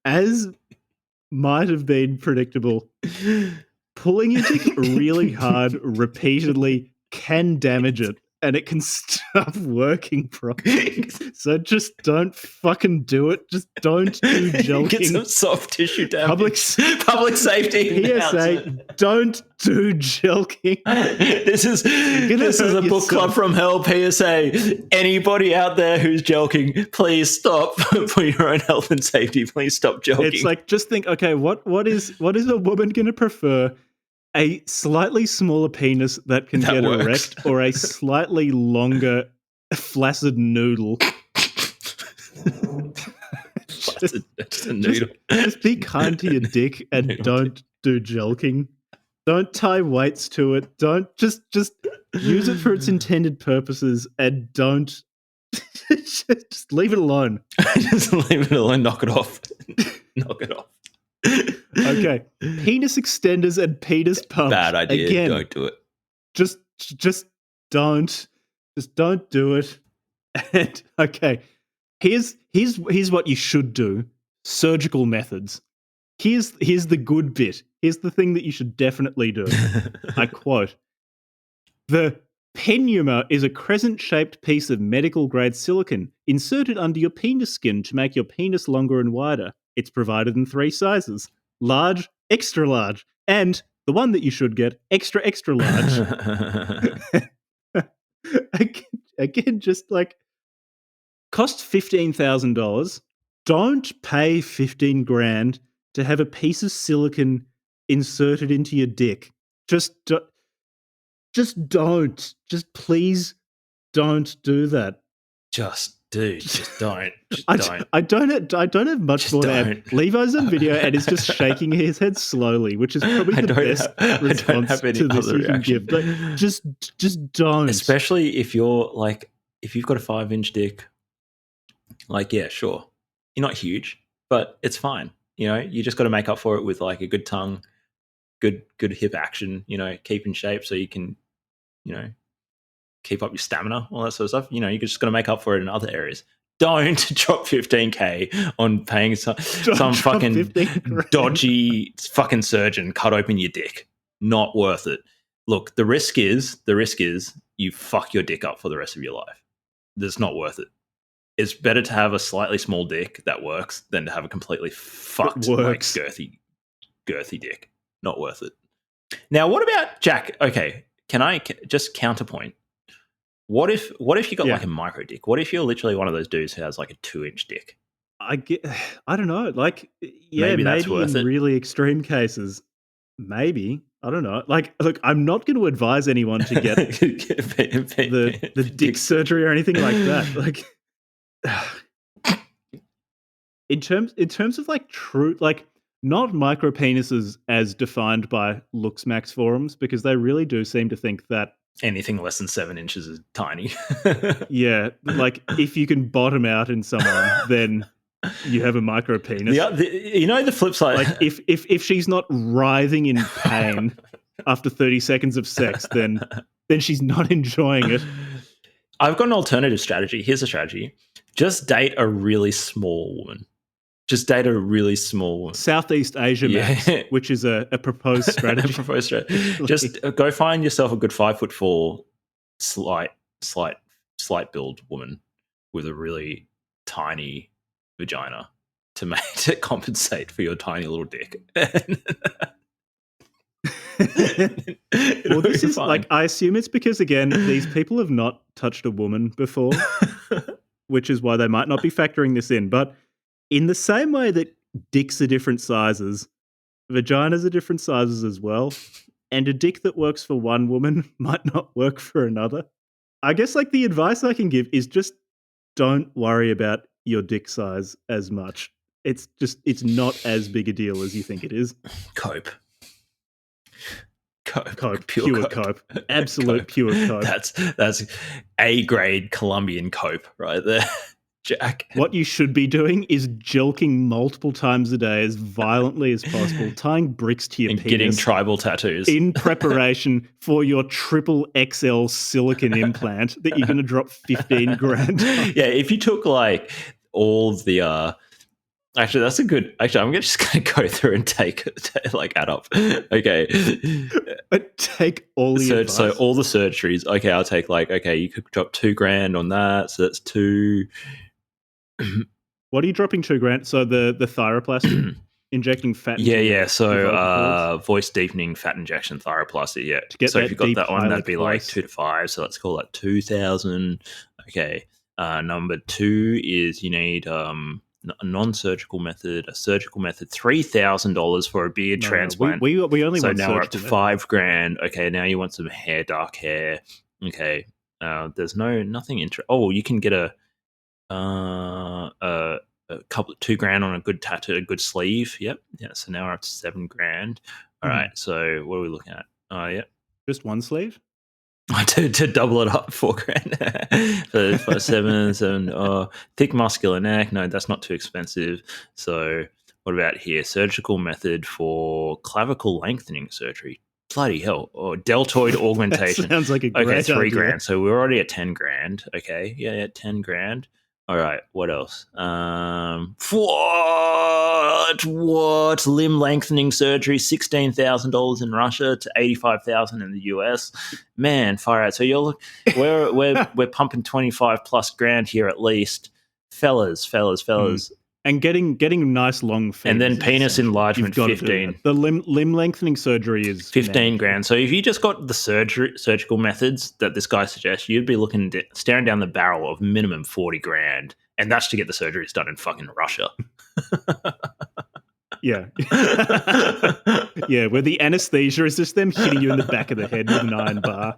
as might have been predictable, pulling your dick really hard repeatedly can damage it and it can stop working properly. So just don't fucking do it. Just don't do jelquing. Get some soft tissue damage. Public safety. PSA, don't do jelquing. This is a book club from hell. PSA. Anybody out there who's jelquing, please stop for your own health and safety. Please stop jelquing. It's like, just think, okay, what is a woman going to prefer? A slightly smaller penis that can get erect, or a slightly longer, flaccid noodle? just a noodle. Just be kind to your dick and don't do jelquing. Don't tie weights to it. Don't just use it for its intended purposes and don't just leave it alone. Just leave it alone. Knock it off. Knock it off. Okay, penis extenders and penis pumps. Bad idea. Again, don't do it. Just don't do it. And okay, here's what you should do. Surgical methods. Here's the good bit. Here's the thing that you should definitely do. I quote: "The penuma is a crescent-shaped piece of medical-grade silicone inserted under your penis skin to make your penis longer and wider. It's provided in 3 sizes: large, extra large, and the one that you should get, extra, extra large." Again, just like, cost $15,000. Don't pay $15,000 to have a piece of silicone inserted into your dick. Just don't. Just please don't do that. Just don't. I don't have much Just more to don't. add. Levi's on video and is just shaking his head slowly, which is probably the best response to this you can give. But just don't. Especially if you're like, if you've got a 5-inch dick, like, yeah, sure. You're not huge, but it's fine. You know, you just got to make up for it with like a good tongue, good hip action, you know, keep in shape so you can, you know, keep up your stamina, all that sort of stuff. You know, you're just going to make up for it in other areas. Don't drop $15,000 on paying some fucking dodgy fucking surgeon cut open your dick. Not worth it. Look, the risk is you fuck your dick up for the rest of your life. That's not worth it. It's better to have a slightly small dick that works than to have a completely fucked, like, girthy dick. Not worth it. Now, what about Jack? Okay, can I just counterpoint? What if you got like a micro dick? What if you're literally one of those dudes who has like a 2-inch dick? I don't know. Like, yeah, maybe that's worth in it. Really extreme cases, maybe. I don't know. Like, look, I'm not going to advise anyone to get the dick surgery or anything like that. Like, in terms of like true, like, not micro penises as defined by Looksmax forums, because they really do seem to think that anything less than 7 inches is tiny. Yeah, like, if you can bottom out in someone, then you have a micro penis. You know the flip side. Like if she's not writhing in pain after 30 seconds of sex, then she's not enjoying it. I've got an alternative strategy. Here's a strategy: just date a really small woman. Just date a really small one. Southeast Asia Max, which is a proposed strategy. Just go find yourself a good 5'4", slight build woman with a really tiny vagina to compensate for your tiny little dick. Well, this is like, I assume it's because, again, these people have not touched a woman before, which is why they might not be factoring this in. But in the same way that dicks are different sizes, vaginas are different sizes as well. And a dick that works for one woman might not work for another. I guess like the advice I can give is just don't worry about your dick size as much. It's not as big a deal as you think it is. Cope. Pure cope. Absolute cope. Pure cope. That's A-grade Colombian cope right there, Jack. What you should be doing is jelquing multiple times a day as violently as possible, tying bricks to your penis. And getting tribal tattoos. In preparation for your triple XL silicone implant that you're going to drop 15 grand. Yeah, if you took like all the... Actually, that's a good... Actually, I'm just going to go through and add up. Okay. Take all the advice. So all the surgeries. Okay, I'll take you could drop $2,000 on that. So that's two... What are you dropping $2,000? So the thyroplasty? Injecting fat? Yeah. So voice deepening fat injection thyroplasty, yeah. So if you got that one, that'd be like 2 to 5. So let's call that 2,000. Okay. Number 2 is you need... a non-surgical method, a surgical method, $3,000 for a beard transplant. We only so want now we're up to $5,000. Okay, now you want some dark hair. Okay, there's nothing you can get a couple $2,000 on a good tattoo, a good sleeve. Yep, yeah. So now we're up to $7,000. All right. So what are we looking at? Yep, just one sleeve. to double it up, $4,000 for 7. Thick muscular neck. No, that's not too expensive. So what about here? Surgical method for clavicle lengthening surgery. Bloody hell! Or deltoid augmentation. Sounds like a great $3,000. idea. So we're already at $10,000. Okay, yeah, $10,000. All right, what else? What? Limb lengthening surgery, $16,000 in Russia to $85,000 in the US. Man, far out. So we're pumping 25 plus grand here at least, fellas. And getting nice long fingers. And then penis enlargement, 15. The limb lengthening surgery is $15,000. So if you just got the surgical methods that this guy suggests, you'd be staring down the barrel of minimum $40,000, and that's to get the surgeries done in fucking Russia. Yeah. Yeah, where the anesthesia is just them hitting you in the back of the head with an iron bar.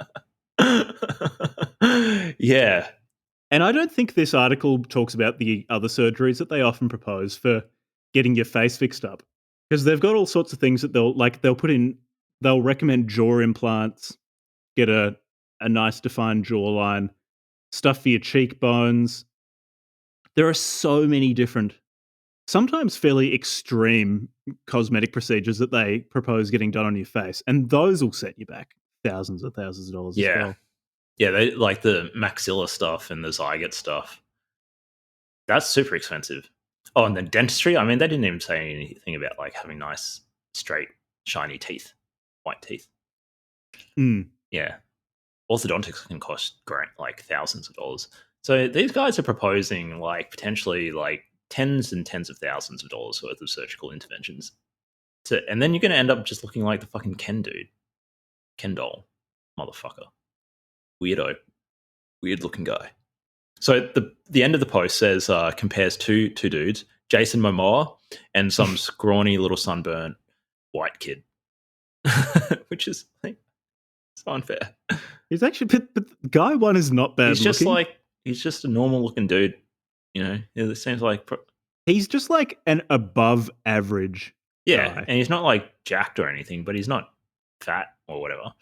Yeah. And I don't think this article talks about the other surgeries that they often propose for getting your face fixed up, because they've got all sorts of things that they'll recommend jaw implants, get a nice defined jawline, stuff for your cheekbones. There are so many different, sometimes fairly extreme cosmetic procedures that they propose getting done on your face, and those will set you back thousands of dollars as well. Yeah, they like the maxilla stuff and the zygote stuff. That's super expensive. Oh, and then dentistry. I mean, they didn't even say anything about like having nice, straight, shiny teeth, white teeth. Yeah, orthodontics can cost like thousands of dollars. So these guys are proposing like potentially like tens and tens of thousands of dollars worth of surgical interventions. And then you're going to end up just looking like the fucking Ken dude, Ken doll, motherfucker. Weirdo, weird looking guy. So the end of the post says compares two dudes, Jason Momoa and some scrawny little sunburnt white kid, which is it's unfair. He's actually, but guy one is not bad. He's just a normal looking dude. You know, it seems like he's just like an above average. Yeah, guy. And he's not like jacked or anything, but he's not fat or whatever.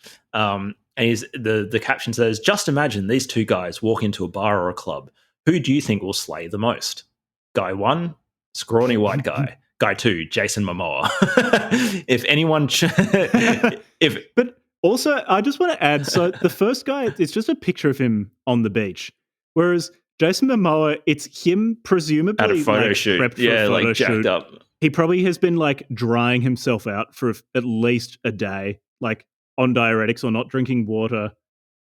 And he's the caption says, "Just imagine these two guys walk into a bar or a club. Who do you think will slay the most? Guy one scrawny white guy. Guy 2, Jason Momoa. If anyone, But also, I just want to add, so the first guy, it's just a picture of him on the beach, whereas Jason Momoa, it's him presumably at a photo like, shoot, prepped for a photo like jacked shoot. up. He probably has been like drying himself out for at least a day, like on diuretics or not drinking water,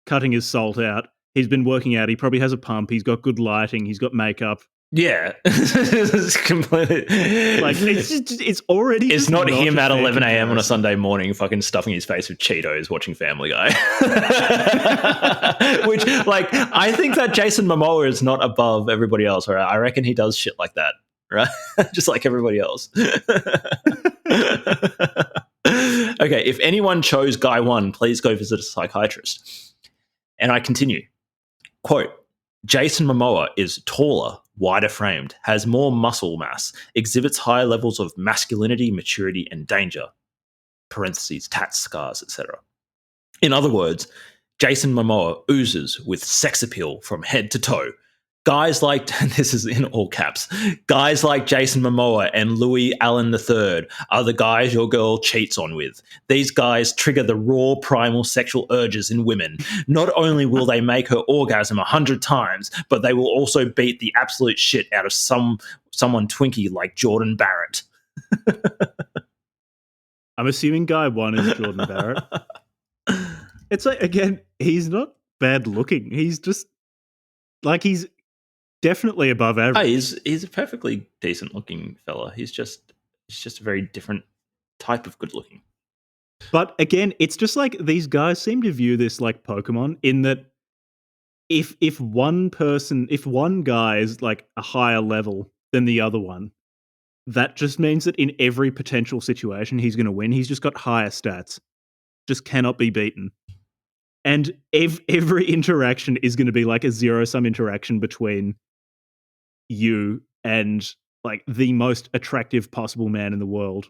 cutting his salt out. He's been working out. He probably has a pump. He's got good lighting. He's got makeup. Yeah, it's completely like it's already. It's not him at 11 a.m. on a comparison. Sunday morning, fucking stuffing his face with Cheetos, watching Family Guy. Which, like, I think that Jason Momoa is not above everybody else. Right? I reckon he does shit like that, right? Just like everybody else. Okay, if anyone chose Guy 1, please go visit a psychiatrist. And I continue. Quote, Jason Momoa is taller, wider framed, has more muscle mass, exhibits high levels of masculinity, maturity, and danger. Parentheses, tats, scars, etc. In other words, Jason Momoa oozes with sex appeal from head to toe. Guys like, this is in all caps, guys like Jason Momoa and Louis Allen III are the guys your girl cheats on with. These guys trigger the raw primal sexual urges in women. Not only will they make her orgasm 100 times, but they will also beat the absolute shit out of someone twinkie like Jordan Barrett. I'm assuming Guy 1 is Jordan Barrett. It's like, again, he's not bad looking. He's just like, he's definitely above average. Oh, he's a perfectly decent looking fella. He's just a very different type of good looking. But again, it's just like these guys seem to view this like Pokemon in that if one guy is like a higher level than the other one, that just means that in every potential situation he's going to win. He's just got higher stats. Just cannot be beaten. And every interaction is going to be like a zero-sum interaction between you and like the most attractive possible man in the world.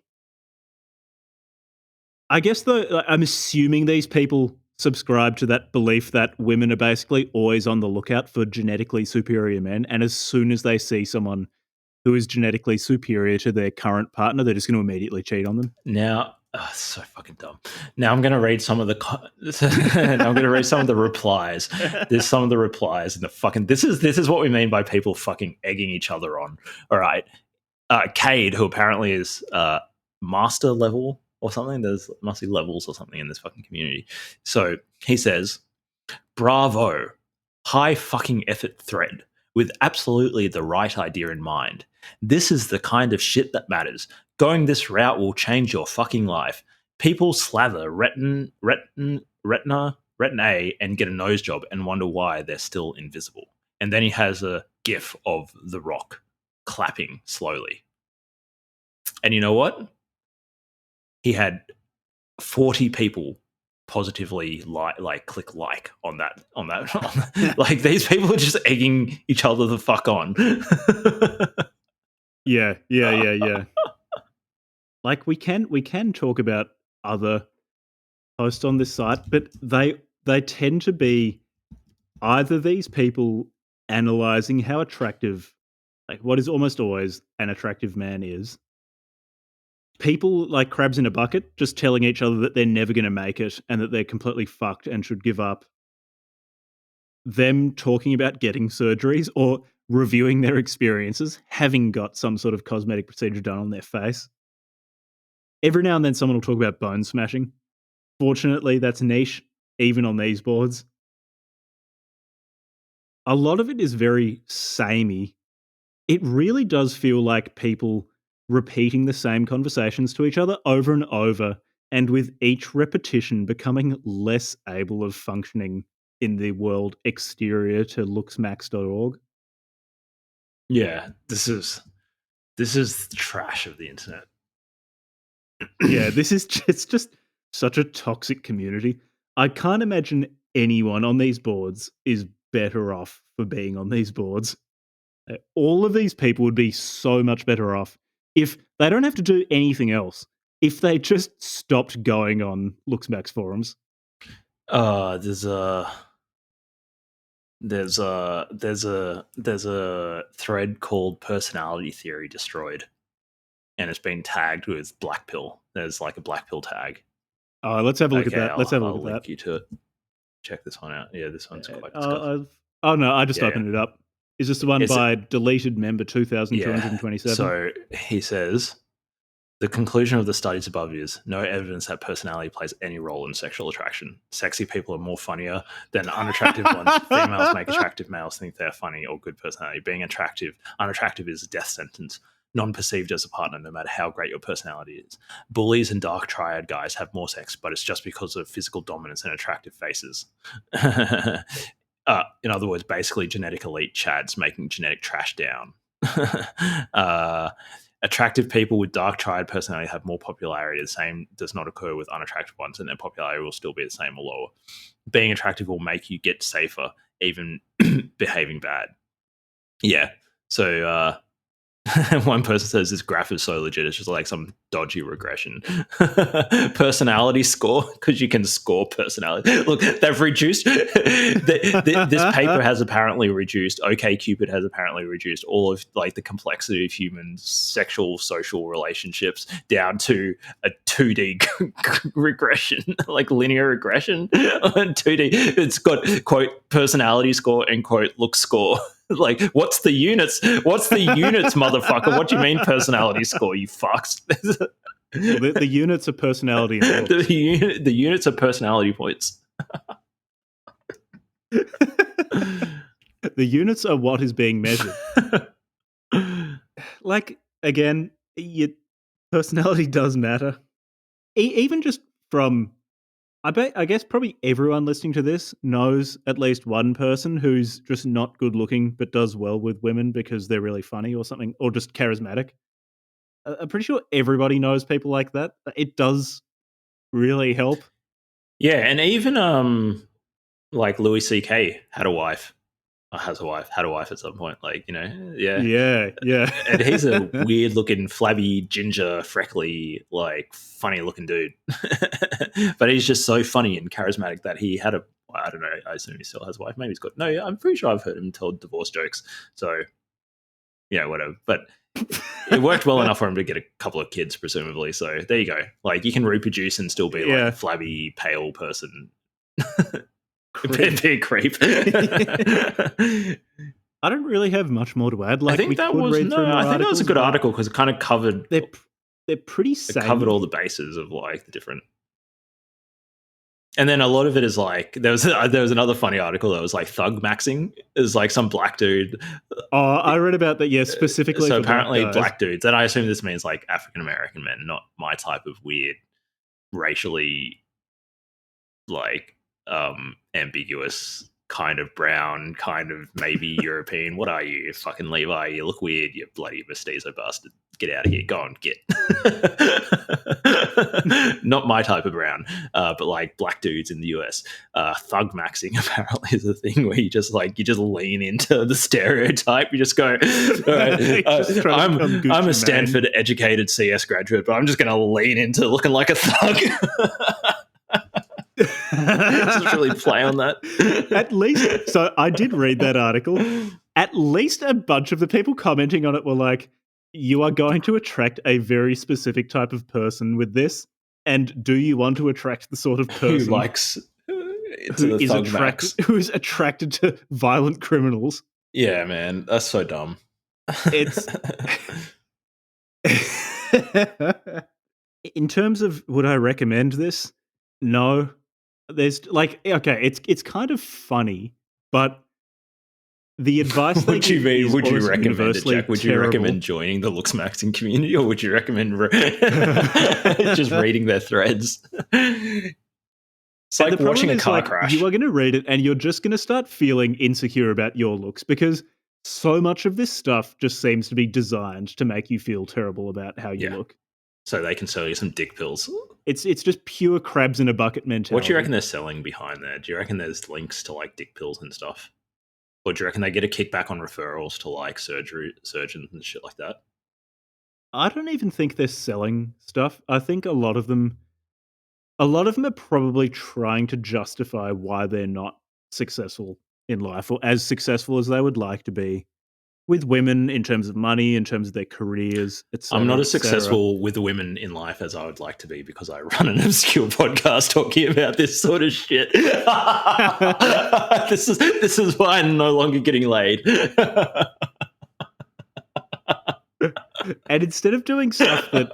I guess though, I'm assuming these people subscribe to that belief that women are basically always on the lookout for genetically superior men, and as soon as they see someone who is genetically superior to their current partner, they're just going to immediately cheat on them. Now, so fucking dumb. Now I'm going to read some of the replies. There's some of the replies in the fucking. This is what we mean by people fucking egging each other on. All right, Cade, who apparently is master level or something. There must be levels or something in this fucking community. So he says, "Bravo, high fucking effort thread with absolutely the right idea in mind. This is the kind of shit that matters. Going this route will change your fucking life. People slather retin A and get a nose job and wonder why they're still invisible." And then he has a gif of The Rock clapping slowly. And you know what? He had 40 people positively click like on that. Like, these people are just egging each other the fuck on. Yeah. Like we can talk about other posts on this site, but they tend to be either these people analyzing how attractive, like what is almost always an attractive man is. People like crabs in a bucket just telling each other that they're never going to make it and that they're completely fucked and should give up. Them talking about getting surgeries or reviewing their experiences, having got some sort of cosmetic procedure done on their face. Every now and then someone will talk about bone smashing. Fortunately, that's niche, even on these boards. A lot of it is very samey. It really does feel like people repeating the same conversations to each other over and over, and with each repetition becoming less able of functioning in the world exterior to looksmaxxer.org. Yeah, this is the trash of the internet. Yeah, it's just such a toxic community. I can't imagine anyone on these boards is better off for being on these boards. All of these people would be so much better off if they don't have to do anything else. If they just stopped going on Looksmax forums. There's there's a thread called personality theory destroyed, and it's been tagged with black pill. There's like a black pill tag. Let's have a look at Okay, that. Let's have a look I'll at link that. you to it. Check this one out. Yeah, this one's quite disgusting. Oh no, I just Yeah, opened it up. Is this the one It's- by deleted member Yeah. 2227? So he says the conclusion of the studies above is no evidence that personality plays any role in sexual attraction. Sexy people are more funnier than unattractive ones. Females make attractive males think they're funny or good personality. Being unattractive is a death sentence. Non-perceived as a partner, no matter how great your personality is. Bullies and dark triad guys have more sex, but it's just because of physical dominance and attractive faces. In other words, basically genetic elite chads making genetic trash down. Attractive people with dark triad personality have more popularity. The same does not occur with unattractive ones, and their popularity will still be the same or lower. Being attractive will make you get safer, even behaving bad. Yeah. So one person says this graph is so legit, it's just like some dodgy regression. Personality score, because you can score personality. Look, they've reduced. This paper has apparently reduced. OkCupid has apparently reduced all of like the complexity of human sexual social relationships down to a 2D regression, like linear regression on 2D. It's got quote personality score and quote look score. Like, what's the units? What's the units, motherfucker? What do you mean personality score, you fucks? Well, the units are personality and looks. The units are personality points. The units are what is being measured. Like, again, your personality does matter. Even just from... I guess probably everyone listening to this knows at least one person who's just not good looking but does well with women because they're really funny or something, or just charismatic. I'm pretty sure everybody knows people like that. It does really help. Yeah, and even like Louis C.K. had a wife. Had a wife at some point. Like, you know, Yeah. And he's a weird looking, flabby, ginger, freckly, like funny looking dude. But he's just so funny and charismatic that he had I don't know, I assume he still has a wife. Maybe he's got, no, I'm pretty sure I've heard him tell divorce jokes. So, yeah, whatever. But it worked well enough for him to get a couple of kids, presumably. So there you go. Like, you can reproduce and still be like a flabby, pale person. Be a creep. I don't really have much more to add. Like, I think that was a good article because it kind of covered. They're pretty sane. It covered all the bases of like the different. And then a lot of it is like there was another funny article that was like thug maxing is like some black dude. Oh, I read about that. Yeah, specifically. So apparently black dudes, and I assume this means like African American men, not my type of weird racially like ambiguous kind of brown, kind of maybe European. What are you, fucking Levi? You look weird. You bloody mestizo bastard. Get out of here. Go on, get. Not my type of brown, but like black dudes in the US. Thug maxing apparently is a thing where you just lean into the stereotype. You just go, all right, I'm a Stanford educated CS graduate, but I'm just going to lean into looking like a thug. Just really play on that. At least, so I did read that article. At least a bunch of the people commenting on it were like, you are going to attract a very specific type of person with this, and do you want to attract the sort of person who is attracted to violent criminals? Yeah, man, that's so dumb. It's in terms of would I recommend this? No. There's like, okay, it's kind of funny, but the advice would you recommend it, Jack? Would you recommend joining the looksmaxxing community, or would you recommend just reading their threads? It's like watching a car crash. You are going to read it and you're just going to start feeling insecure about your looks because so much of this stuff just seems to be designed to make you feel terrible about how you look. So they can sell you some dick pills. It's just pure crabs in a bucket mentality. What do you reckon they're selling behind there? Do you reckon there's links to like dick pills and stuff? Or do you reckon they get a kickback on referrals to like surgeons and shit like that? I don't even think they're selling stuff. I think a lot of them are probably trying to justify why they're not successful in life, or as successful as they would like to be, with women in terms of money, in terms of their careers, etc. I'm not as successful with women in life as I would like to be because I run an obscure podcast talking about this sort of shit. This is why I'm no longer getting laid. And instead of doing stuff that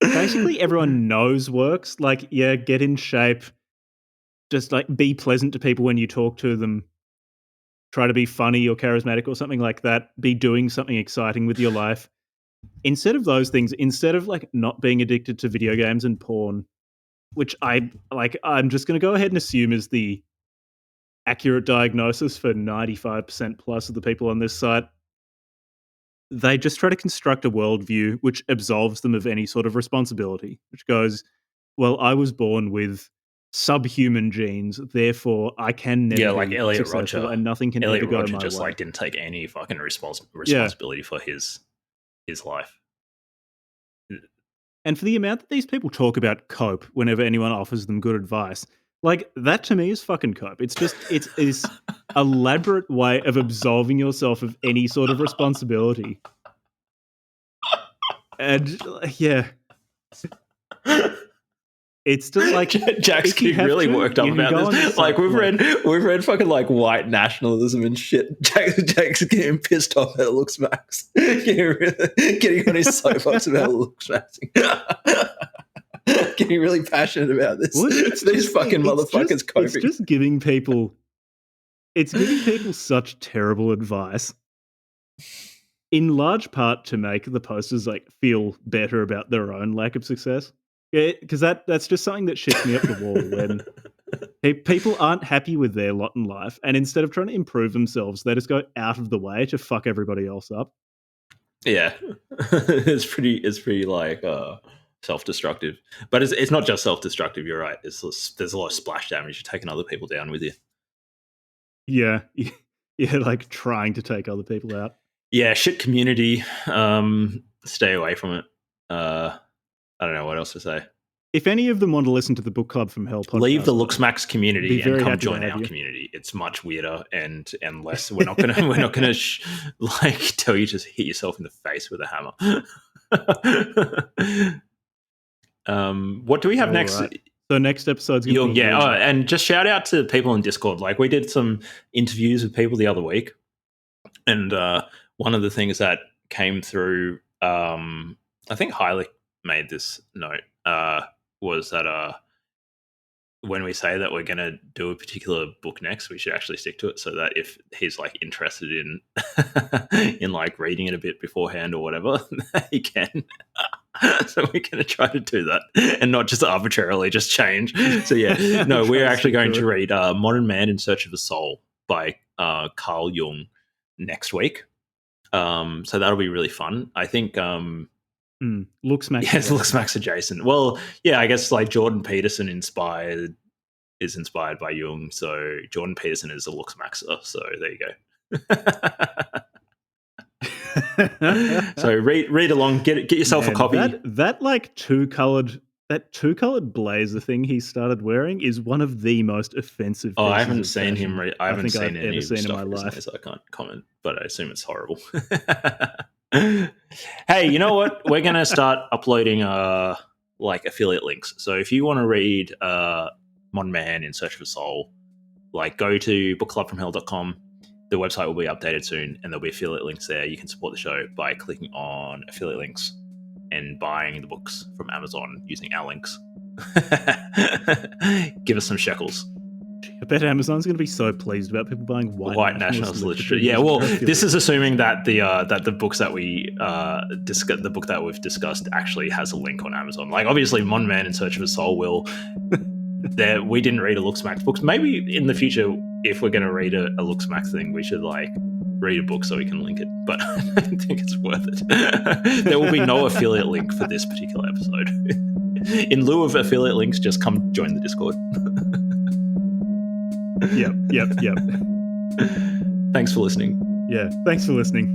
basically everyone knows works, like, yeah, get in shape, just like be pleasant to people when you talk to them, try to be funny or charismatic or something like that, be doing something exciting with your life. Instead of those things, instead of like not being addicted to video games and porn, which I'm just going to go ahead and assume is the accurate diagnosis for 95% plus of the people on this site, they just try to construct a worldview which absolves them of any sort of responsibility, which goes, well, I was born with subhuman genes, therefore I can never like be Elliot successful Roger. and nothing can Elliot ever go Roger my just way. like didn't take any fucking responsibility for his life. And for the amount that these people talk about cope whenever anyone offers them good advice, like that to me is fucking cope. It's just it's this elaborate way of absolving yourself of any sort of responsibility. And yeah, it's still like Jack's getting really worked up about this. Like we've read fucking like white nationalism and shit. Jack's getting pissed off at Looksmax, getting on his soapbox about Looksmaxing. Getting really passionate about this. Well, these fucking motherfuckers coping. It's just giving people such terrible advice, in large part to make the posters like feel better about their own lack of success. Yeah, because that's just something that shits me up the wall when people aren't happy with their lot in life, and instead of trying to improve themselves, they just go out of the way to fuck everybody else up. Yeah, it's pretty like self-destructive, but it's not just self-destructive. You're right. There's a lot of splash damage. You're taking other people down with you. Yeah, like trying to take other people out. Yeah, shit community. Stay away from it. I don't know what else to say. If any of them want to listen to the Book Club from Hell podcast, leave the Looksmax community and come join our community. It's much weirder and less. We're not gonna like tell you to hit yourself in the face with a hammer. What do we have next? Right. So next episode's gonna be and just shout out to people in Discord. Like we did some interviews with people the other week, and one of the things that came through, I think Heilig made this note, was that when we say that we're going to do a particular book next, we should actually stick to it, so that if he's like interested in in like reading it a bit beforehand or whatever, he can. So we're going to try to do that and not just arbitrarily just change. So yeah, no, we're actually going to read Modern Man in Search of a Soul by Carl Jung next week. So that'll be really fun. I think Looksmaxxer. Yes, Looksmaxxer adjacent. Well, yeah, I guess like Jordan Peterson is inspired by Jung, so Jordan Peterson is a Looksmaxxer. So there you go. So read along, get yourself a copy. That like two-colored blazer thing he started wearing is one of the most offensive. I haven't seen him. I haven't seen any ever seen in my life, so I can't comment. But I assume it's horrible. Hey, you know what? We're going to start uploading like affiliate links. So if you want to read Modern Man in Search of a Soul, like go to bookclubfromhell.com. The website will be updated soon, and there'll be affiliate links there. You can support the show by clicking on affiliate links and buying the books from Amazon using our links. Give us some shekels. I bet Amazon's going to be so pleased about people buying white nationalist literature. Yeah, well, this is assuming that the books that the book that we've discussed actually has a link on Amazon. Like, obviously, Modern Man in Search of a Soul will. We didn't read a Looksmax books. Maybe in the future, if we're going to read a Looksmax thing, we should like read a book so we can link it. But I don't think it's worth it. There will be no affiliate link for this particular episode. In lieu of affiliate links, just come join the Discord. Yep. Thanks for listening. Yeah, thanks for listening.